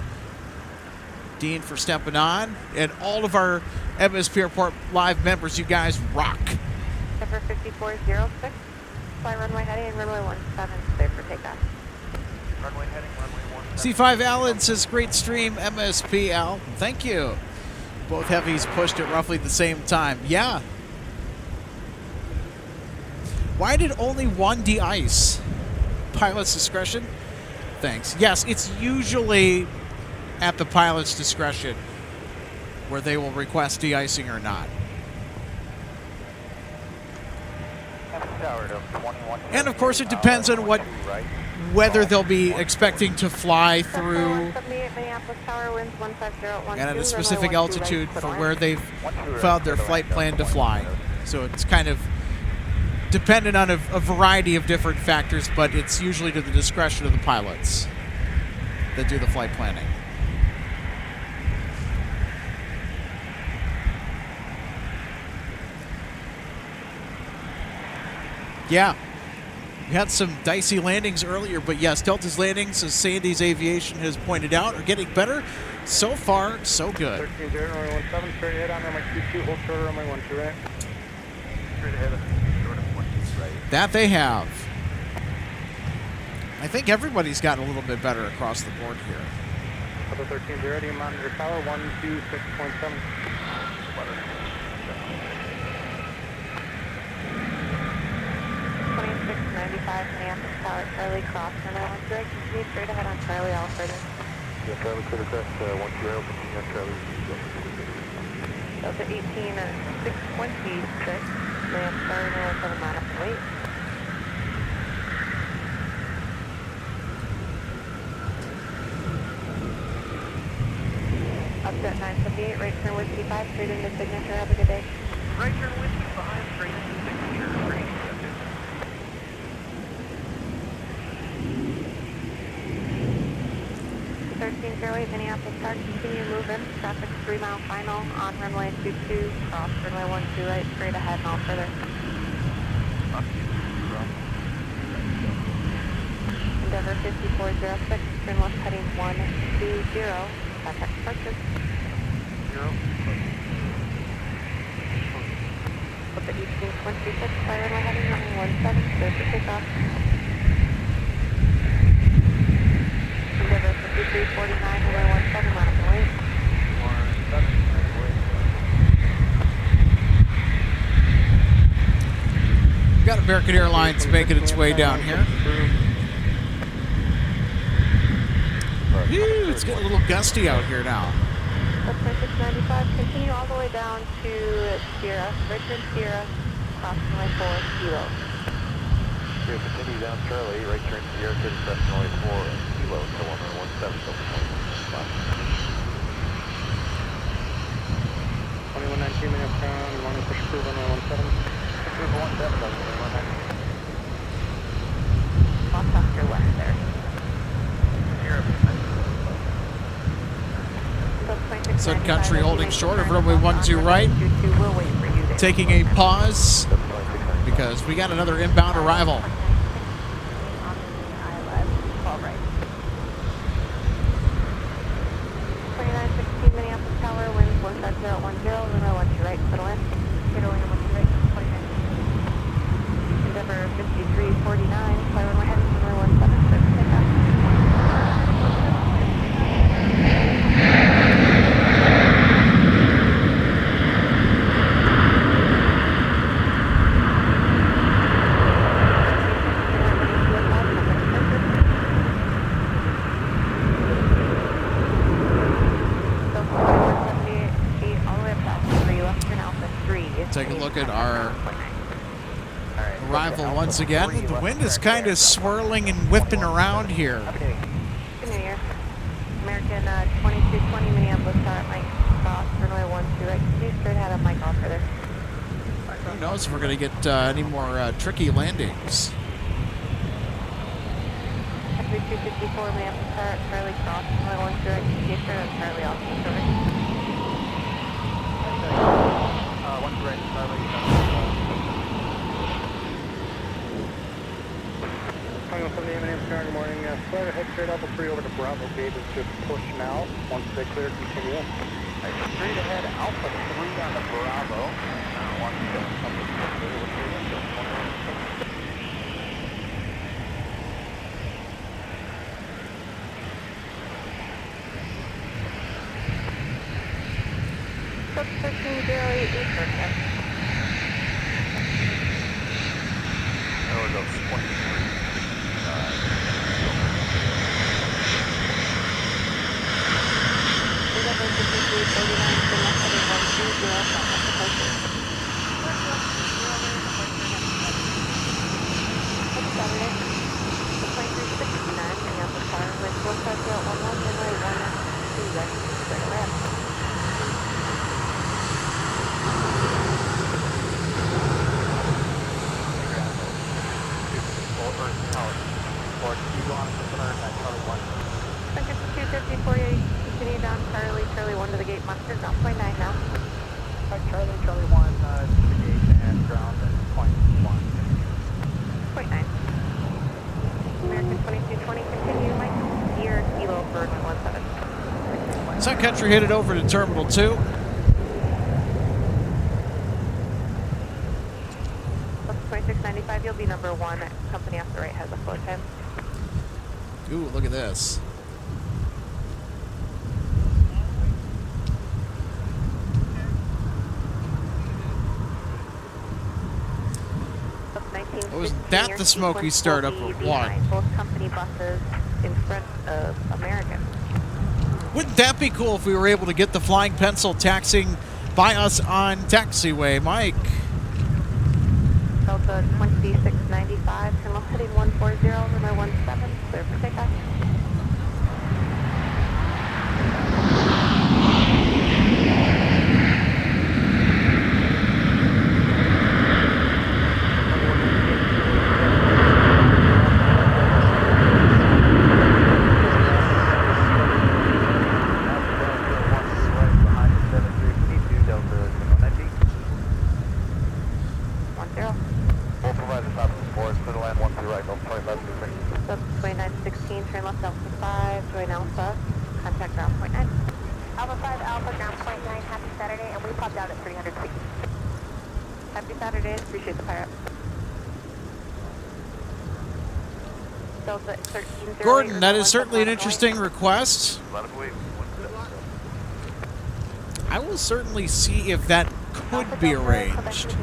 Dean for stepping on, and all of our MSP Airport Live members. You guys rock. Number 5406, fly runway heading and runway 17, clear for takeoff. Runway heading, runway 17. C5 Allen says, great stream, MSP Al. Thank you. Both heavies pushed at roughly the same time. Yeah. Why did only one de-ice? Pilot's discretion? Thanks. Yes, it's usually at the pilot's discretion where they will request de-icing or not. And of course it depends on whether they'll be expecting to fly through and at a specific altitude for where they've found their flight plan to fly. So it's kind of dependent on a variety of different factors, but it's usually to the discretion of the pilots that do the flight planning. Yeah, we had some dicey landings earlier, but yes, Delta's landings, as Sandy's Aviation has pointed out, are getting better. So far, so good. 13-0, runway 17, straight ahead on runway 22, hold short runway 12 right. Straight ahead, short of 12 right. That they have. I think everybody's gotten a little bit better across the board here. Delta 13-0, do you monitor tower 126.7? 9695 Minneapolis Tower, Charlie Cross, runway 13, continue straight ahead on Charlie Alfred. Yeah, Charlie, clear to crest, 1 0, continue on Charlie. Delta 18, 626, Minneapolis Tower, runway 7 line up and wait. Upset 978, right turn Whiskey 5, straight into signature, have a good day. Right turn Whiskey 5, straight into signature, pretty accepted. 1308 Minneapolis Park, continue moving. Traffic 3 mile final on runway 22, cross runway 12 right, straight ahead, no further. Endeavor 5406, turn left heading 120, contact departure. 0. With the 1826, fly runway heading 917, clear for takeoff. Endeavor 5349, runway 17, line up and wait. 17, Got American Airlines making its way down here. Whew, it's getting a little gusty out here now. That's 695, continue all the way down to Sierra, right turn Sierra, cross runway 4, kilo. Here, continue down Charlie, right turn Sierra to descent runway 4 and kilo, so 117, so 2119 minutes down, running push crew runway 17. Approve 17, that's 119. Lost off your west there. Sun Country holding short of runway 12 right. Taking a pause because we got another inbound arrival. 2916 Minneapolis Tower, winds 15010, runway 12 right, settle in. Get over 12 right, 29. Endeavor 5349, fly runway heading runway 17, clear for takeoff. Take a look at our arrival once again. The wind is kind of swirling and whipping around here. Good New Year. American 2220 Minneapolis Tower, Mike, cross runway 12 right, continue straight ahead on Mike, all further. Who knows if we're going to get any more tricky landings. 3254 Minneapolis Tower, Charlie, cross runway 12 right, continue straight on Charlie, off the shore. 1 right, Charlie. Final from the M&M Star, good morning. Flight ahead straight Alpha 3 over to Bravo gate is just push now. Once they clear, continue. Straight ahead, Alpha 3 on the Bravo. 1308 Eastern, yes. There we go, 23. Endeavor 5349, turn left heading 120, contact departure. That's Saturday. The 2369 Minneapolis Tower with 15011, runway 12 right, straight ahead. Second 25048, continue down Charlie, Charlie 1 to the gate, mustard, not 0.9 now. Charlie, Charlie 1 to the gate and ground at 0.1. 0.9. American 2220, continue, Mike, Sierra, kilo, bird 17. Sun Country headed over to Terminal 2. That's 2695, you'll be number 1. Company off the right has a flow time. Ooh, look at this. Wasn't that the smoky startup or what? Both company buses in front of American. Wouldn't that be cool if we were able to get the Flying Pencil taxiing by us on taxiway, Mike? Delta 2695, terminal heading 140, runway 17, clear for takeoff. turn left Delta 5, join Alpha, contact ground point 9. Alpha 5, Alpha, ground point 9, happy Saturday, and we popped out at 300 feet. Happy Saturday, appreciate the pirate. Delta 13. Gordon, that is certainly an interesting request. I will certainly see if that could be arranged.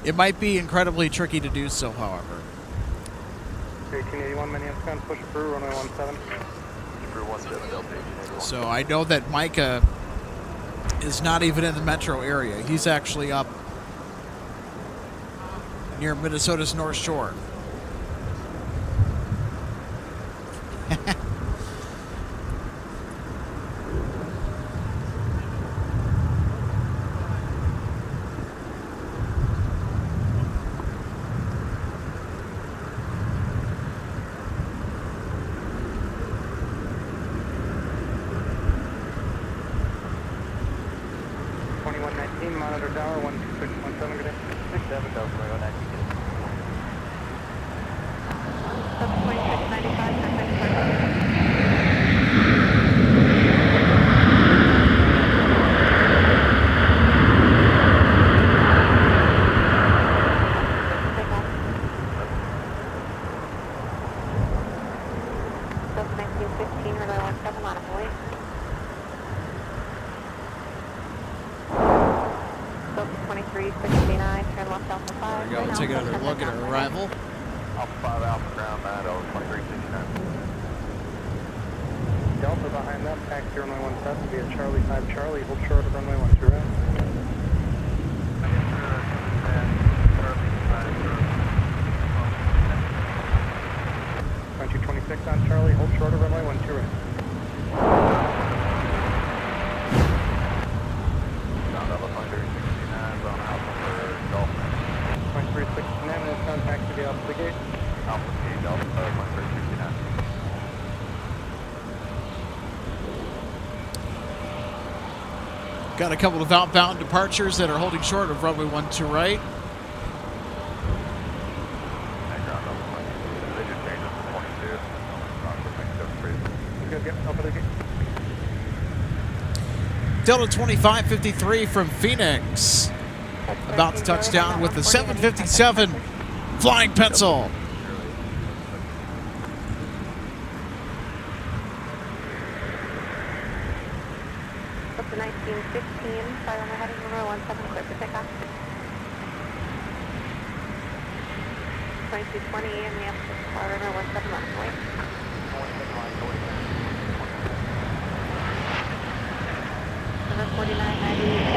It might be incredibly tricky to do so, however. 1881, Minneapolis, push through, runway 17. So I know that Micah is not even in the metro area. He's actually up near Minnesota's North Shore. Monitor tower 12617, good day. 67 Delta 119. Delta 2695, contact Delta 1915, runway 17 on a boy. Delta 2369, turn left Alpha 5. There we go. We'll take another look at our arrival. Alpha 5, Alpha, ground 9, Delta 2369. Delta behind them, taxi runway 17 via Charlie 5 Charlie, hold short of runway 12 right. 2226 on Charlie, hold short of runway 12 right. Ground Alpha 2369, on Alpha for Dolphin. 2369, we'll contact to the Alpha gate. Alpha T, Delta 2369. Got a couple of outbound departures that are holding short of runway 12 right. And ground Alpha 22. They just changed it to 22. Good, get up at the gate. Delta 2553 from Phoenix. About to touch down with the 757 Flying Pencil. Delta 1915, fly on the heading runway 17, clear for takeoff. 2220, and we have to fly runway 17 on the way. Number 4990,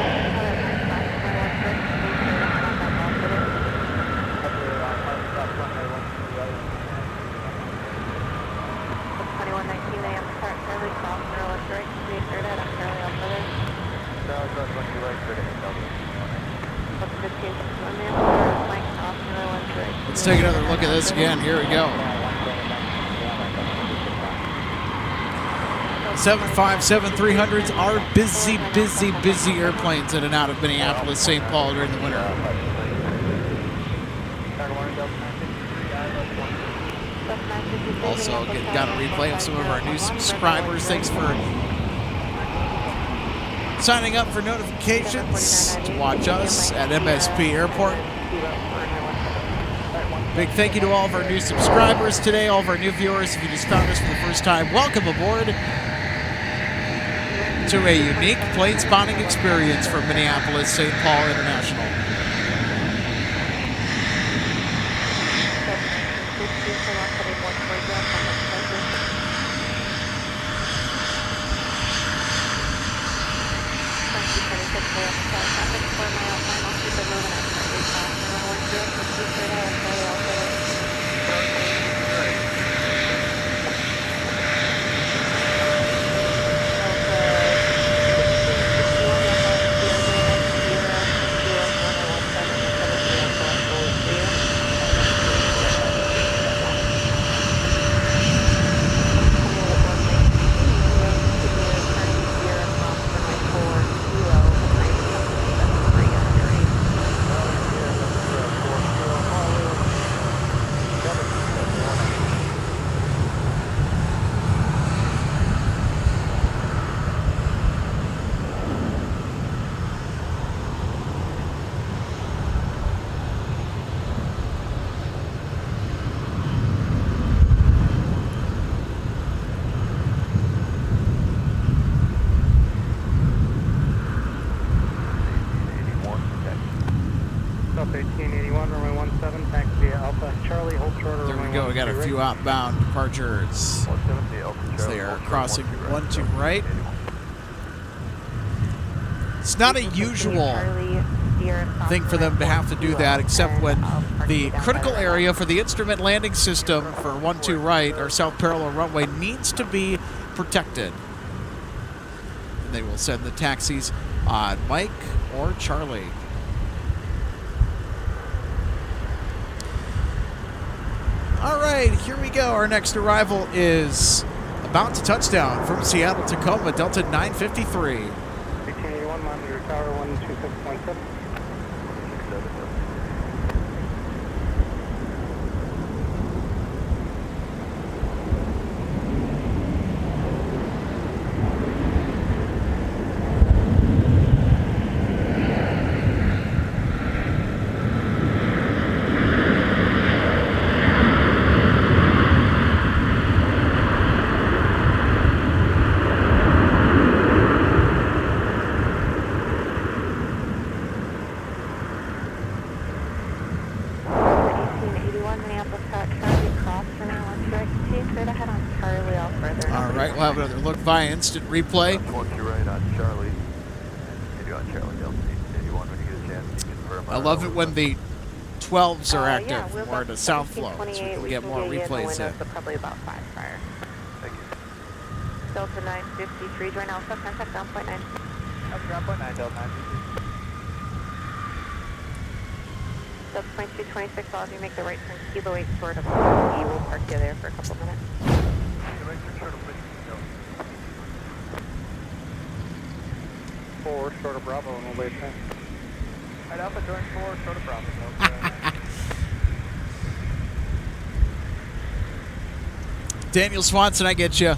Let's take another look at this again. Here we go. 757-300s are busy airplanes in and out of Minneapolis, St. Paul during the winter. Also, got a replay of some of our new subscribers. Thanks for signing up for notifications to watch us at MSP Airport. Big thank you to all of our new subscribers today, all of our new viewers. If you just found us for the first time, welcome aboard to a unique plane spotting experience from Minneapolis, St. Paul International. 1881, runway 17, taxi via Alpha Charlie, hold short of There we runway go. We got a 12 few right. outbound departures. 170 Alpha As Charlie. they are hold short, crossing 12 1-2 right. It's not a usual thing for them to have to do that, except when the critical area for the instrument landing system for 1-2 right, or south parallel runway, needs to be protected. And they will send the taxis on Mike or Charlie. All right, here we go. Our next arrival is about to touchdown from Seattle, Tacoma, Delta 953. 1881, monitor tower 126.7. All right, we'll have another look via instant replay. 1-2 right on Charlie. And you on Charlie Delta 1881 when you get a chance. Confirm. I love it when the 12s are active, Yeah, we'll or go the south flow, so we 1728. can get more you in the replays windows, in. but probably about 5 prior. Thank you. Delta 953, join Alpha, contact ground point 9. That's ground point 9, Delta 953. Delta point 226, all of you make the right turn, Kilo 8 short of E. We'll park you there for a couple minutes. Forward, short of Bravo, and we'll wait there. Right, Alpha, join 4, short of Bravo. Daniel Swanson, I get you.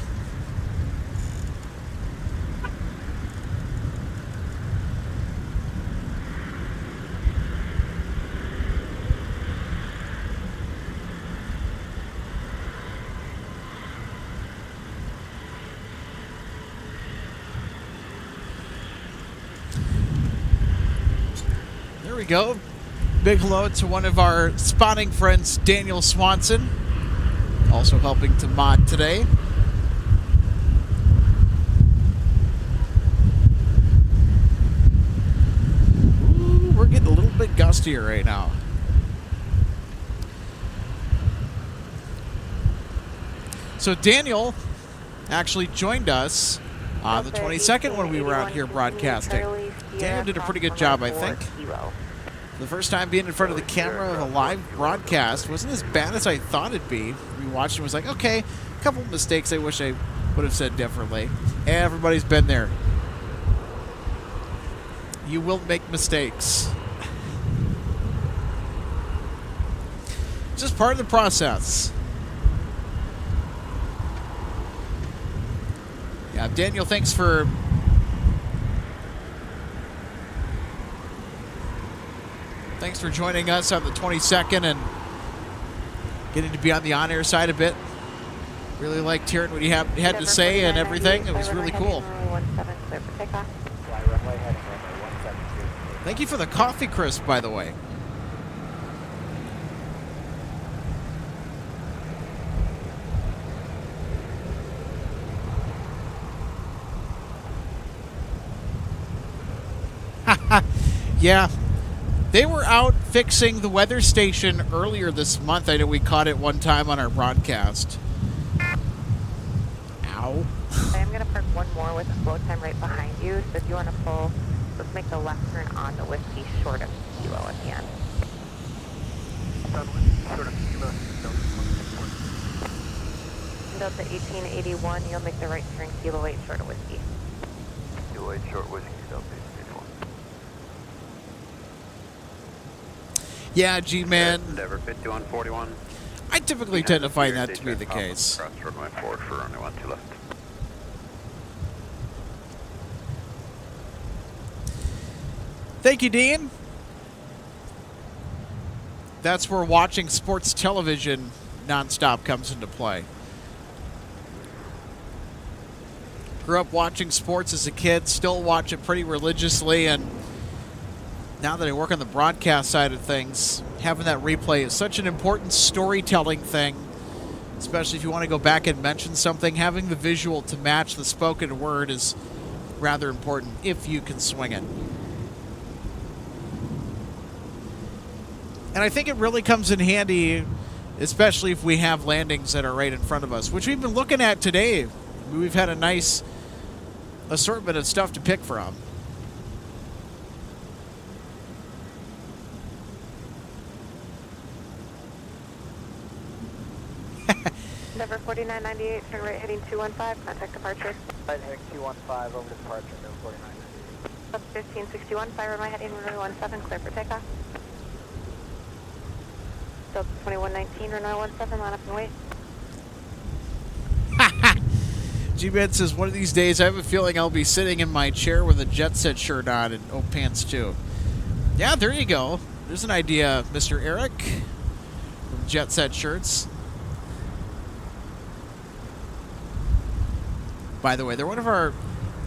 There we go. Big hello to one of our spotting friends, Daniel Swanson, also helping to mod today. Ooh, we're getting a little bit gustier right now. So Daniel actually joined us on the 22nd when we were out here broadcasting. Daniel did a pretty good job, I think. The first time being in front of the camera of a live broadcast wasn't as bad as I thought it'd be. We watched and was like, okay, a couple of mistakes I wish I would have said differently. Everybody's been there. You will make mistakes. Just part of the process. Yeah, Daniel, thanks for joining us on the 22nd and getting to be on the on-air side a bit. Really liked hearing what he had to say and everything. It was really cool. Thank you for the coffee crisp, by the way. Yeah. They were out fixing the weather station earlier this month. I know we caught it one time on our broadcast. Ow. I'm going to park one more with a flow time right behind you. So if you want to pull, let's make the left turn on the whiskey short of Kilo at the end. Delta 1881, you'll make the right turn, Kilo 8 short of whiskey. Kilo 8 short whiskey, Delta 1881. Yeah, G-Man. Endeavor 5141. I typically tend to find that to be the case. Cross runway forward for runway 12 left. Thank you, Dean. That's where watching sports television nonstop comes into play. Grew up watching sports as a kid, still watch it pretty religiously, and now that I work on the broadcast side of things, having that replay is such an important storytelling thing, especially if you want to go back and mention something. Having the visual to match the spoken word is rather important if you can swing it. And I think it really comes in handy, especially if we have landings that are right in front of us, which we've been looking at today. We've had a nice assortment of stuff to pick from. Number 4998, turn right heading 215, contact departure. Right heading 215 over to departure, number 4998. Up 1561, fire runway heading runway 17, clear for takeoff. Delta 2119, runway 17, line up and wait. G-Man says, one of these days I have a feeling I'll be sitting in my chair with a Jet Set shirt on and pants too. Yeah, there you go. There's an idea, Mr. Eric from Jet Set Shirts. By the way, they're one of our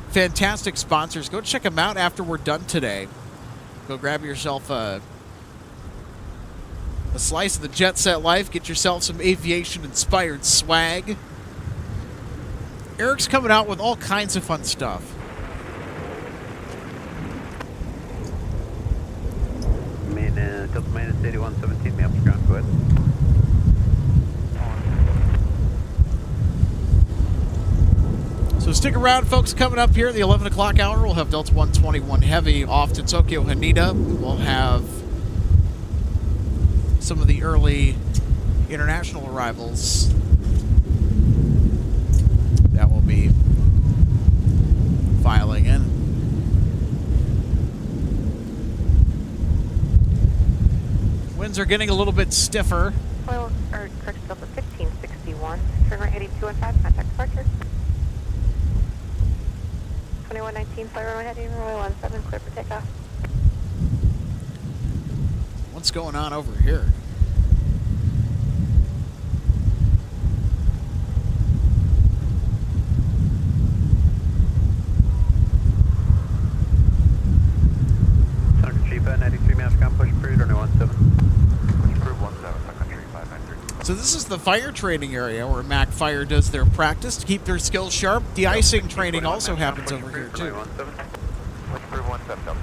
fantastic sponsors. Go check them out after we're done today. Go grab yourself a slice of the Jet Set life. Get yourself some aviation-inspired swag. Eric's coming out with all kinds of fun stuff. Delta minus 8117, Minneapolis ground, go ahead. So stick around, folks. Coming up here at the 11 o'clock hour, we'll have Delta 121 Heavy off to Tokyo Haneda. We'll have some of the early international arrivals that will be filing in. Winds are getting a little bit stiffer. Well, or correct, Delta 1561, turn right heading 215, contact departure. 2119, fire runway heading runway 17, clear for takeoff. What's going on over here? Sun Country 93 miles ground, push approved, runway 17. Push approved 17, Sun Country 500. So this is the fire training area where Mac Fire does their practice to keep their skills sharp. De-icing training also happens over here too. Push approved 17, Delta.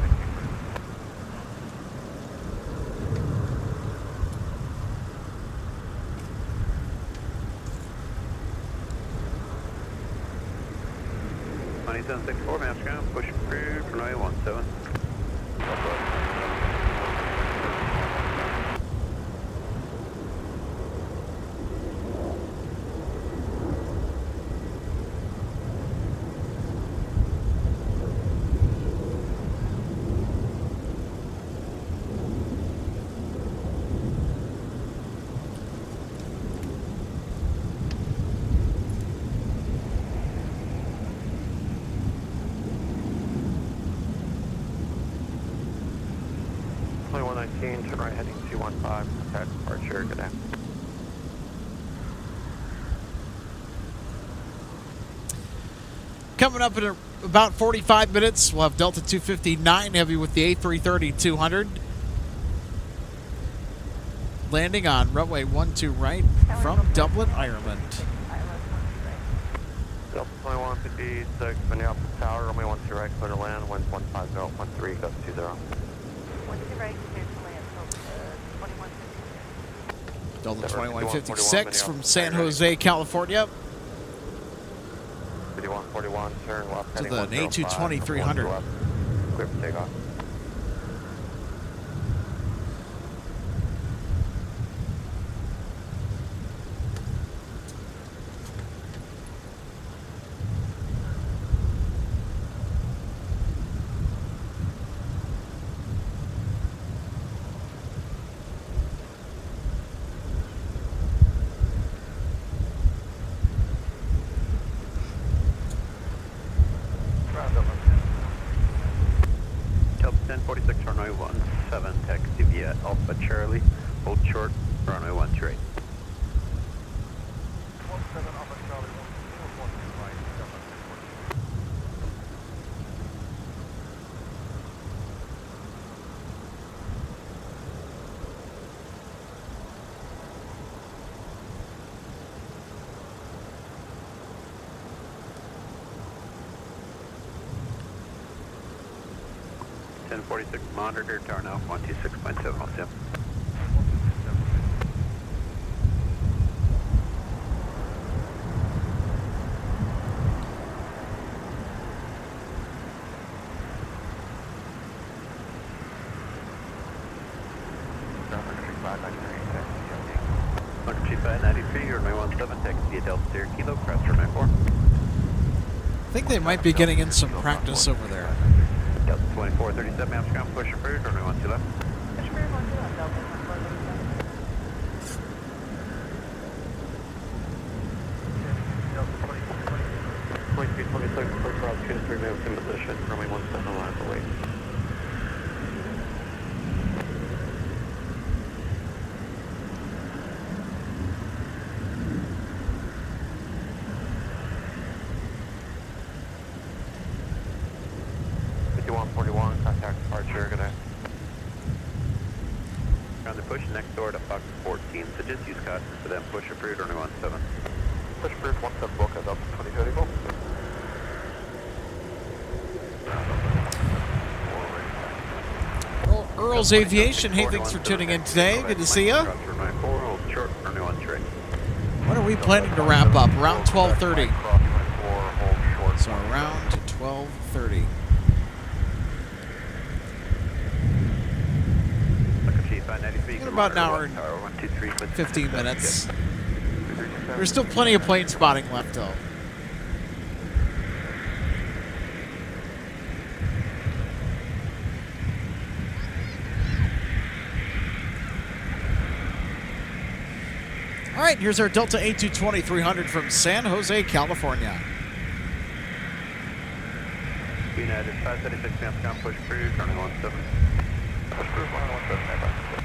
Money 764, mass ground, push approved, runway 17. Turn right heading 215, contact departure, good day. Coming up in about 45 minutes, we'll have Delta 259 Heavy with the A330-200. Landing on runway 12 right from Dublin, Ireland. Delta 2156, Minneapolis Tower, runway 12 right, clear to land, winds 15013, gust 20. 12 right, clear to land, Delta 2156 from San Jose, California. 5141, turn left To heading the A220-300. Clear for takeoff. Delta 1046, runway 17, taxi via Alpha Charlie, hold short, runway 12 right. 17 Alpha Charlie, 1 right, Delta 1046. 1046, monitor, tower now, 126.7, I'll see you. Chief 593, you're my 17, taxi Delta Sierra Kilo, cross for my 4. I think they might be getting in some practice over there. Delta 2437, Amsterdam, push approved, runway 12 left. Push approved, 12 left, Delta 2326, clear cross, 2-3 minutes in position, runway 17 lines away. Contact departure, gonna on the push next door to Fox 14, so just use caution for them. Push approved, runway 17. Push approved, 17 Boca, Delta 2034. Well, Earl's Aviation, hey, thanks for tuning in today. Good to see you. When are we planning to wrap up? Around 12:30. So around 12:30. In about an hour and 15 minutes. There's still plenty of plane spotting left, though. All right, here's our Delta A220-300 from San Jose, California. United 536, Amsterdam, push approved, running 17. Push approved, running 17,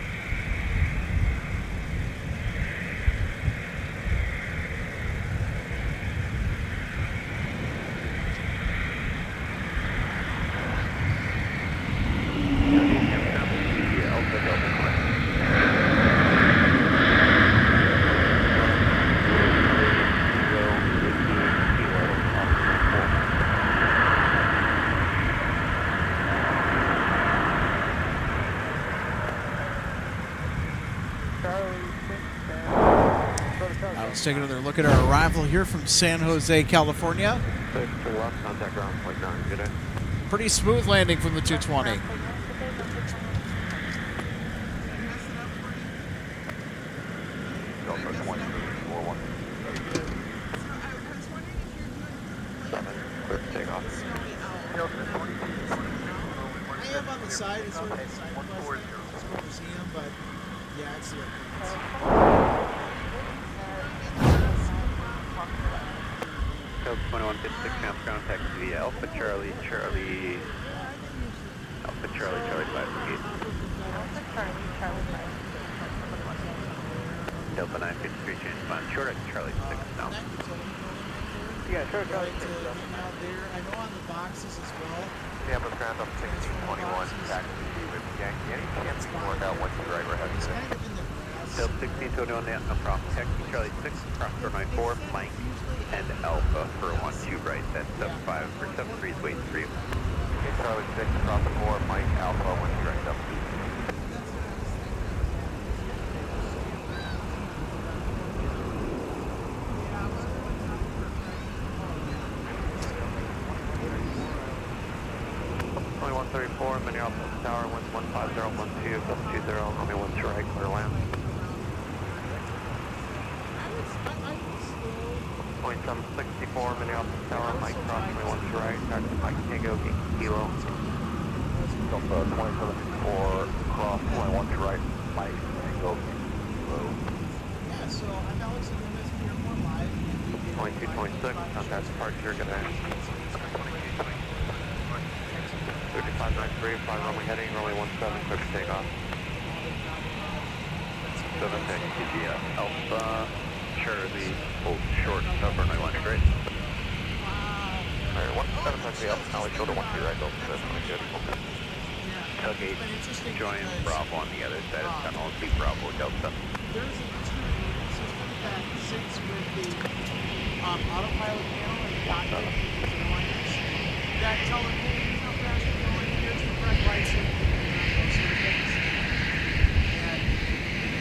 Let's take another look at our arrival here from San Jose, California. Contact ground, point 9, good day. Pretty smooth landing from the 220. I am on the side, it's sort of the side quest, just going to see him, but yeah, it's Code 2156, Amp contact via Alpha Charlie, Charlie 5 Gate. Delta 953, change plan, short at Charlie 6 now. Yeah, sure, Charlie 6. Out there, I know on the boxes as well. Yeah, but ground up 1621, taxi with Yankee. Any chance you can work out what the driver has to say? Delta 1621, no problem. Taxi Charlie 6, cross runway 4, Mike and Alpha for 12 right, that's 75 for 73 is waiting for you. Okay, Charlie 6, cross 4, Mike, Alpha, 12 right, up. Minneapolis Tower, winds 15012, plus 20, runway 12 right, clear land. Point 764, Minneapolis Tower, Mike cross, runway 12 right, taxi Mike Tango, Kilo. Delta 2074, cross, 21 right, Mike, Tango, Kilo. Yeah, so I'm Alex at MSP Airport live. Point 226, contact departure, good day. 3593, fly runway heading, runway 17, clear for takeoff. 7 taxi via Alpha, Charlie, hold short, runway 1 straight. Alright, 17 taxi Alpha, now we shoulder 12 right, Delta 7, good. Tailgate, join Bravo on the other side of the tunnel, keep Bravo, Delta. There's a two-gate system that sits with the autopilot panel and the cockpit that tell them, hey, how fast you're going, here's the correct right Deicing, those sort of things. And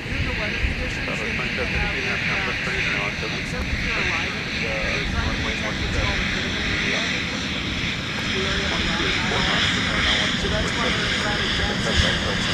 due to the weather conditions, they need to have aircraft, except if you're arriving, they're trying to protect what's called a critical area. The area around ILS. So that's why they're trying to transfer airports.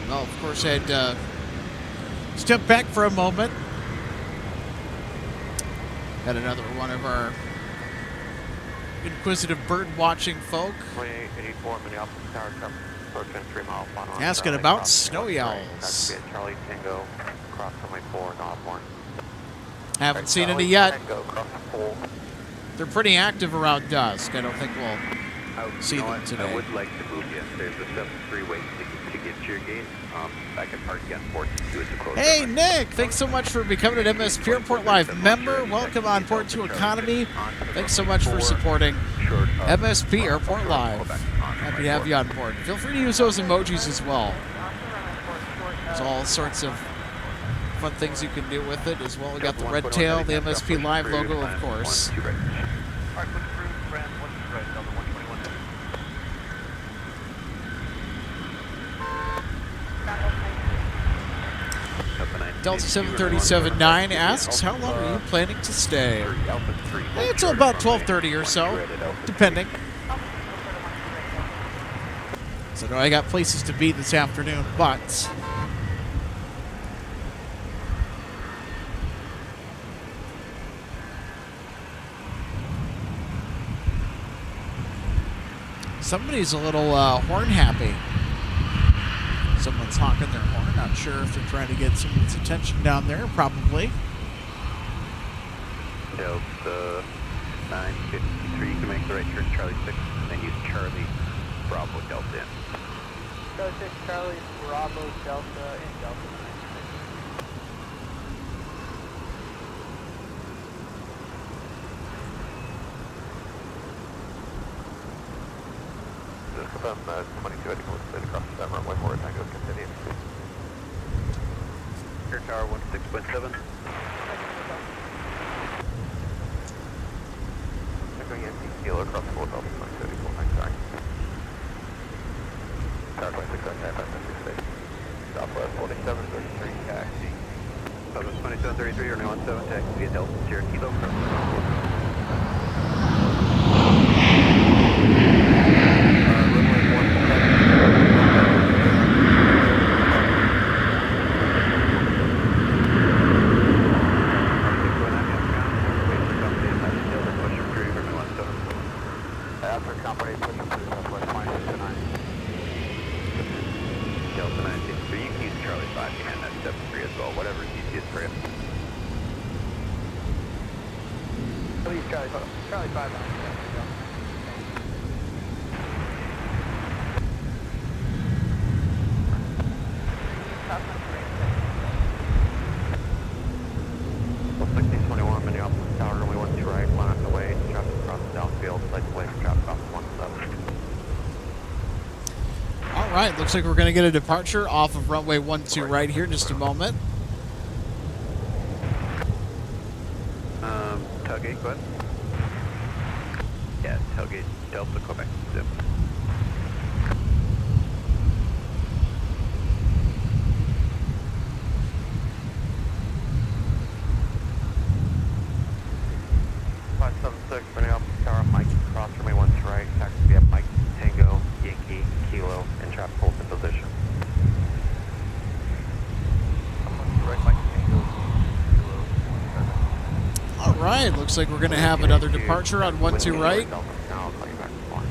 Well, of course, I had stepped back for a moment. Had another one of our inquisitive bird-watching folk 2884 Minneapolis Tower Traffic, approaching 3 miles on asking about snow owls. Taxi at Charlie Tango, cross runway 4, Osborne. Haven't seen any yet. Tango, cross the pole. They're pretty active around dusk. I don't think we'll see them I today. would like to move you. There's a 7-3 way to get to your gate. I can park you on 42 at the close. Hey, Nick! Thanks so much for becoming an MSP Airport Live member. Welcome on board to Economy. Thanks so much for supporting MSP Airport Live. Happy to have you on board. Feel free to use those emojis as well. There's all sorts of fun things you can do with it as well. We got the red tail, the MSP Live logo, of course. Delta 737-9 asks, how long are you planning to stay? It's about 12:30 or so, depending. So I got places to be this afternoon, but somebody's a little horn happy. Someone's honking their horn. Not sure if they're trying to get someone's attention down there. Probably. Delta 953, you can make the right turn, Charlie 6, and then use Charlie Bravo Delta in. Charlie 6, Charlie Bravo Delta in Delta 9. From 22 heading across the runway 4, Tango, continue. Air Tower 16.7. Tango Yankee, Kilo across the board, Delta 22 heading 49, sorry. Tower 26, 556, Southwest 4733, taxi. Southwest 2733, runway 17, taxi via Delta, Sierra Kilo, across the board. Charlie 5 out. Minneapolis Tower, runway 12 right, line on the way, traffic across the downfield, flight away, traffic off 17. All right, looks like we're going to get a departure off of runway 12 right here in just a moment. Tailgate, go ahead. Yeah, tailgate, Delta, Quebec, zip. Minneapolis Tower, Mike, cross runway 12 right, taxi via Mike, Tango, Yankee, Kilo, and traffic hold in position. All right, looks like we're going to have another departure on 12 right. I'll call you back tomorrow.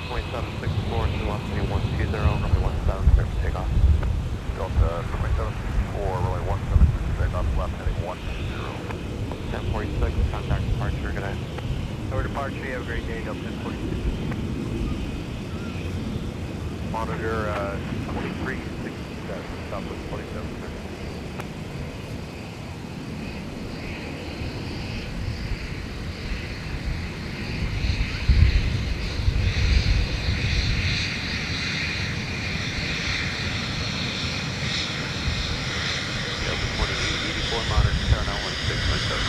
Runway 764 to Los Angeles 120, runway left heading 1-0. 1046, contact departure, good night. Over departure, you have a great day, Delta 1046. Monitor 2367, Southwest 27. Delta 2084, monitor 791-6.7.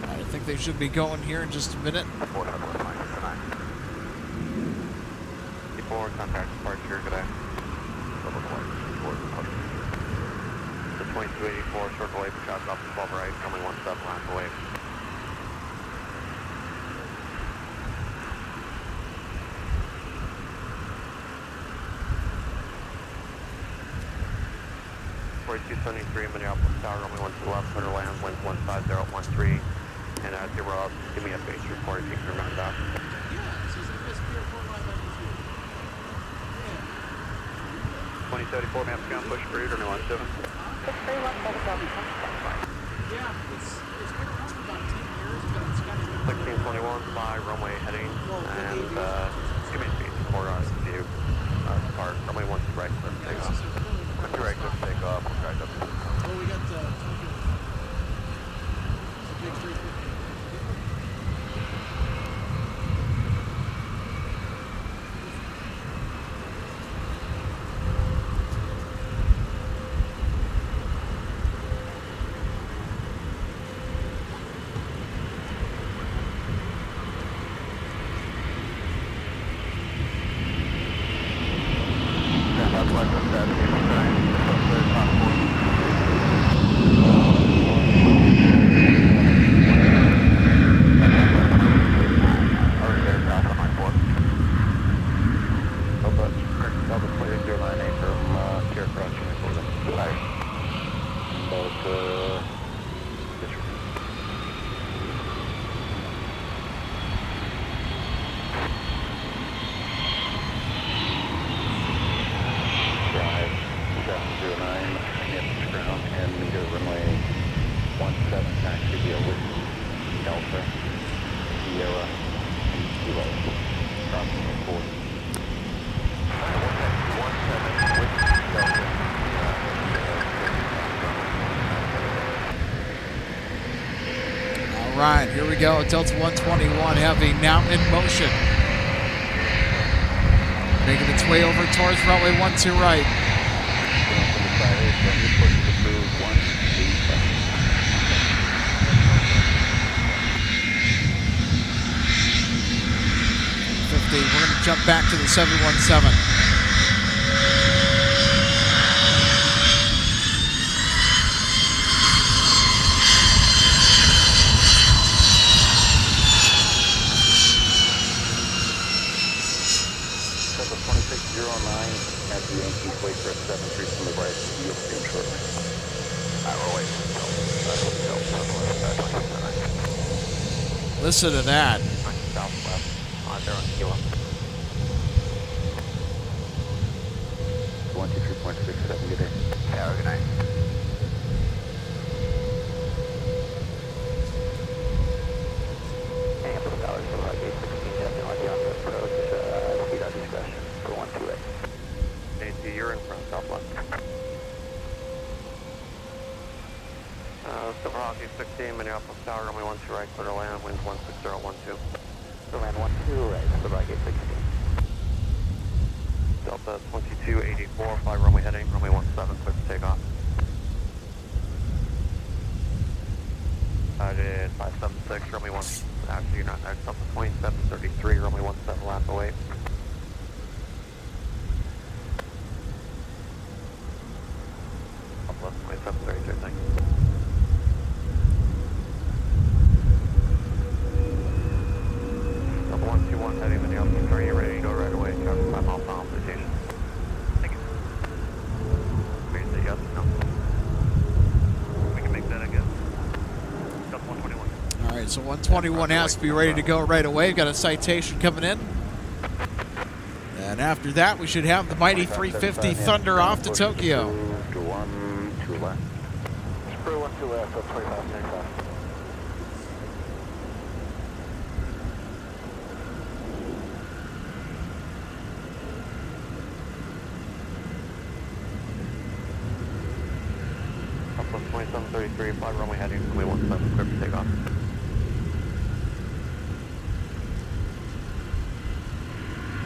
I think they should be going here in just a minute. Before contact departure, good day. The 2284, circle wave, shots off the 12 right, only 17 lines away. Minneapolis Tower, only 12 left, clear to land, wind 15013, and zero up, give me a base report if you can remember that. Yeah, this is the MSP Airport live on YouTube. 2034, maps ground, push through, or no on 7. Yeah, it's been around for about 10 years, but it's got a 1621, fly, runway heading, and give me a base report on view. Depart, runway 12 right, clear to take off. Direct, take off, right up. Well, we got the big 350. Right, here we go. Delta 121 Heavy now in motion. Making its way over towards runway 12 right. We're going to jump back to the 717. At the Yankee wait for a 7-3 from the right, you'll see him shortly. Listen to that. Southwest, on there on Kilo. 123.67, good day. Yeah, good night. Minneapolis Tower, so gate 16, definitely on the approach, speed out discussion, go 128. AC, you're in front, southwest. Silver Hawk 16, Minneapolis Tower, runway 12 right, clear to land, wind 16012. Clear land 12 right, Silver Hawk 16. Delta 2284, fly runway heading, runway 17, clear for takeoff. United 576, runway 1, actually you're not there, Delta 2733, runway 17, lap away. Delta 2733, thanks. Delta 121 heading Minneapolis, are you ready to go right away? Traffic 5 miles on citation. Thank you. Wait, say yes or no? We can make that again. Delta 121. All right, so 121 has to be ready to go right away. Got a citation coming in. And after that, we should have the mighty 350 Thunder off to Tokyo. 2 1, 2 left. Spur 1 2 left, up 25 takeoff. Plus 2733, fly runway heading, runway 17, clear for takeoff.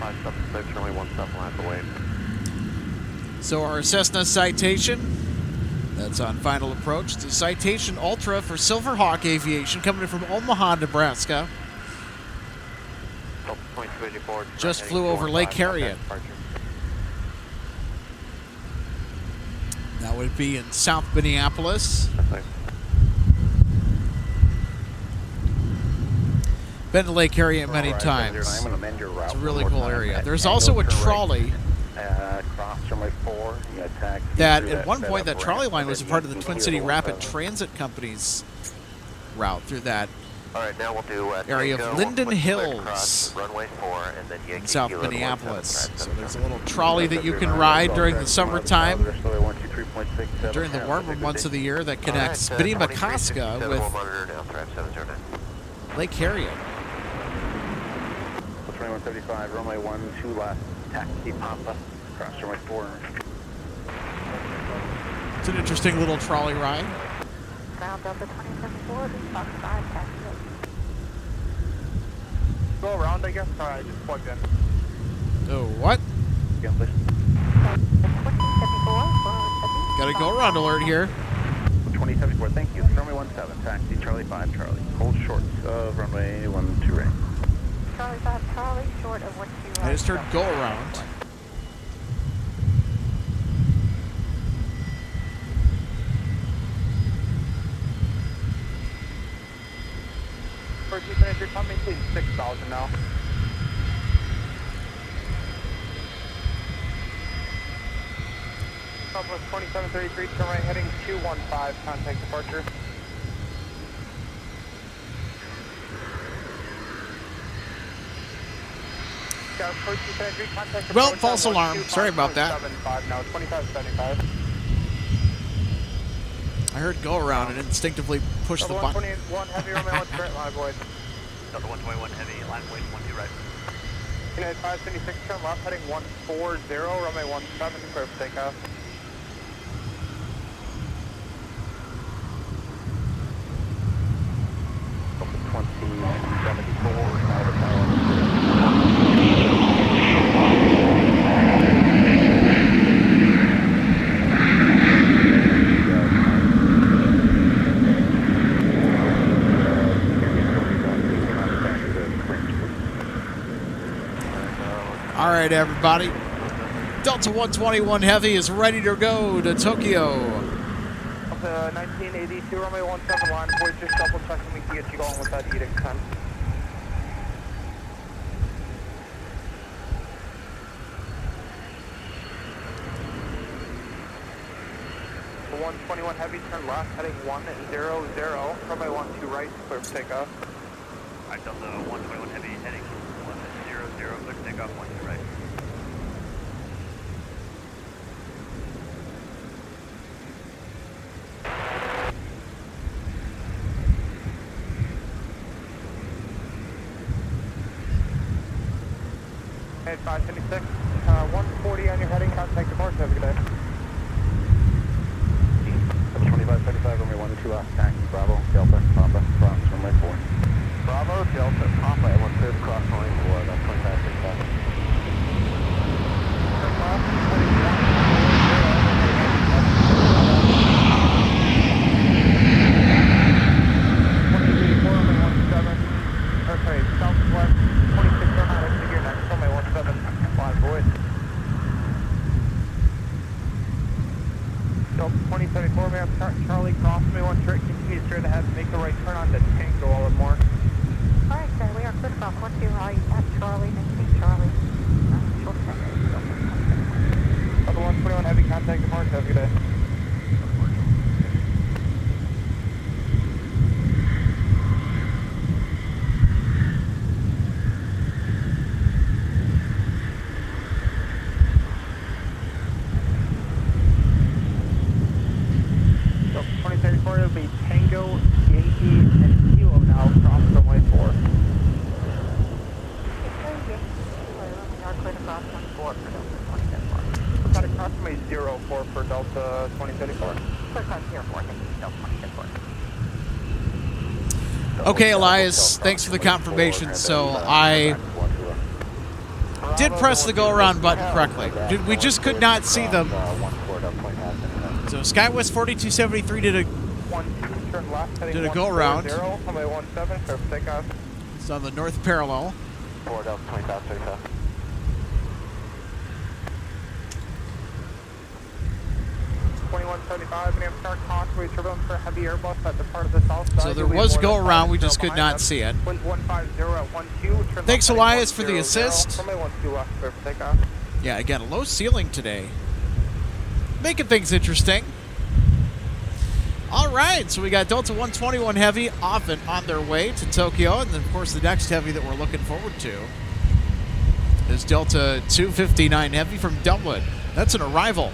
Five 76, runway 17, lap away. So our Cessna Citation, that's on final approach. The Citation Ultra for Silverhawk Aviation coming in from Omaha, Nebraska. Delta 2284, Just flew over Lake Harriet. That would be in South Minneapolis. Been to Lake Harriet many times. It's a really cool area. There's also a trolley that at one point that trolley line was a part of the Twin City Rapid Transit Company's route through that now we'll do, area of Linden Hills runway 4, and then in South Minneapolis. So there's a little trolley that you can ride during the summertime, during the warmer months of the year, that connects Minneapolis with Lake Harriet. 2135, runway 12 left, taxi Papa, cross runway 4. It's an interesting little trolley ride. Ground Delta 274, Fox 5, taxi. Go around, I guess? Sorry, I just plugged in. Oh, what? Again, please. 2074, Got a go around alert here. 2074, thank you. Runway 17, taxi Charlie 5, Charlie. Hold short of runway 12 right. Charlie 5, Charlie, short of 12 right. I just heard go around. First, you finish your company, please, 6,000 now. Southwest 2733, turn right, heading 215, contact departure. Well, false alarm. Sorry about that. Now, 2575. I heard go around and instinctively pushed the button. 121 heavy, runway 1 straight, line void. Delta 121 heavy, line void 12 right. United 576, turn left, heading 140, runway 17, clear for takeoff. Delta 2074, All right, everybody. Delta 121 Heavy is ready to go to Tokyo. Delta 1982, runway 17, line void, just double checking we can get you going with that edict 10. 121 heavy, turn left, heading 100, runway 12 right, clear for takeoff. Alright, Delta 121 heavy, heading 100, clear for takeoff, 12 right. At 576, 140 on your heading, contact departure, have a good day. 2535, runway 12 left, taxi Bravo, Delta, Papa, cross runway 4. Bravo, Delta, Papa, I want third cross runway 4, that's 2565. Turn left, Delta 2034, man, Charlie, cross me one trick, continue straight ahead, make the right turn on the Tango all and more. Alright, sir, we are clear across 12, right at Charlie, next to Charlie. Short Delta 121, heavy contact departure, have a good day. Delta 2034, it'll be Tango, Yankee, and Kilo now, cross runway 4. We are clear across 14 for Delta 2034. Got across runway 04 for Delta 2034. Clear across 04, thank you, Delta 2034. Okay, Elias, thanks for the confirmation. So I did press the go-around button correctly. We just could not see them. So Skywest 4273 did a go-around. It's on the north parallel. 4 Delta 2535. Constantly turbulence for heavy Airbus at the part of the south side. So there was go-around, we just could not see it. Wind 150 at 12. Thanks, Elias, for the assist. Runway 12 left, clear for takeoff. Yeah, again, a low ceiling today. Making things interesting. All right, so we got Delta 121 Heavy off and on their way to Tokyo. And then, of course, the next Heavy that we're looking forward to is Delta 259 Heavy from Dublin. That's an arrival.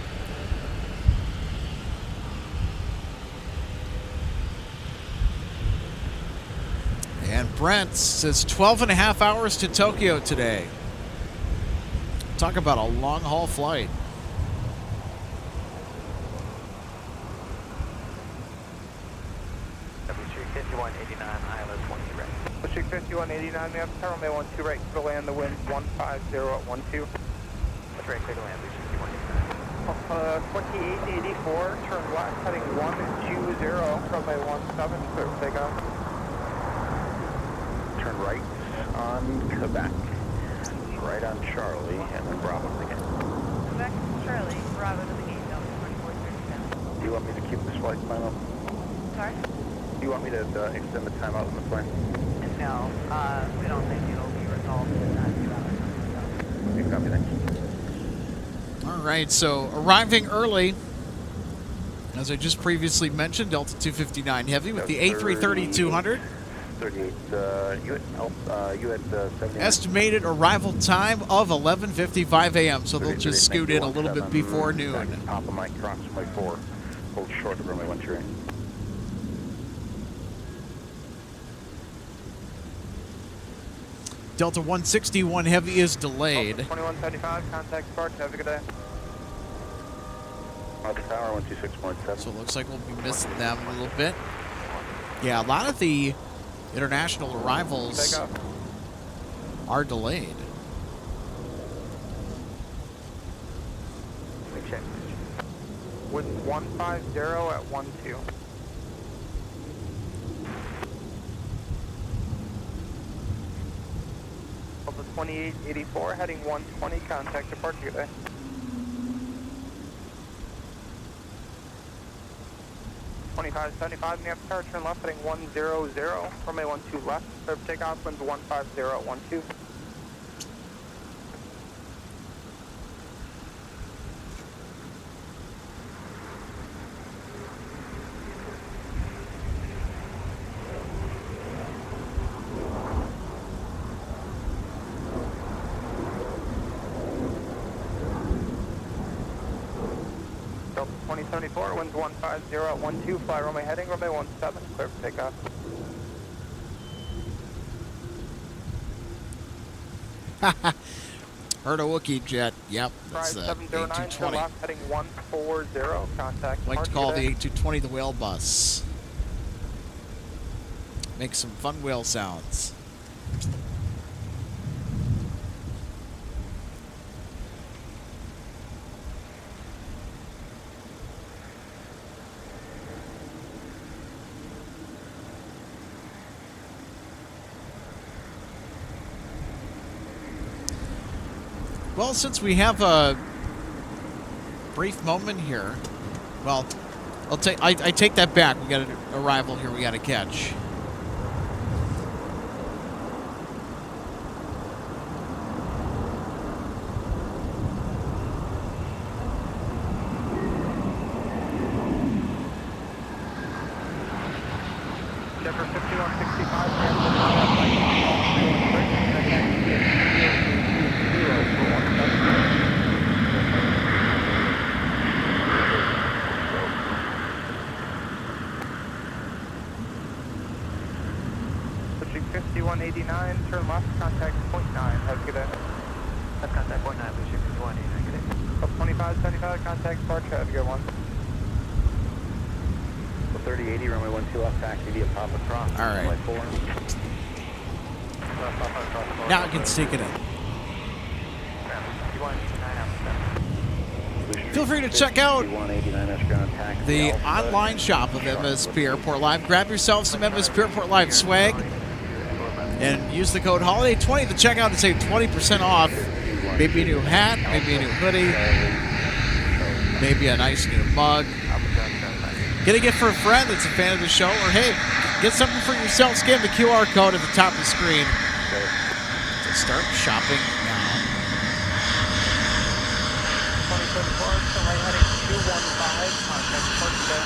And Brent says 12 and a half hours to Tokyo today. Talk about a long-haul flight. W35189, ILS 12 right. W35189, we have runway 12 right, clear to land, the wind 150 at 12. That's right, clear to land, W35189. 2884, turn left, heading 120, runway 17, clear for takeoff. Turn right on Quebec. Right on Charlie, and then Bravo again. Quebec, Charlie, Bravo to the gate, Delta 2437. Do you want me to keep this flight time up? Sorry? Do you want me to extend the time out on the plane? No, we don't think it'll be resolved in that 2 hours. You copy that? All right, so arriving early, as I just previously mentioned, Delta 259 Heavy with the A330-200. 38, you had 70. Estimated arrival time of 11:55 a.m., so they'll just scoot in a little bit before noon. Top of my cross runway 4. Hold short of runway 13. Delta 161 Heavy is delayed. 2175, contact Spark, have a good day. Alpha Tower 126.7. So it looks like we'll be missing them a little bit. Yeah, a lot of the international arrivals are delayed. Check. Wind 150 at 12. Delta 2884, heading 120, contact departure, good day. $25.75, Minneapolis, turn left, heading 100, runway 12 left, clear for takeoff, winds 150 at 12. Delta 2074, winds 150 at 12, fly runway heading, runway 17, clear for takeoff. Heard a Wookiee jet. Yep, that's the 709, turn 8220. left, heading 140, contact. Like to departure, call the good day. 8220 the whale bus. Make some fun whale sounds. Well, since we have a brief moment here Well, I take that back. We got an arrival here we got to catch. Denver 5165. Switching 5189, turn left, contact .9. Have a good day. That's contact point 9, Lucia 5189, good day. Up 2575, contact departure. Have a good one. 3080, runway 12 left, taxi via Papa Cross. All right. Runway 4. Now I can stick it in. Feel free to check out the online shop of MSP Airport Live. Grab yourself some MSP Airport Live swag and use the code HOLIDAY20 to check out and save 20% off. Maybe a new hat, maybe a new hoodie, maybe a nice new mug. Get a gift for a friend that's a fan of the show, or hey, get something for yourself. Scan the QR code at the top of the screen to start shopping now. 2074, so right heading 215, contact departure.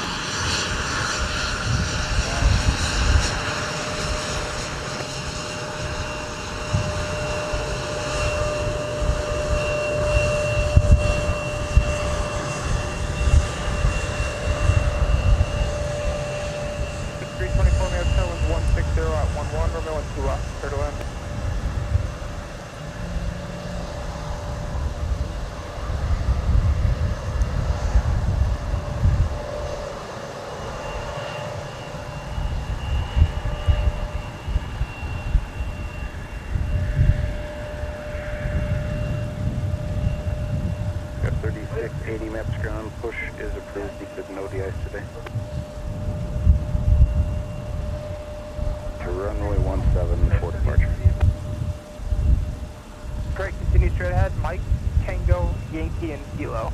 Got 3680 maps ground. Push is approved because no de-ice today. To runway 17 for departure. Great, continue straight ahead. Mike, Tango, Yankee, and Kilo.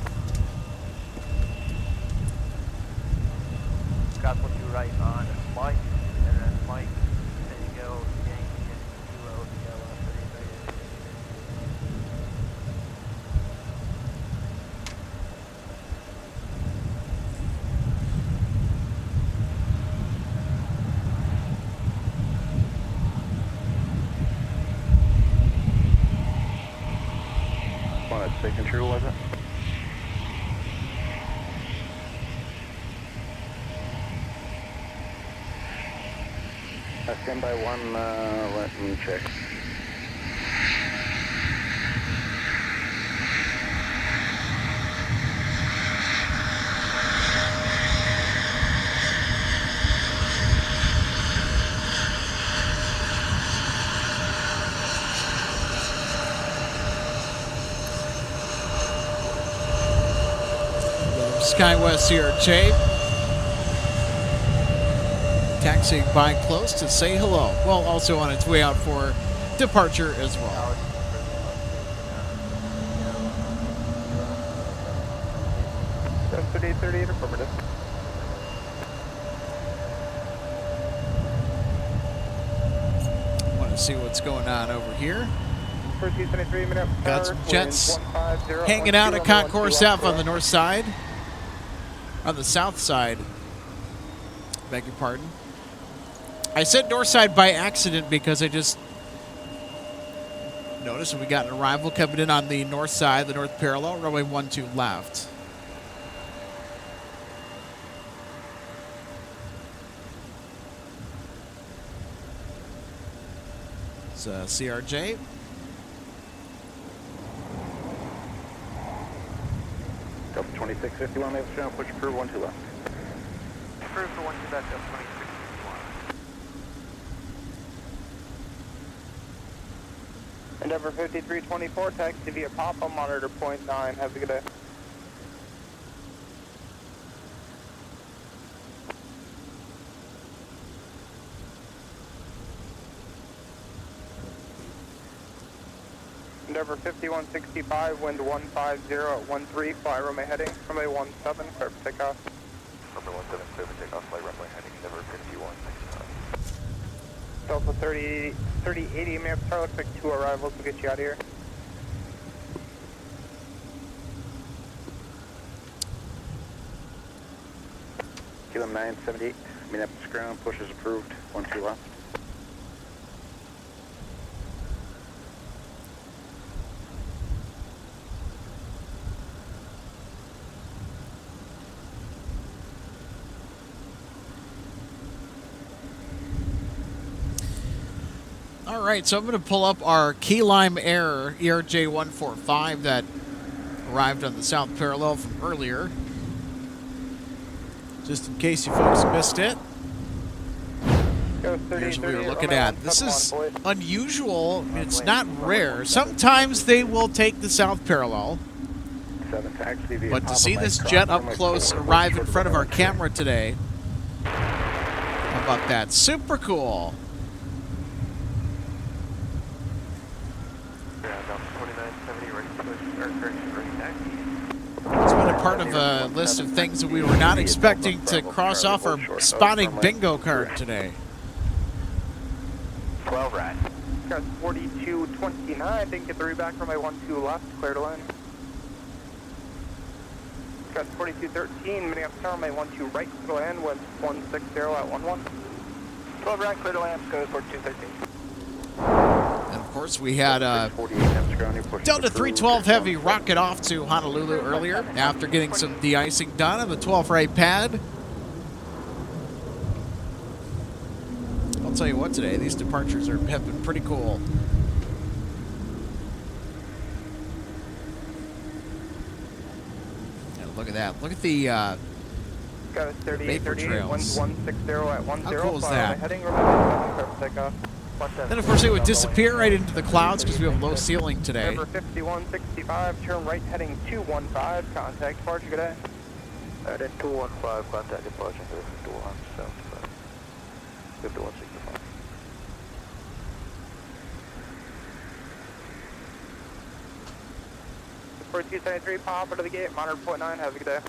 Got what you right on Mike, and then Mike, Tango, Yankee, and Kilo, Yellow, 33. What signature was it? Stand by one, let me check. SkyWest CRJ. Taxiing by close to say hello. Well, also on its way out for departure as well. That's 3838 affirmative. Want to see what's going on over here. First E73, Minneapolis. Got some jets hanging out at Concourse F on the north side. On the south side. Beg your pardon. I said north side by accident because I just noticed we got an arrival coming in on the north side, the north parallel, runway 12 left. It's CRJ. Delta 2651, maple ground, push approved, 12 left. Approved for 12 back up 26. Endeavor 5324, taxi via Papa, monitor .9. Have a good day. Endeavor 5165, wind 150 at 13, fly runway heading, runway 17, clear for takeoff. Runway 17, clear for takeoff, flight runway heading, Endeavor 5165. Delta 3080, Minneapolis Star, looks like 2 arrivals, we'll get you out of here. Kilo 978, Minneapolis ground, push is approved, 12 left. All right, so I'm going to pull up our Key Lime Air ERJ-145 that arrived on the south parallel from earlier. Just in case you folks missed it. Here's what we were looking at. This is unusual. I mean, it's not rare. Sometimes they will take the south parallel. But to see this jet up close arrive in front of our camera today, how about that? Super cool. It's been a part of a list of things that we were not expecting to cross off our spotting bingo card today. 12 right. Got 4229, didn't get the reback from my 12 left, clear to land. Got 4213, Minneapolis Tower, my 12 right, clear to land, wind 160 at 11. 12 right, clear to land, code 4213. And of course, we had Delta 312 Heavy rocket off to Honolulu earlier after getting some de-icing done on the 12 right pad. I'll tell you what, today these departures have been pretty cool. And look at that! Look at the got a 3838, wind 160 at 10. How cool is that? Heading, remember 7, takeoff. Then, of course, it would disappear right into the clouds because we have low ceiling today. Number 5165, turn right heading 215, contact departure, good day. Then 215, contact departure, 5175. 5165. For 273, pop out of the gate, monitor point 9, have a good day.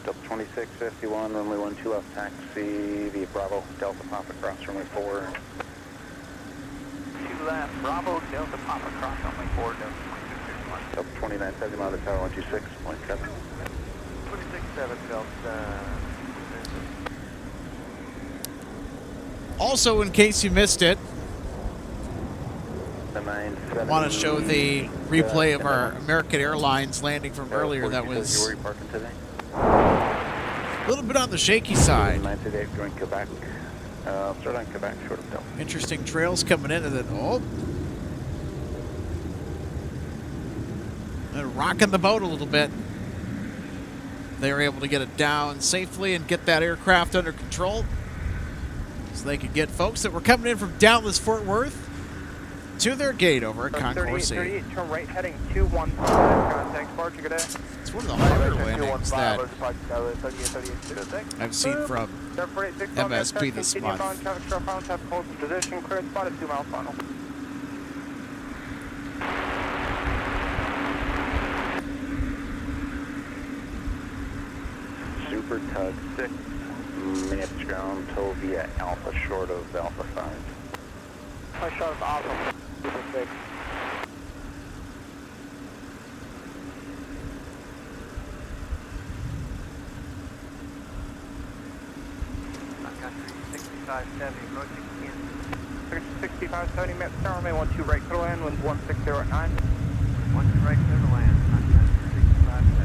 Delta 2651, runway 12 left, taxi via Bravo, Delta Papa cross runway 4. 2 left, Bravo, Delta Papa cross runway 4, Delta 2261. Delta 2970, mile tower 126.7. 267, Delta. Also, in case you missed it, The 970. I want to show the replay of our American Airlines landing from earlier. That was Where are you parking today? a little bit on the shaky side. 938, going Quebec. Start on Quebec, short of Delta. Interesting trails coming in, and then and rocking the boat a little bit. They were able to get it down safely and get that aircraft under control, so they could get folks that were coming in from Dallas Fort Worth to their gate over at Concourse 8. Turn right heading 215, contact departure, good day. It's one of the harder landings that I've seen from MSP this month. Have close position, clear spot at 2 mile funnel. Super Tug 6, Minneapolis ground, tow via Alpha, short of Alpha 5. My shot is awesome. Super 6. Sun Country 6570, approaching Kansas. 6570, Met Star, runway 12 right, clear to land, wind 160 at 9. 12 right, clear to land, Sun Country 6570.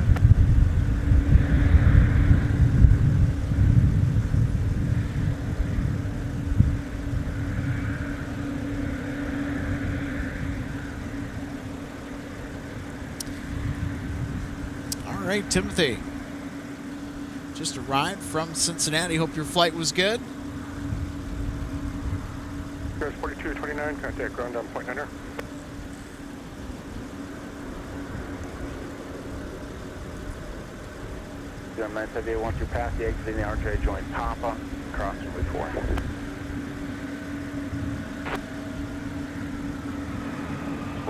All right, Timothy. Just arrived from Cincinnati. Hope your flight was good. Here's 4229, contact ground down point 9er. You're on 978, once you pass the exit in the RJ joint Papa, cross runway 4.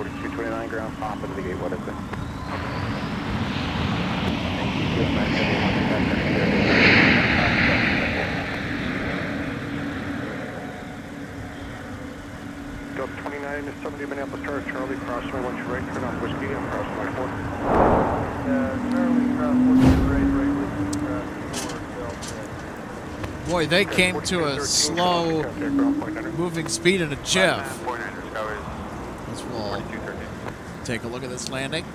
4229 ground, top of the gate, what is it? Delta 29 is 70 Minneapolis Tower, Charlie, cross my 12 right, turn off whiskey, I'm crossing my 4. Charlie, cross 42 right, whiskey, cross 4, Delta. Boy, they came to a slow moving speed in a jiff. As we'll take a look at this landing.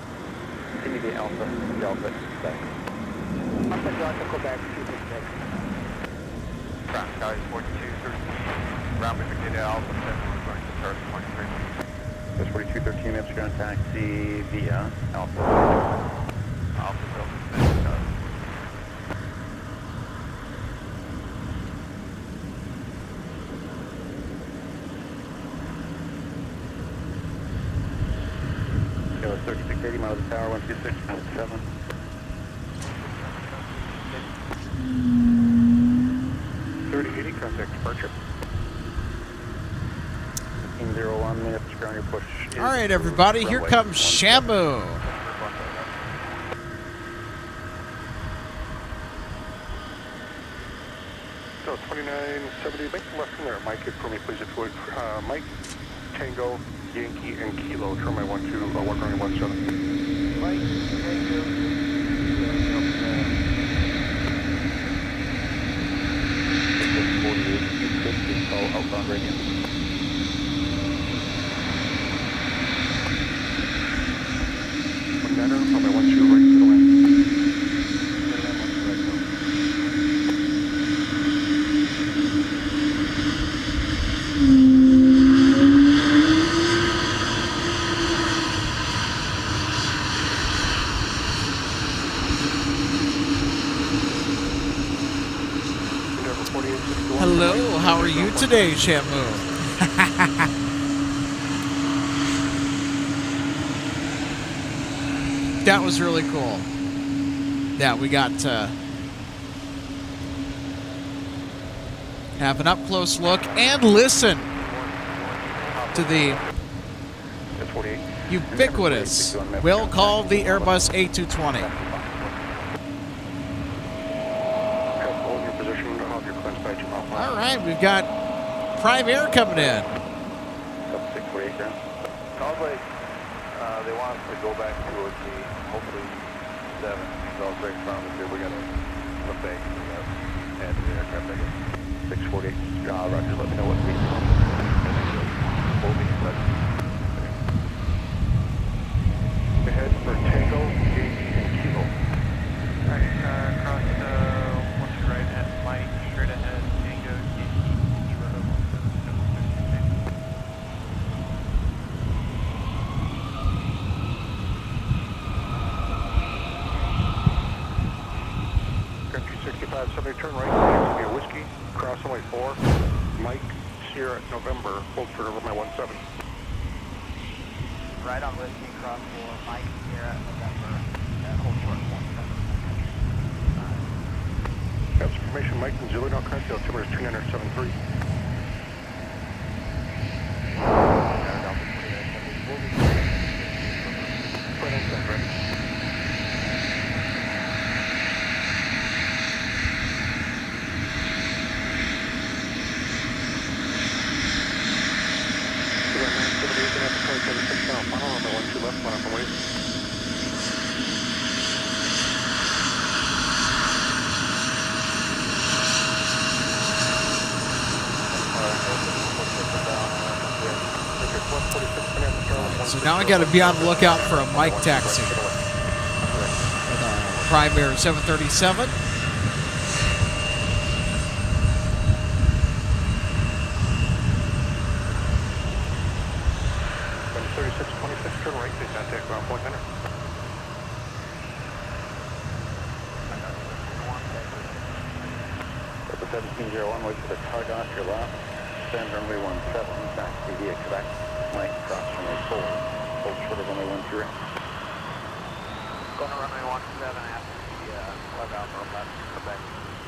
Continue to Alpha, Delta, back. Alpha Delta, Quebec, 266. Ground Sky 4213. Round between Alpha 7, we're going to start 23. That's 4213, that's ground taxi via Alpha. Alpha Delta, Sky. Go 3680 miles of tower, 126.7. 3080, contact departure. 1501, Minneapolis ground, your push. All right, everybody, here comes Shamu. So 2970, make the left from there. Mike, for me, please, if you would. Mike, Tango, Yankee, and Kilo. Turn my 1 running 17. Mike, Tango, 48, 250, call outbound radio. One matter, turn my 12 right to the wind. Hello, how are you today, Shamu? That was really cool. Yeah, we got to have an up-close look and listen to the ubiquitous, we'll call the Airbus A220. All right, we've got Prime Air coming in. Up 648 ground. Sounds like they want us to go back towards the, hopefully, 7. So I'll break from it. We got a bank. We got to add to the aircraft, I guess. 648, Roger, let me know what speed. Ahead for Tango, Yankee, and Kilo. Alright, cross 1 right at Mike, straight ahead, Tango, Yankee, Kilo, 17. Country 6570, turn right, taxi via whiskey, cross runway 4, Mike, Sierra, November, hold for over my 17. Right on whiskey, cross 4, Mike, Sierra, November, hold short 17. That's information, Mike and Zulu, now contact altimeter is 2973. So now I got to be on the lookout for a mic taxi with a Prime Air 737. Turn right, please contact ground point center. Delta 1701, wait for the target off your left. Stand runway 17, taxi via Quebec. Mike, cross runway 4. Hold short of runway 13. Going to runway 17 after the web alpha left, Quebec,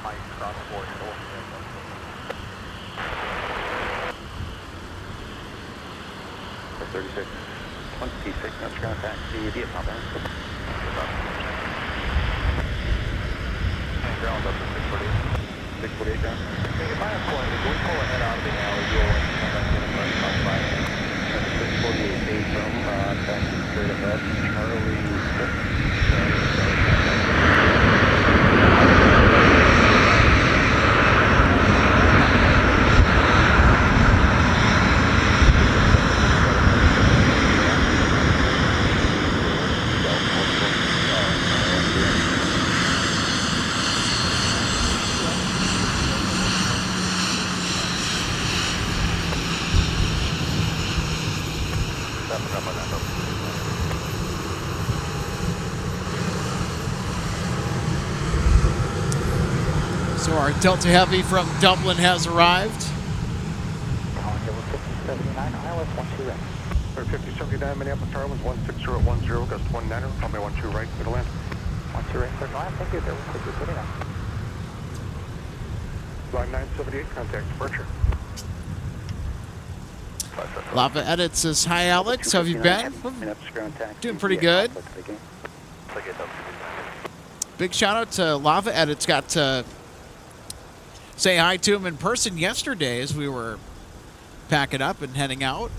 Mike, cross 4, hold. 36. 1T6, that's ground taxi via pump in. And ground up to 648 ground. If I am pulling, if we pull ahead out of the alley, you'll come back in front of my 648 A from taxi straight ahead, Charlie 6. So our Delta Heavy from Dublin has arrived. Calling level 5079, Iowa, 12 right. For 5079, Minneapolis Airlines, 16010, gust 19er, runway 12 right, clear to land. 12 right, clear to land, thank you, there was 5079. Line 978, contact departure. Lava Edit says, hi Alex, how have you been? Doing pretty good. Big shout out to Lava Edits. Got to say hi to him in person yesterday as we were packing up and heading out.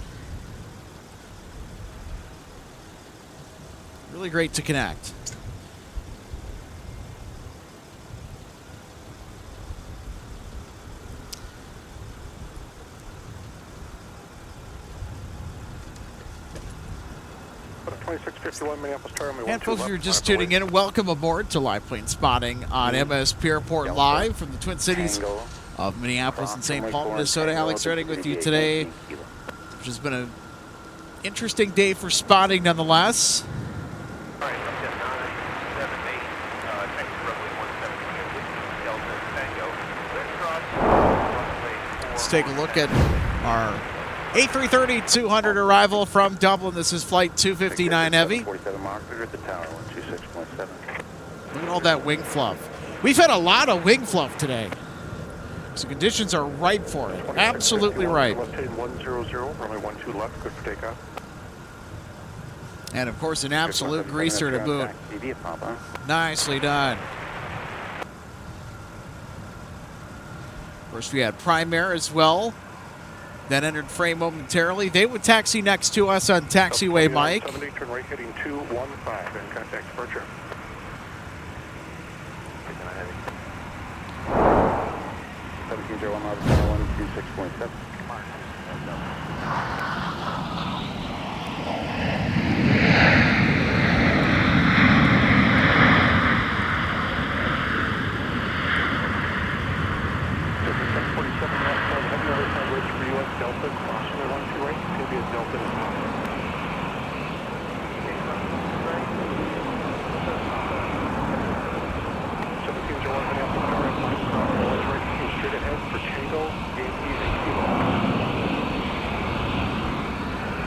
Really great to connect. And folks, if you're just tuning in, welcome aboard to Live Plane Spotting on MSP Airport live from the Twin Cities of Minneapolis and St. Paul, Minnesota. Alex Redding with you today, which has been an interesting day for spotting nonetheless. Let's take a look at our A330-200 arrival from Dublin. This is flight 259 Heavy. Look at all that wing fluff. We've had a lot of wing fluff today. So conditions are ripe for it. Absolutely ripe. And of course, an absolute greaser to boot. Nicely done. First, we had Primair as well. That entered frame momentarily. They would taxi next to us on taxiway Mike. Turn right heading 215 and contact departure. 1701 Delta, crossway 12 right, it's going to be a Delta as well. Straight ahead for Tango, Yankee, and Kilo.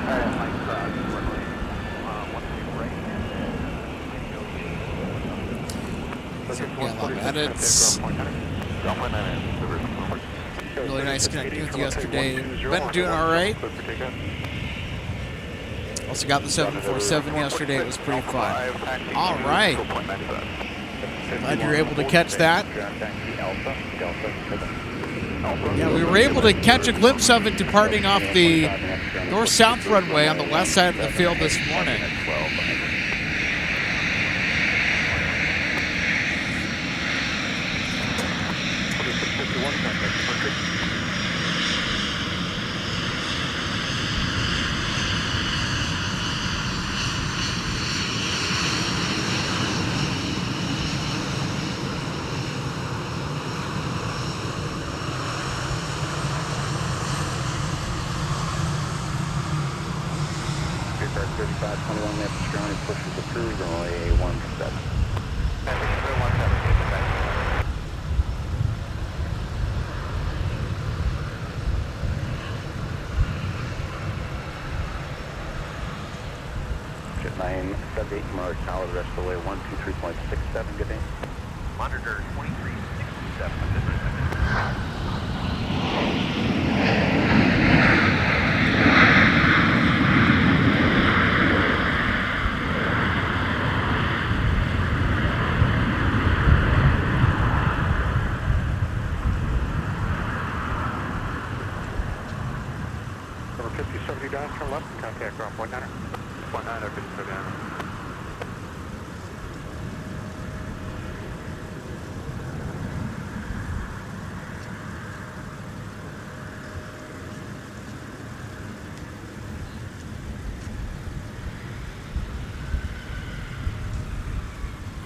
Alright, Mike, runway 12 right. Yeah, edits. Really nice connecting with you yesterday. Been doing all right. Also got the 747 yesterday. It was pretty fun. All right. Glad you were able to catch that. Yeah, we were able to catch a glimpse of it departing off the north-south runway on the west side of the field this morning. Aircraft 3521 Memphis ground pushes the cruise runway A17. Jet 978 Mars solid rest of the way 123.67. Good day. Monitor 2367. ground, point 9er. Point 9er, 57.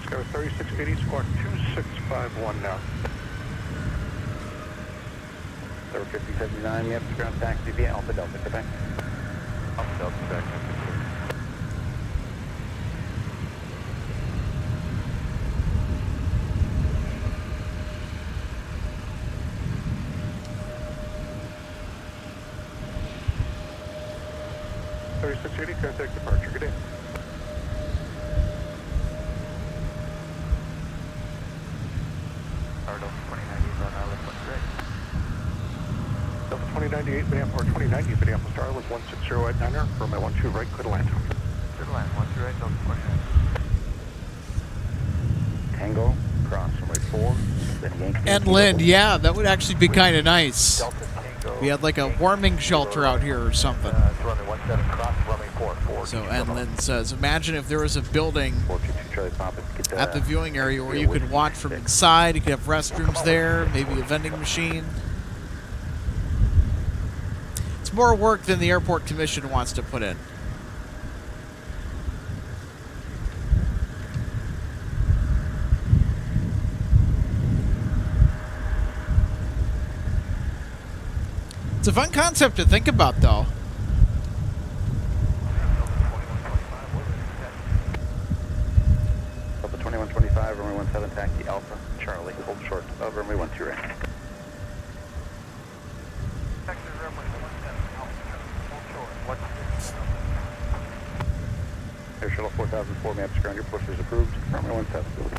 Sky 3680, squawk 2651 now. Tower 5079, Minneapolis ground taxi via Alpha Delta, Quebec. Alpha Delta, Quebec. 3680, contact departure. Good day. Delta 2098 on Island 1 Delta 2098, Minneapolis, or 2090, Minneapolis Star was 16089er, runway 12 right, clear to land. Clear to land, 12 right, Delta 29. Tango, cross runway 4, then Yankee. And Lynn, yeah, that would actually be kind of nice. Delta Tango. We had like a warming shelter out here or something. It's runway 17, cross runway 4. So, and Lynn says, imagine if there was a building 422 Charlie Papa, get at the viewing area where you could watch from inside. You could have restrooms there, maybe a vending machine. It's more work than the airport commission wants to put in. It's a fun concept to think about, though. Delta 2125, runway 17, taxi Alpha, Charlie, hold short of runway 12 right. Air Shuttle 4004, maps ground, your push is approved, runway 17.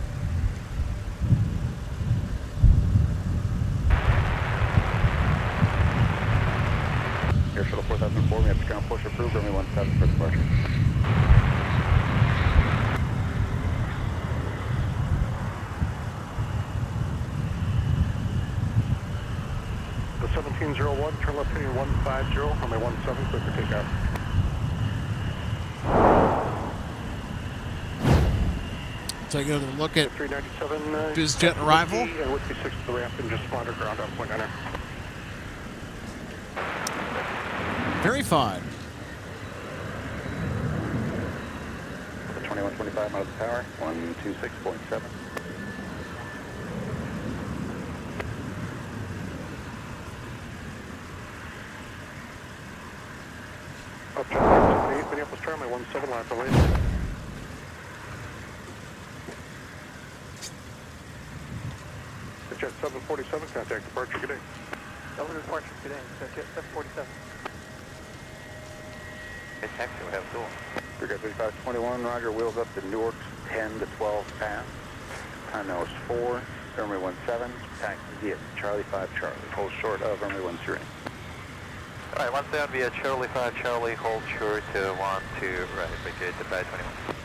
Air Shuttle 4004, maps ground, push approved, runway 17 for departure. The 1701, turn left heading 150, runway 17, clear for takeoff. Take a look at 397, BizJet arrival. And Whiskey 6 to the ramp and just monitor ground on point 9er. Very fun. The 2125 out of the tower, 126.7. Up to 78, Minneapolis Tower, my 17 lap delay. Jet 747, contact departure, good day. Delta departure today, Jet 747. Hey, taxi, we have dual. Brigade 3521, Roger, wheels up to Newark's 10 to 12 pass. Time now is 4, runway 17, taxi via Charlie 5 Charlie, hold short of runway 13. Alright, once down via Charlie 5 Charlie, hold short to 12 right, Brigade to 521.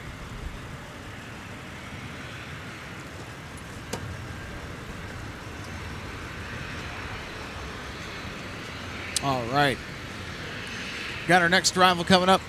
All right. Got our next arrival coming up.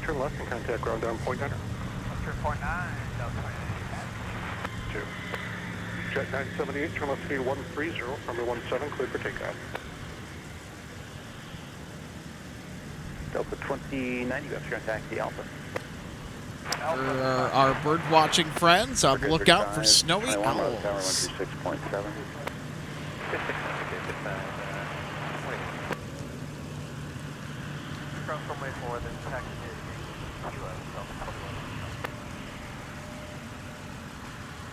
Turn left and contact ground down point 9er. Turn point 9, Delta 2. Jet 978, turn left heading 130, runway 17, cleared for takeoff. Delta 2090, you have to taxi Alpha. For our bird watching friends, on the lookout for snowy owls. Tower 126.7. Cross runway 4, then taxi to US, Delta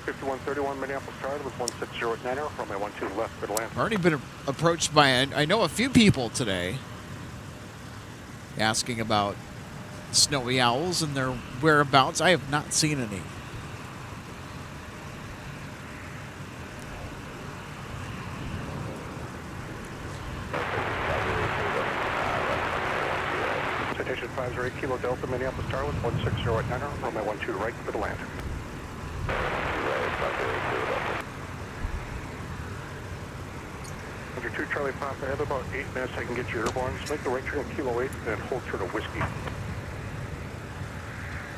21. 5131 Minneapolis Charlie with 16089, runway 12 left for the land. I've already been approached by, I know a few people today asking about snowy owls and their whereabouts. I have not seen any. Citation 508 Kilo Delta Minneapolis Charlie with 16089, runway 12 right for the land. Under 2 Charlie Papa, I have about 8 minutes I can get you airborne. So make the right turn at Kilo 8 and hold short of whiskey.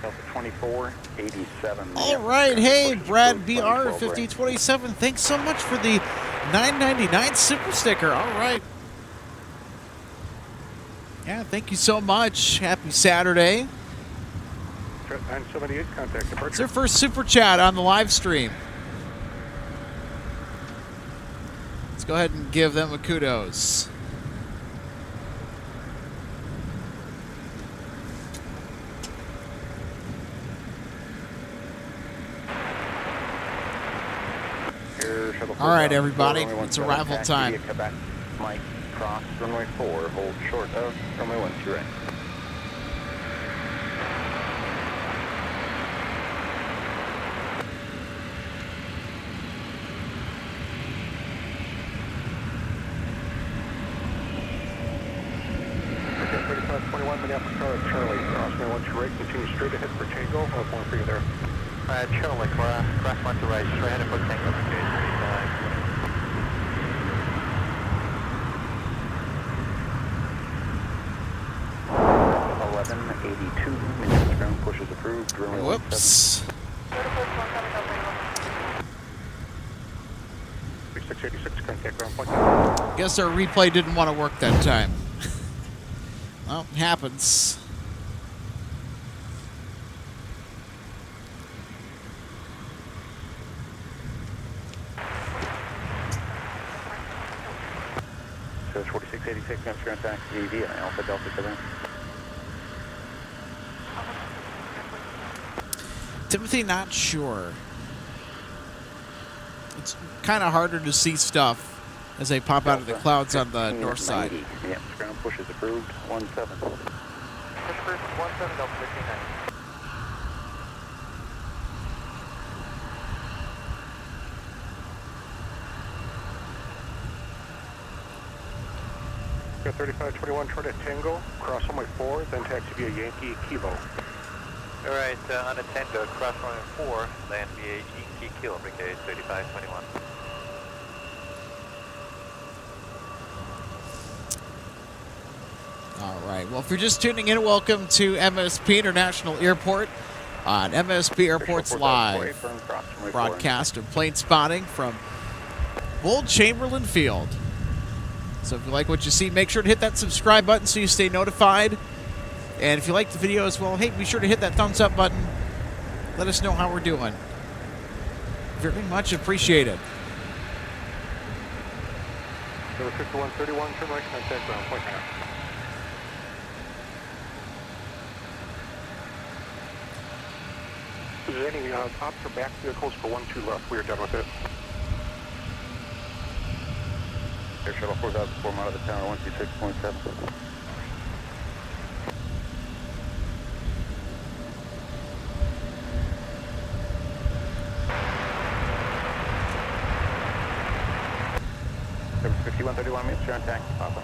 Delta 2487. All right, hey, Brad BR 5027. Thanks so much for the $9.99 super sticker. All right. Yeah, thank you so much. Happy Saturday. 978, contact departure. It's their first super chat on the live stream. Let's go ahead and give them a kudos. All right, everybody, it's arrival time. Quebec, Mike, cross runway 4, hold short of runway 12 right. Okay, 3521 Minneapolis Charlie, cross runway 12 right, continue straight ahead for Tango. I'll have one for you there. Charlie, cross 1 to right, straight ahead for Tango, okay, 1182, Minneapolis ground pushes approved, runway Whoops. 3686, contact ground point. Guess our replay didn't want to work that time. Well, it happens. So 4686, next contact VV, Alpha Delta 7. Timothy, not sure. It's kind of harder to see stuff as they pop out of the clouds on the north side. Yeah, ground push is approved, 17. Push first, 17, Delta 59. Got 3521 toward at Tango, cross runway 4, then taxi via Yankee Kilo. All right, on a Tango, cross runway 4, land via Yankee Kilo, brigade 3521. All right. Well, if you're just tuning in, welcome to MSP International Airport on MSP Airport's live broadcast of plane spotting from Bull Chamberlain Field. So if you like what you see, make sure to hit that subscribe button so you stay notified. And if you like the video as well, hey, be sure to hit that thumbs up button. Let us know how we're doing. Very much appreciated. Number 5131, turn right, contact ground point now. Is there any ops or back vehicles for 12 left? We are done with it. Air Shuttle 4004, out of the tower, 126.7. Number 5131, meets your taxi, Papa.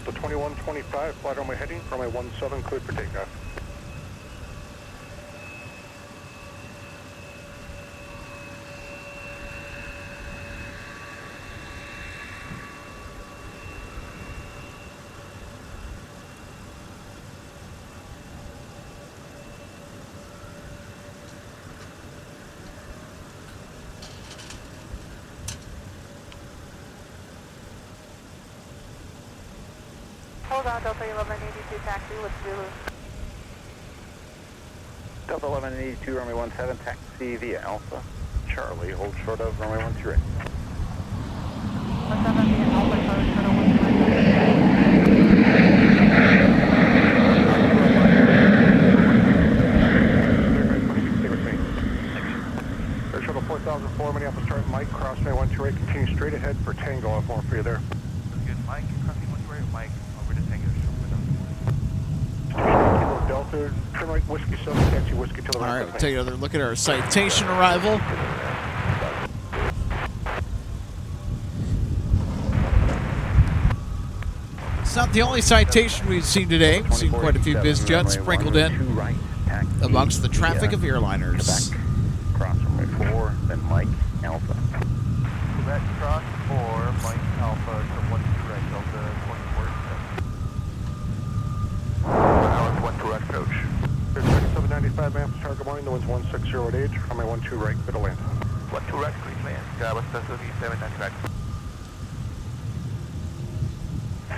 So 2125, flight runway heading, runway 17, cleared for takeoff. Hold on, Delta 1182 taxi with Zulu. Delta 1182, runway 17, taxi via Alpha. Charlie, hold short of runway 13. 17 via over to Tango, Kilo Delta, turn right, Whiskey 7, taxi Whiskey to the All right. right, we'll take another look at our citation arrival. It's not the only citation we've seen today. We've seen quite a few biz jets sprinkled in amongst the traffic of airliners. Cross runway 4, then Mike Alpha. Quebec cross 4, Mike Alpha to 12 right, Delta 24. Hours 1 direct approach. There's 3795 Minneapolis Tower, good morning. The wind's 160 at age. Runway 12 right, good to land. 12 right, please land. What's the 7 track?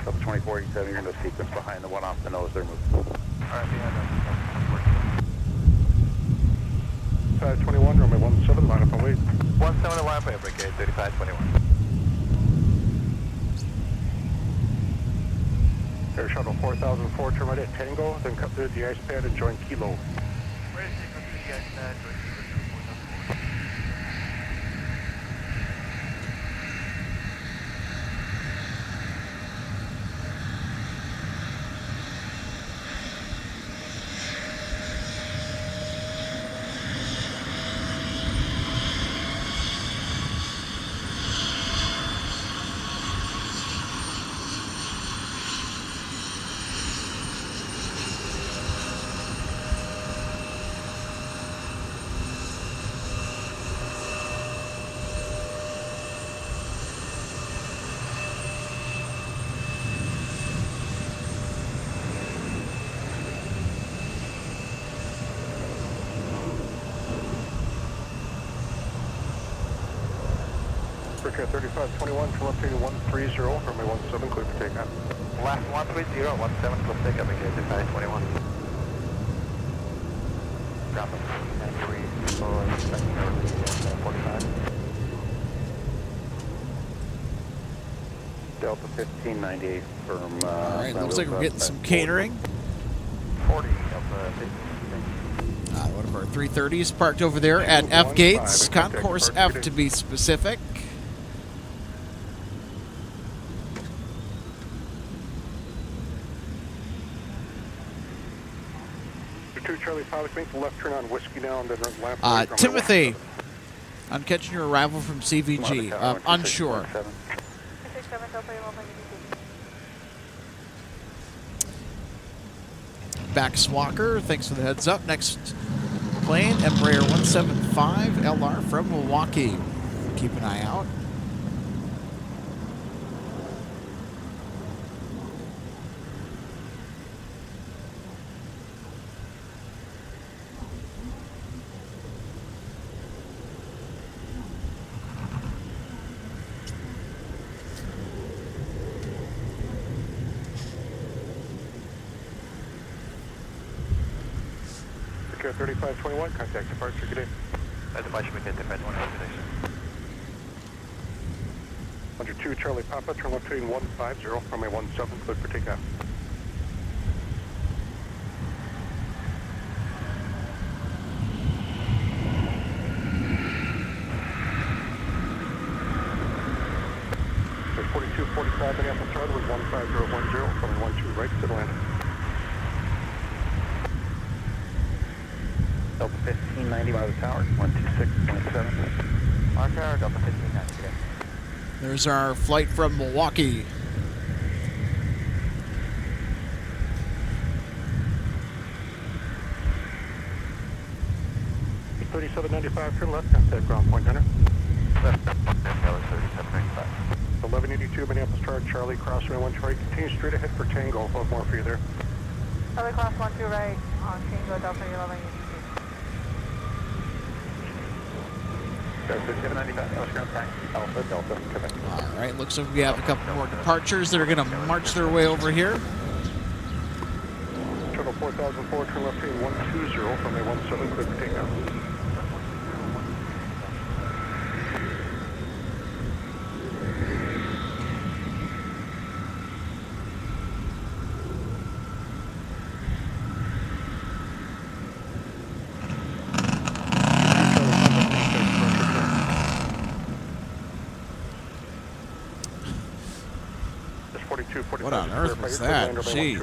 Delta 2487, you're in the sequence behind the one off the nose. They're moving. Alright, behind us. 521, runway 17, line up and wait. 17 to line up, brigade 3521. Air Shuttle 4004, turn right at Tango, then cut through the ice pad and join Kilo. Ready to go through the ice pad, join Kilo 4004. Africa 3521, from up to 130, runway 17, clear for takeoff. Last 130, 17 plus takeoff, brigade 3521. Drop them 93 for expecting over the 45. Delta 1598 from... All right, looks like we're getting some catering. 40 of the 15. One of our 330s parked over there at F gates, concourse F to be specific. Charlie Pilot, make the left turn on Whiskey now and then left right. Timothy, I'm catching your arrival from CVG. Unsure. 267 Delta, you're welcome to Back Swacker, thanks for the heads up. Next plane, Embraer 175 LR from Milwaukee. Keep an eye out. America 3521, contact departure, good day. Departure, brigade 3521, destination. 102 Charlie Papa, turn left heading 150, runway 17, cleared for takeoff. There's 4245 Minneapolis Tower, was 15010, from 12 right to the landing. Delta 1590 by the tower, 126.7. Our tower, Delta 1590, today. There's our flight from Milwaukee. It's 3795, turn left, contact ground point, Hunter. Left, Dallas 3795. 1182 Minneapolis Tower, Charlie, cross runway 1 right, continue straight ahead for Tango, one more for you there. Charlie Cross 12 right on Tango Delta 1182. 3795, Alpha, Delta, Quebec. All right, looks like we have a couple more departures that are going to march their way over here. Shuttle 4004, turn left heading 120, runway 17, clear for takeoff. What on earth was that? Jeez.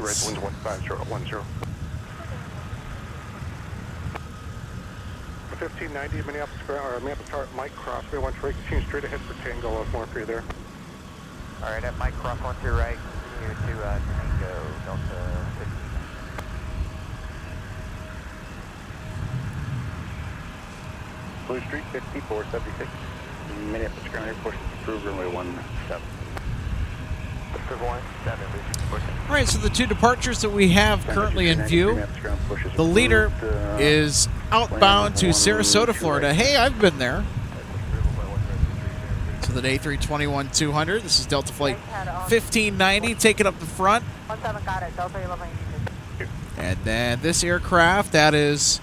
1590 Minneapolis ground, Minneapolis Mike Cross, we want to continue straight ahead for Tango, more for you there. All right, at Mike Cross, 1 2 right, continue to Tango, Delta 50. Blue Street 5476, Minneapolis ground airport, approved runway 17. All right, so the two departures that we have currently in view, the leader is outbound to Sarasota, Florida. Hey, I've been there. So the A321-200, this is Delta Flight 1590, taking up the front. 17 got it, Delta 11. And then this aircraft that is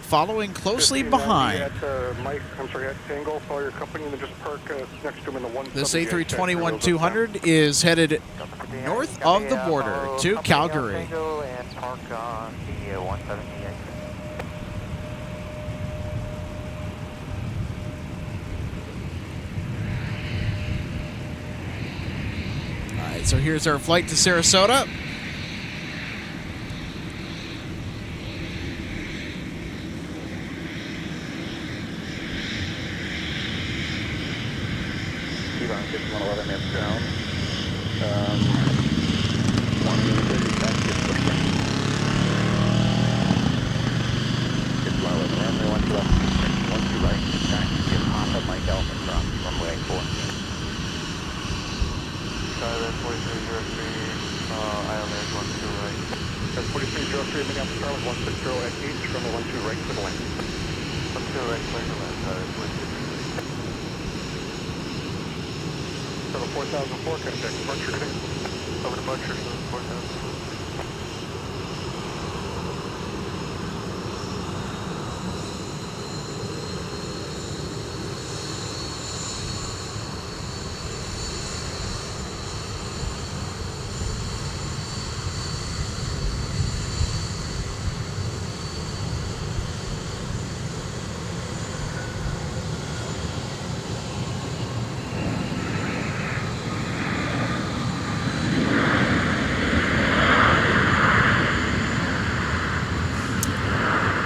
following closely behind. At Tango, follow your company, and then just park next to him in the 1. This A321-200 is headed north of the border to Calgary. And park on the 178. All right, so here's our flight to Sarasota. T-Ron 5111 Minneapolis ground. 130 back to it's low in runway 1 2 left, 1 2 right, back to Papa Mike Alpha cross, runway 4. Skyline 4303, Islanders 1 2 right. That's 4303 Minneapolis Tower, 160 at H, runway 1 2 right, clear to land. 1 2 right, clear to land, 4303. 4004, contact departure today. Over departure, 4004.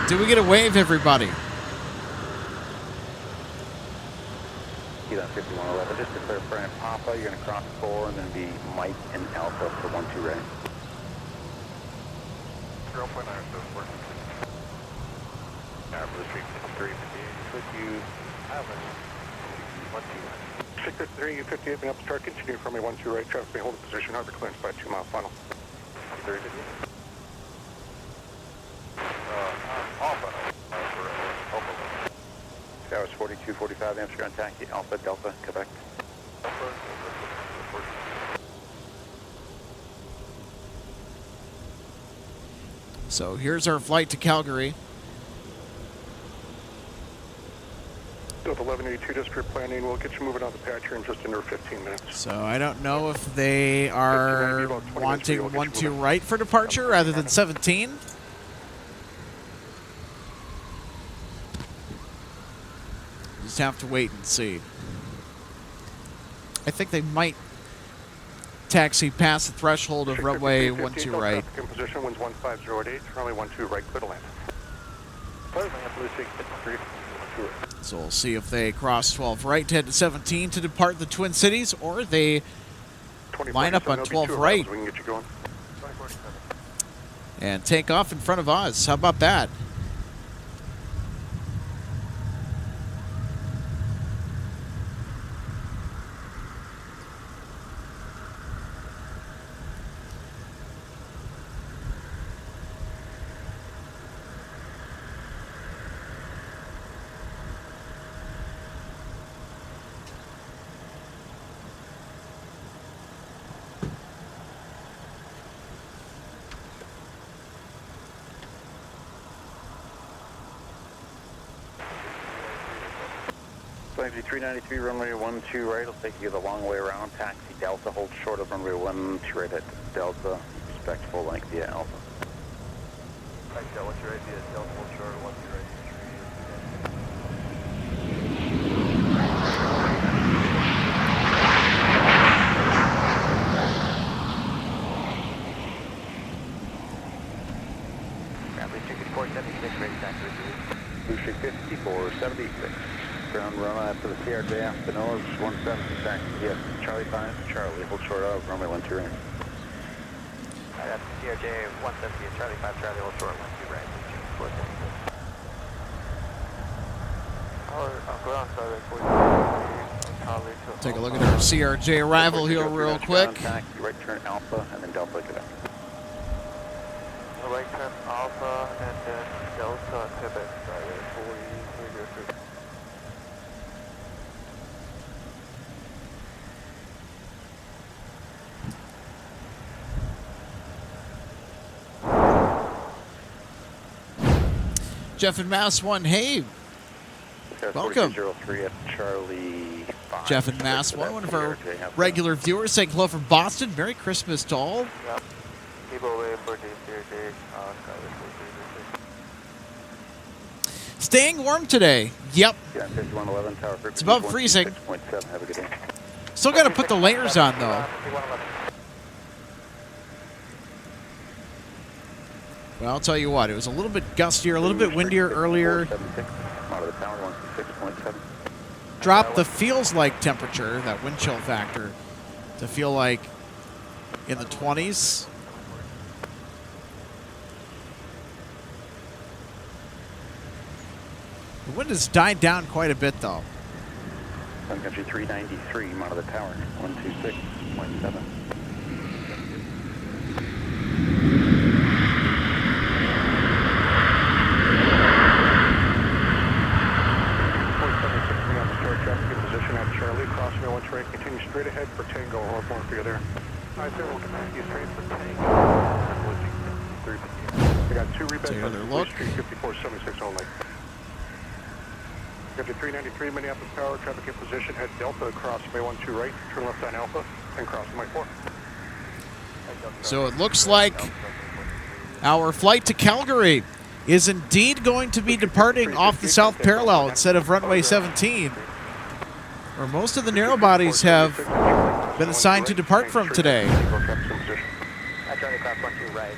Did we get a wave, everybody? T-Ron 5111, just to clarify, in Papa, you're going to cross 4 and then be Mike and Alpha for 1 2 ready. 0.9 Blue Street 5358, could use Island 1 2 right. 653 Minneapolis Tower, continue from a 1 2 right, traffic may hold a position, harbor clearance by 2 mile final. 30 Towers 4245, Amsterdam taxi, Alpha Delta, Quebec. So here's our flight to Calgary. Delta 1182, just for planning, we'll get you moving on the patch here in just under 15 minutes. So I don't know if they are wanting 1 2 right for departure rather than 17. Just have to wait and see. I think they might taxi past the threshold of runway 1 2 right. In position, winds 1508, runway 1 2 right, clear to land. Blue Street 53, 1 2 right. So we'll see if they cross 12 right to head to 17 to depart the Twin Cities, or they line up on 12 right We can get you going. and take off in front of us. How about that? Flight 393, runway 12 right, it'll take you the long way around, taxi Delta, hold short of runway 12 right at Delta, respectful like via Alpha. Right, Delta, what's your right via Delta, hold short, 1 2 right, 76, ready taxi receive. Blue Street 5476. Ground run after the CRJ after Vanilla, 17 taxi. Yes, Charlie 5, Charlie, hold short of, runway 12 right. That's CRJ 170, Charlie 5, Charlie, hold short, 12 right. Take a look at our CRJ arrival here real quick. Taxi, right turn Alpha, and then Delta Quebec. Right turn Alpha and then Delta Quebec. Skyway 4303. Jeff and Mass 1, hey. Welcome. 4303 at Charlie 5. Jeff and Mass 1, one of our regular viewers, saying hello from Boston. Merry Christmas to all. Yep. Keep away for the CRJ. Skyway 4303. Staying warm today. Yep. Yeah, 5111, Tower 50. It's above freezing. 6.7. Have a good day. Still got to put the layers on, though. Well, I'll tell you what, it was a little bit gustier, a little bit windier earlier. Dropped the feels like temperature, that wind chill factor, to feel like in the 20s. The wind has died down quite a bit, though. Sun Country 393, I'm out of the tower, 126.7. Charlie, cross me 1 right, continue straight ahead for Tango, I'll have one for you there. Alright, sir, we'll continue straight for Tango. We got 2 rebeds on Blue Street 5476 only. Country 393, Minneapolis Tower, traffic in position, head Delta, cross May 12 right, turn left on Alpha, and cross May 4. So it looks like our flight to Calgary is indeed going to be departing off the south parallel instead of runway 17. Where most of the narrow bodies have been assigned to depart from today. Charlie Cross 12 right,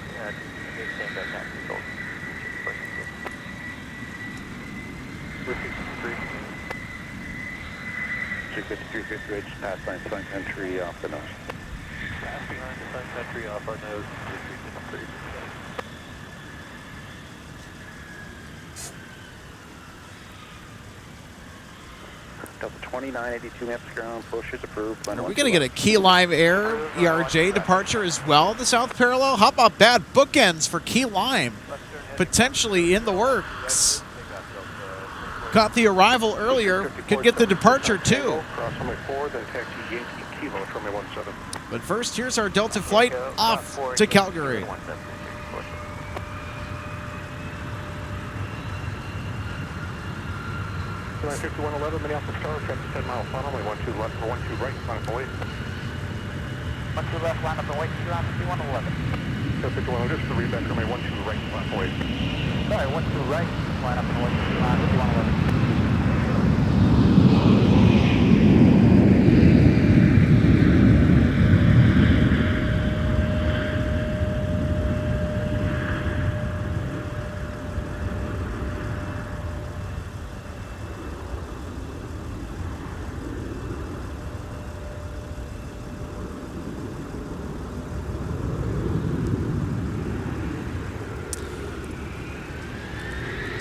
Tango taxi sold. 353 just passed by Sun Country off the nose. Pass behind the Sun Country off our nose. Delta 2982 maps ground, push is approved. Are we going to get a Key Lime Air ERJ departure as well, the south parallel? How about bad bookends for Key Lime? Potentially in the works. Caught the arrival earlier, could get the departure too. But first, here's our Delta flight off to Calgary. 5111, Minneapolis Tower, traffic 10 mile funnel, 12 left for 12 right, line up and wait. 12 left, line up and wait, 2 on 5111. 5111, just the rebed for May 12 right, line up and wait. Sorry, 12 right, line up and wait, 2 on 5111.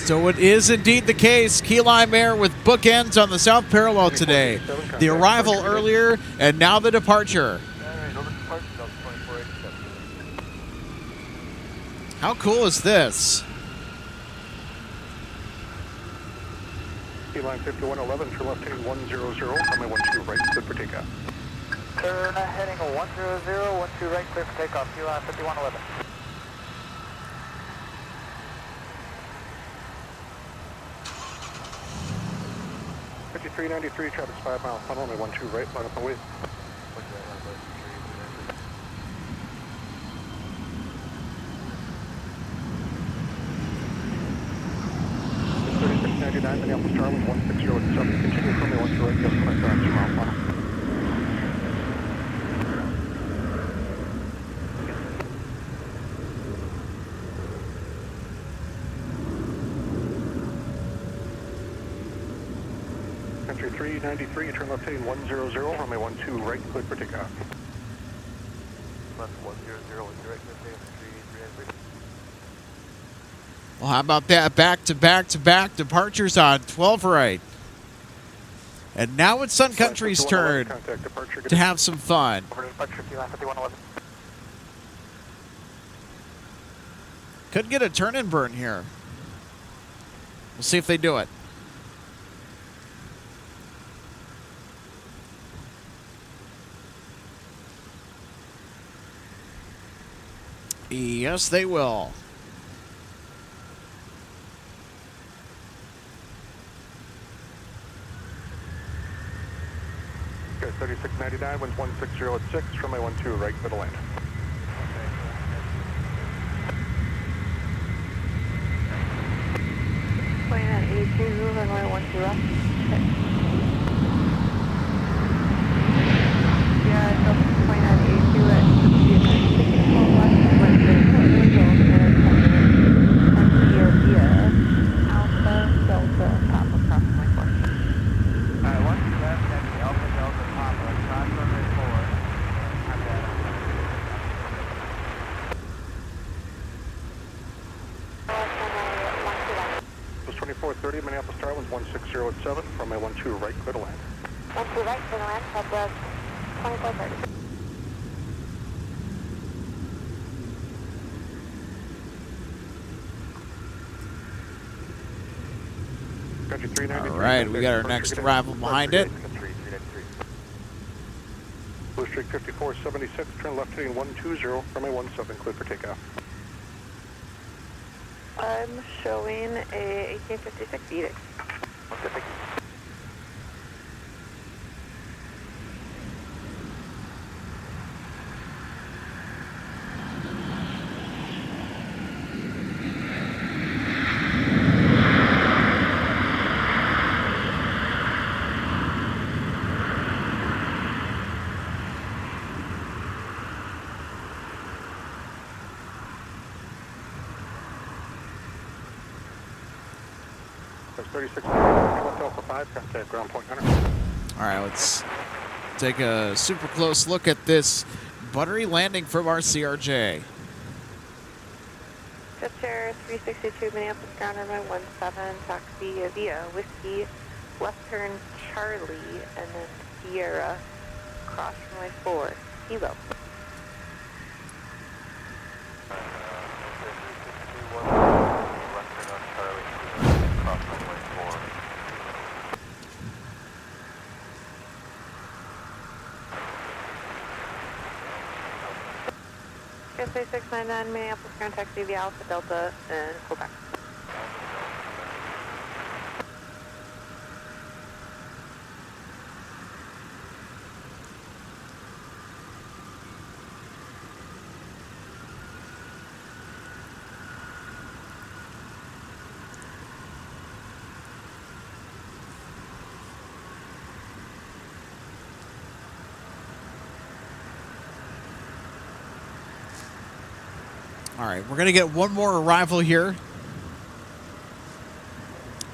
So it is indeed the case. Key Lime Air with bookends on the south parallel today. The arrival earlier and now the departure. How cool is this? Key line 5111, turn left heading 100, runway 12 right, good for takeoff. Turn heading 100, 12 right, clear for takeoff, Key line 5111. 393, traffic's 5 mile funnel, only 12 right, line up and wait. Minneapolis Starling 16087, continue from the 12 right, yes, connect on 2 mile funnel. Country 393, turn left heading 100, runway 12 right, cleared for takeoff. Left 100 with direct takeoff 393. Well, how about that? Back-to-back-to-back departures on 12 right. And now it's Sun Country's turn to have some fun. Over to departure 5111. Could get a turn and burn here. We'll see if they do it. Yes, they will. Okay, 3699, winds 160 at 6, runway 12 right, clear to land. Point at A2, runway 12 left. Yeah, so point at A2 at 12 left, via Alpha, Delta, Papa, crossing my course. Alright, 12 left, that's Alpha, Delta, Papa, cross runway 4. Bus 2430, Minneapolis Star, winds 160 at 7, runway 12 right, clear to land. 12 right, clear to land, Southwest 2430. Country 393. All right, we got our next arrival behind it. Blue Streak 5476, turn left heading 120, runway 17, clear for takeoff. I'm showing a 1856 Edict. There's 36 left Alpha 5, contact ground point Hunter. All right, let's take a super close look at this buttery landing from our CRJ. Just Chair 362 Minneapolis ground runway 17, taxi via Whiskey, left turn Charlie, and then Sierra, cross runway 4, Kilo. SA 699 Minneapolis ground taxi via Alpha Delta and Quebec. All right, we're going to get one more arrival here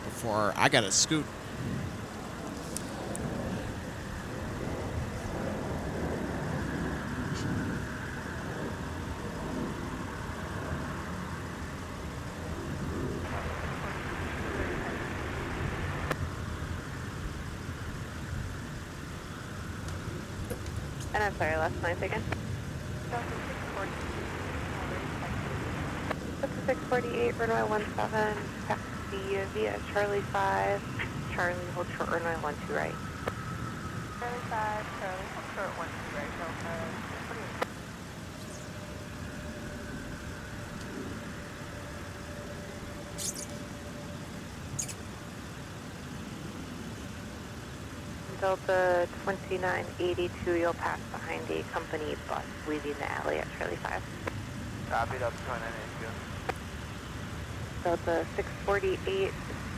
before I got to scoot. And I'm sorry, last night again. 648, runway 17, taxi via Charlie 5, Charlie, hold short, runway 12 right. Charlie 5, Charlie, hold short 12 right, Delta. Delta 2982, you'll pass behind a company bus leaving the alley at Charlie 5. Copy, Delta 2982. Delta 648,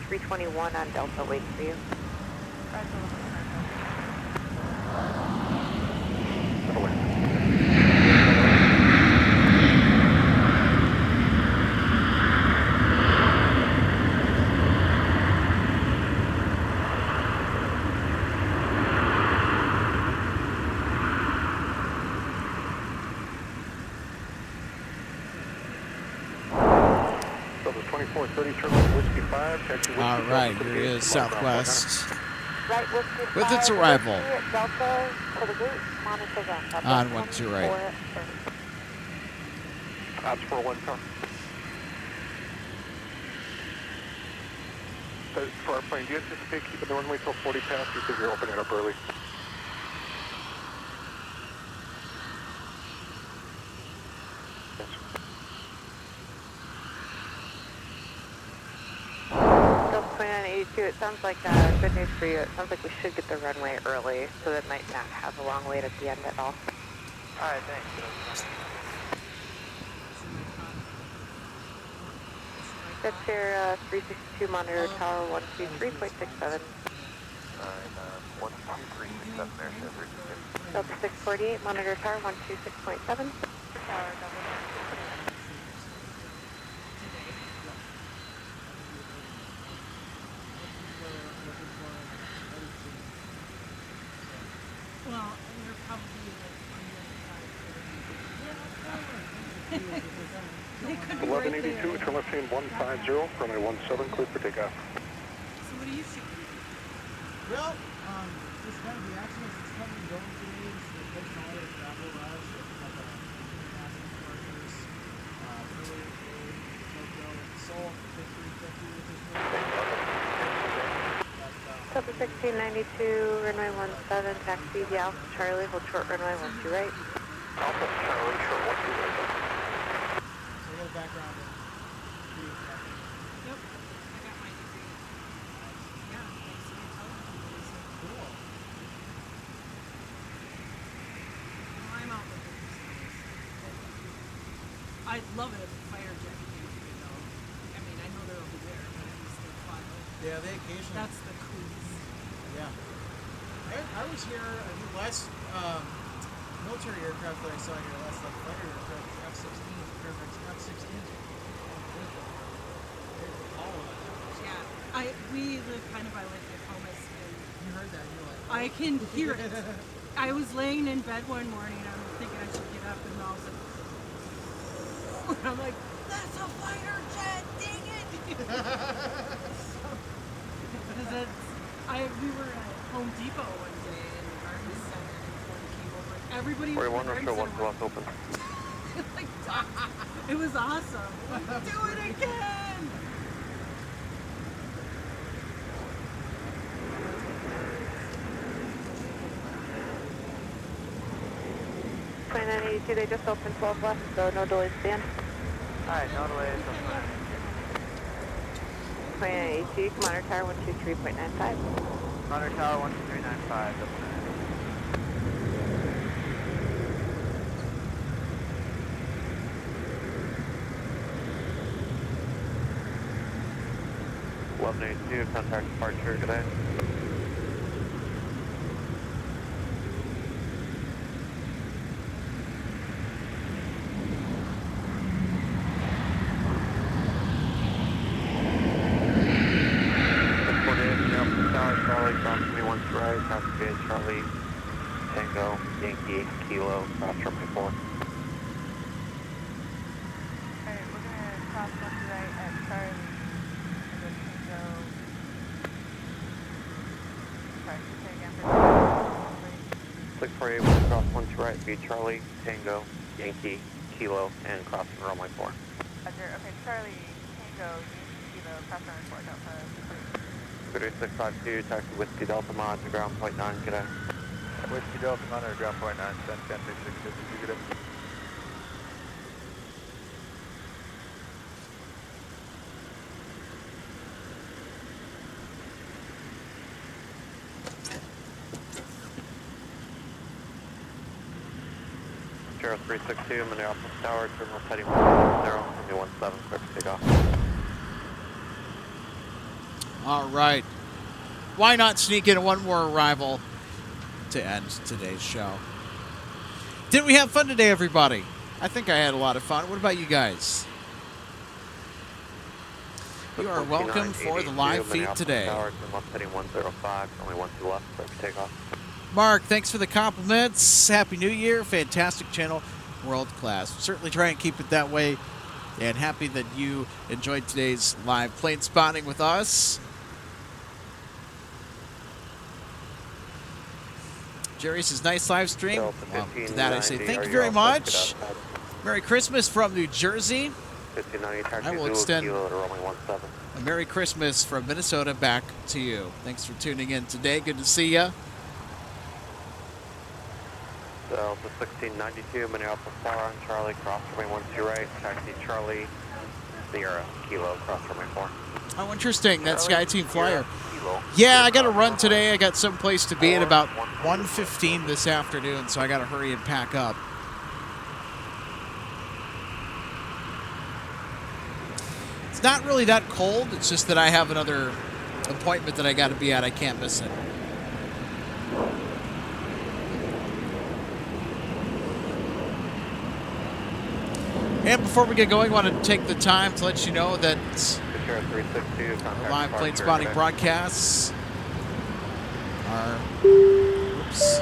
321 on Delta, waiting for you. 2430, turn left, Whiskey 5, taxi Whiskey All Delta right, to the here gate, is come on, ground Southwest Right, Whiskey with 5, its arrival Whiskey Delta to the gate, monitor them. on 12 right. Odds for 1 car. For our plane, do you anticipate keeping the runway till 40 past because you're opening it up early? Yes. Delta 2982, it sounds like good news for you. It sounds like we should get the runway early, so that might not have a long wait at the end at all. All right, thanks. That's your 362 monitor tower 123.67. Alright, 12367 there, Delta 648 monitor tower 126.7. Well, and you're probably like on the other side. They could be right 1182, there. turn left chain 150, runway 17, clear for takeoff. So what do you see? Well, this kind of the action is it's coming and going today. So the first all the travel routes, so it's like international departures, Philly, Tokyo, Seoul, 5350, which is Delta 1692, runway 17, taxi the Alpha Charlie, hold short runway 12 right. Alpha Charlie, short 12 right. so we got a background in pre-acting. Yep, I got my degree. Yeah, thanks to television. Cool. Well, I'm out looking for stuff. I'd love it if the fighter jet came here, though. I mean, I know they're over there, but at least they fly over. Yeah, they occasionally. That's the cruise. Yeah. I was here, I think last military aircraft that I saw here, last like fighter aircraft, F-16s, Fairfax F-16s. Yeah, we live kind of by like the Thomas, and You heard that, you're like, I can hear it. I was laying in bed one morning and I was thinking I should get up, and I was like, and I'm like, that's a fighter jet, dang it! Because we were at Home Depot one day in the garden center and one came over. Everybody was 41 or so, wearing one's left open. like, it was awesome. Do it again! They just opened 12 left, so no delays stand. Alright, no delays. 2982, Commander Tower 123.95. Monitor tower 12395. That's right. Contact departure today. Charlie, cross me once right, cross me Charlie, Tango, Yankee, Kilo, cross runway 4. Alright, we're gonna cross one right at Charlie, and then Tango. Sorry, say again for 648, we'll cross one to right, be Charlie, Tango, Yankee, Kilo, and cross runway 4. Roger, okay, Charlie, Tango, Yankee, Kilo, cross runway 4, Delta. 3652, taxi Whiskey Delta, monitor ground point 9, good day. Whiskey Delta, monitor ground point 9, send 103650, good day. Zero 362, Minneapolis Tower, terminal heading 110, 17, clear for takeoff. All right. Why not sneak in one more arrival to end today's show? Didn't we have fun today, everybody? I think I had a lot of fun. What about you guys? You are welcome for the live feed today. Tower, terminal heading 105, only 12 left, clear for takeoff. Mark, thanks for the compliments. Happy New Year. Fantastic channel. World class. Certainly try and keep it that way and happy that you enjoyed today's live plane spotting with us. Jerry says, nice live stream. Well, to that I say thank you very much. Merry Christmas from New Jersey. I will extend a Merry Christmas from Minnesota back to you. Thanks for tuning in today. Good to see you. Delta 1692, Minneapolis Tower on Charlie, cross runway 12 right, taxi Charlie, Sierra, Kilo, cross runway 4. Oh, interesting, that SkyTeam flyer. Yeah, I got to run today. I got someplace to be at about 1:15 this afternoon, so I got to hurry and pack up. It's not really that cold. It's just that I have another appointment that I got to be at. I can't miss it. And before we get going, I want to take the time to let you know that our live plane spotting broadcasts are... Oops.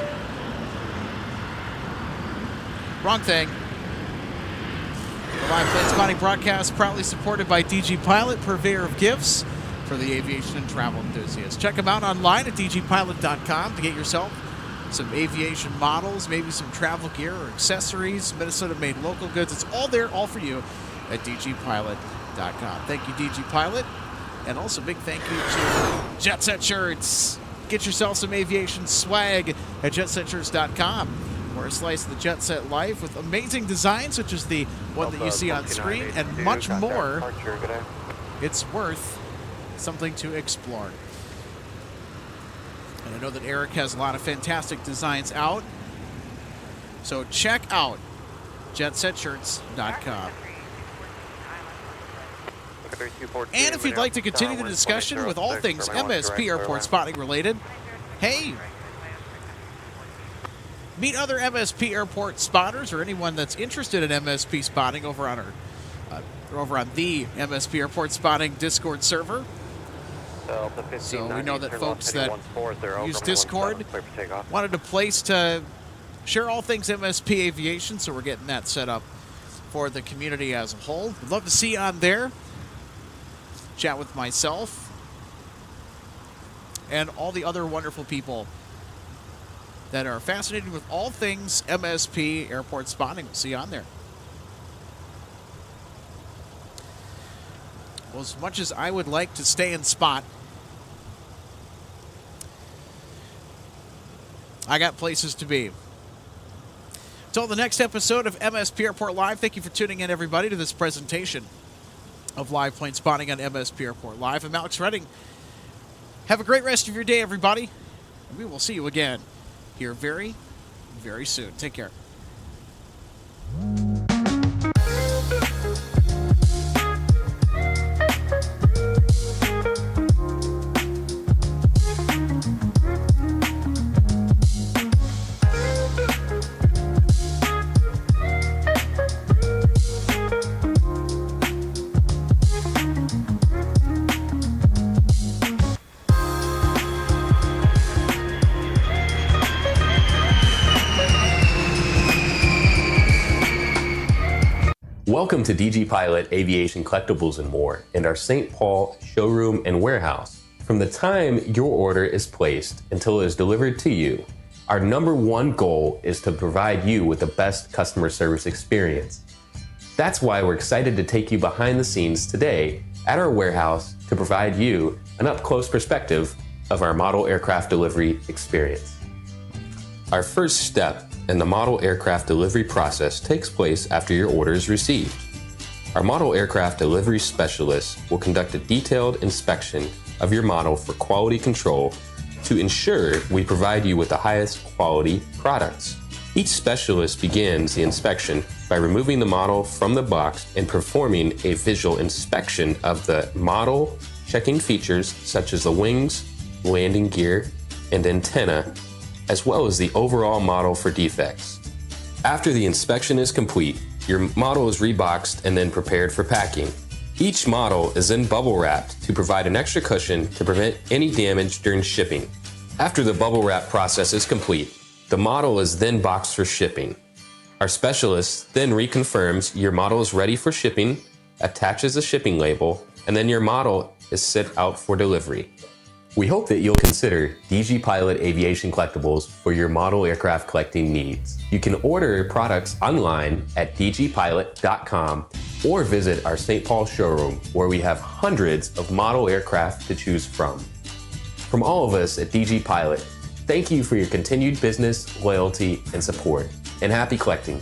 Wrong thing. The live plane spotting broadcast proudly supported by DG Pilot, purveyor of gifts for the aviation and travel enthusiasts. Check them out online at dgpilot.com to get yourself some aviation models, maybe some travel gear or accessories, Minnesota-made local goods. It's all there, all for you at dgpilot.com. Thank you, DG Pilot. And also big thank you to Jet Set Shirts. Get yourself some aviation swag at jetsetshirts.com. Or a slice of the Jet Set life with amazing designs, such as the one that you see on screen, and much more. It's worth something to explore. And I know that Eric has a lot of fantastic designs out. So check out jetsetshirts.com. And if you'd like to continue the discussion with all things MSP Airport spotting related, hey, meet other MSP Airport spotters or anyone that's interested in MSP spotting over on the MSP Airport spotting Discord server. So we know that folks that use Discord wanted a place to share all things MSP Aviation, so we're getting that set up for the community as a whole. We'd love to see you on there. Chat with myself and all the other wonderful people that are fascinated with all things MSP Airport spotting. We'll see you on there. Well, as much as I would like to stay in spot, I got places to be. Until the next episode of MSP Airport Live, thank you for tuning in, everybody, to this presentation of live plane spotting on MSP Airport Live. I'm Alex Redding. Have a great rest of your day, everybody. And we will see you again here very, very soon. Take care. Welcome to DG Pilot Aviation Collectibles and More and our St. Paul showroom and warehouse. From the time your order is placed until it is delivered to you, our #1 goal is to provide you with the best customer service experience. That's why we're excited to take you behind the scenes today at our warehouse to provide you an up-close perspective of our model aircraft delivery experience. Our first step in the model aircraft delivery process takes place after your order is received. Our model aircraft delivery specialist will conduct a detailed inspection of your model for quality control to ensure we provide you with the highest quality products. Each specialist begins the inspection by removing the model from the box and performing a visual inspection of the model, checking features such as the wings, landing gear, and antenna, as well as the overall model for defects. After the inspection is complete, your model is reboxed and then prepared for packing. Each model is then bubble wrapped to provide an extra cushion to prevent any damage during shipping. After the bubble wrap process is complete, the model is then boxed for shipping. Our specialist then reconfirms your model is ready for shipping attaches a shipping label, and then your model is sent out for delivery. We hope that you'll consider DG Pilot Aviation Collectibles for your model aircraft collecting needs. You can order products online at dgpilot.com or visit our St. Paul showroom, where we have hundreds of model aircraft to choose from. From all of us at DG Pilot, thank you for your continued business, loyalty, and support, and happy collecting.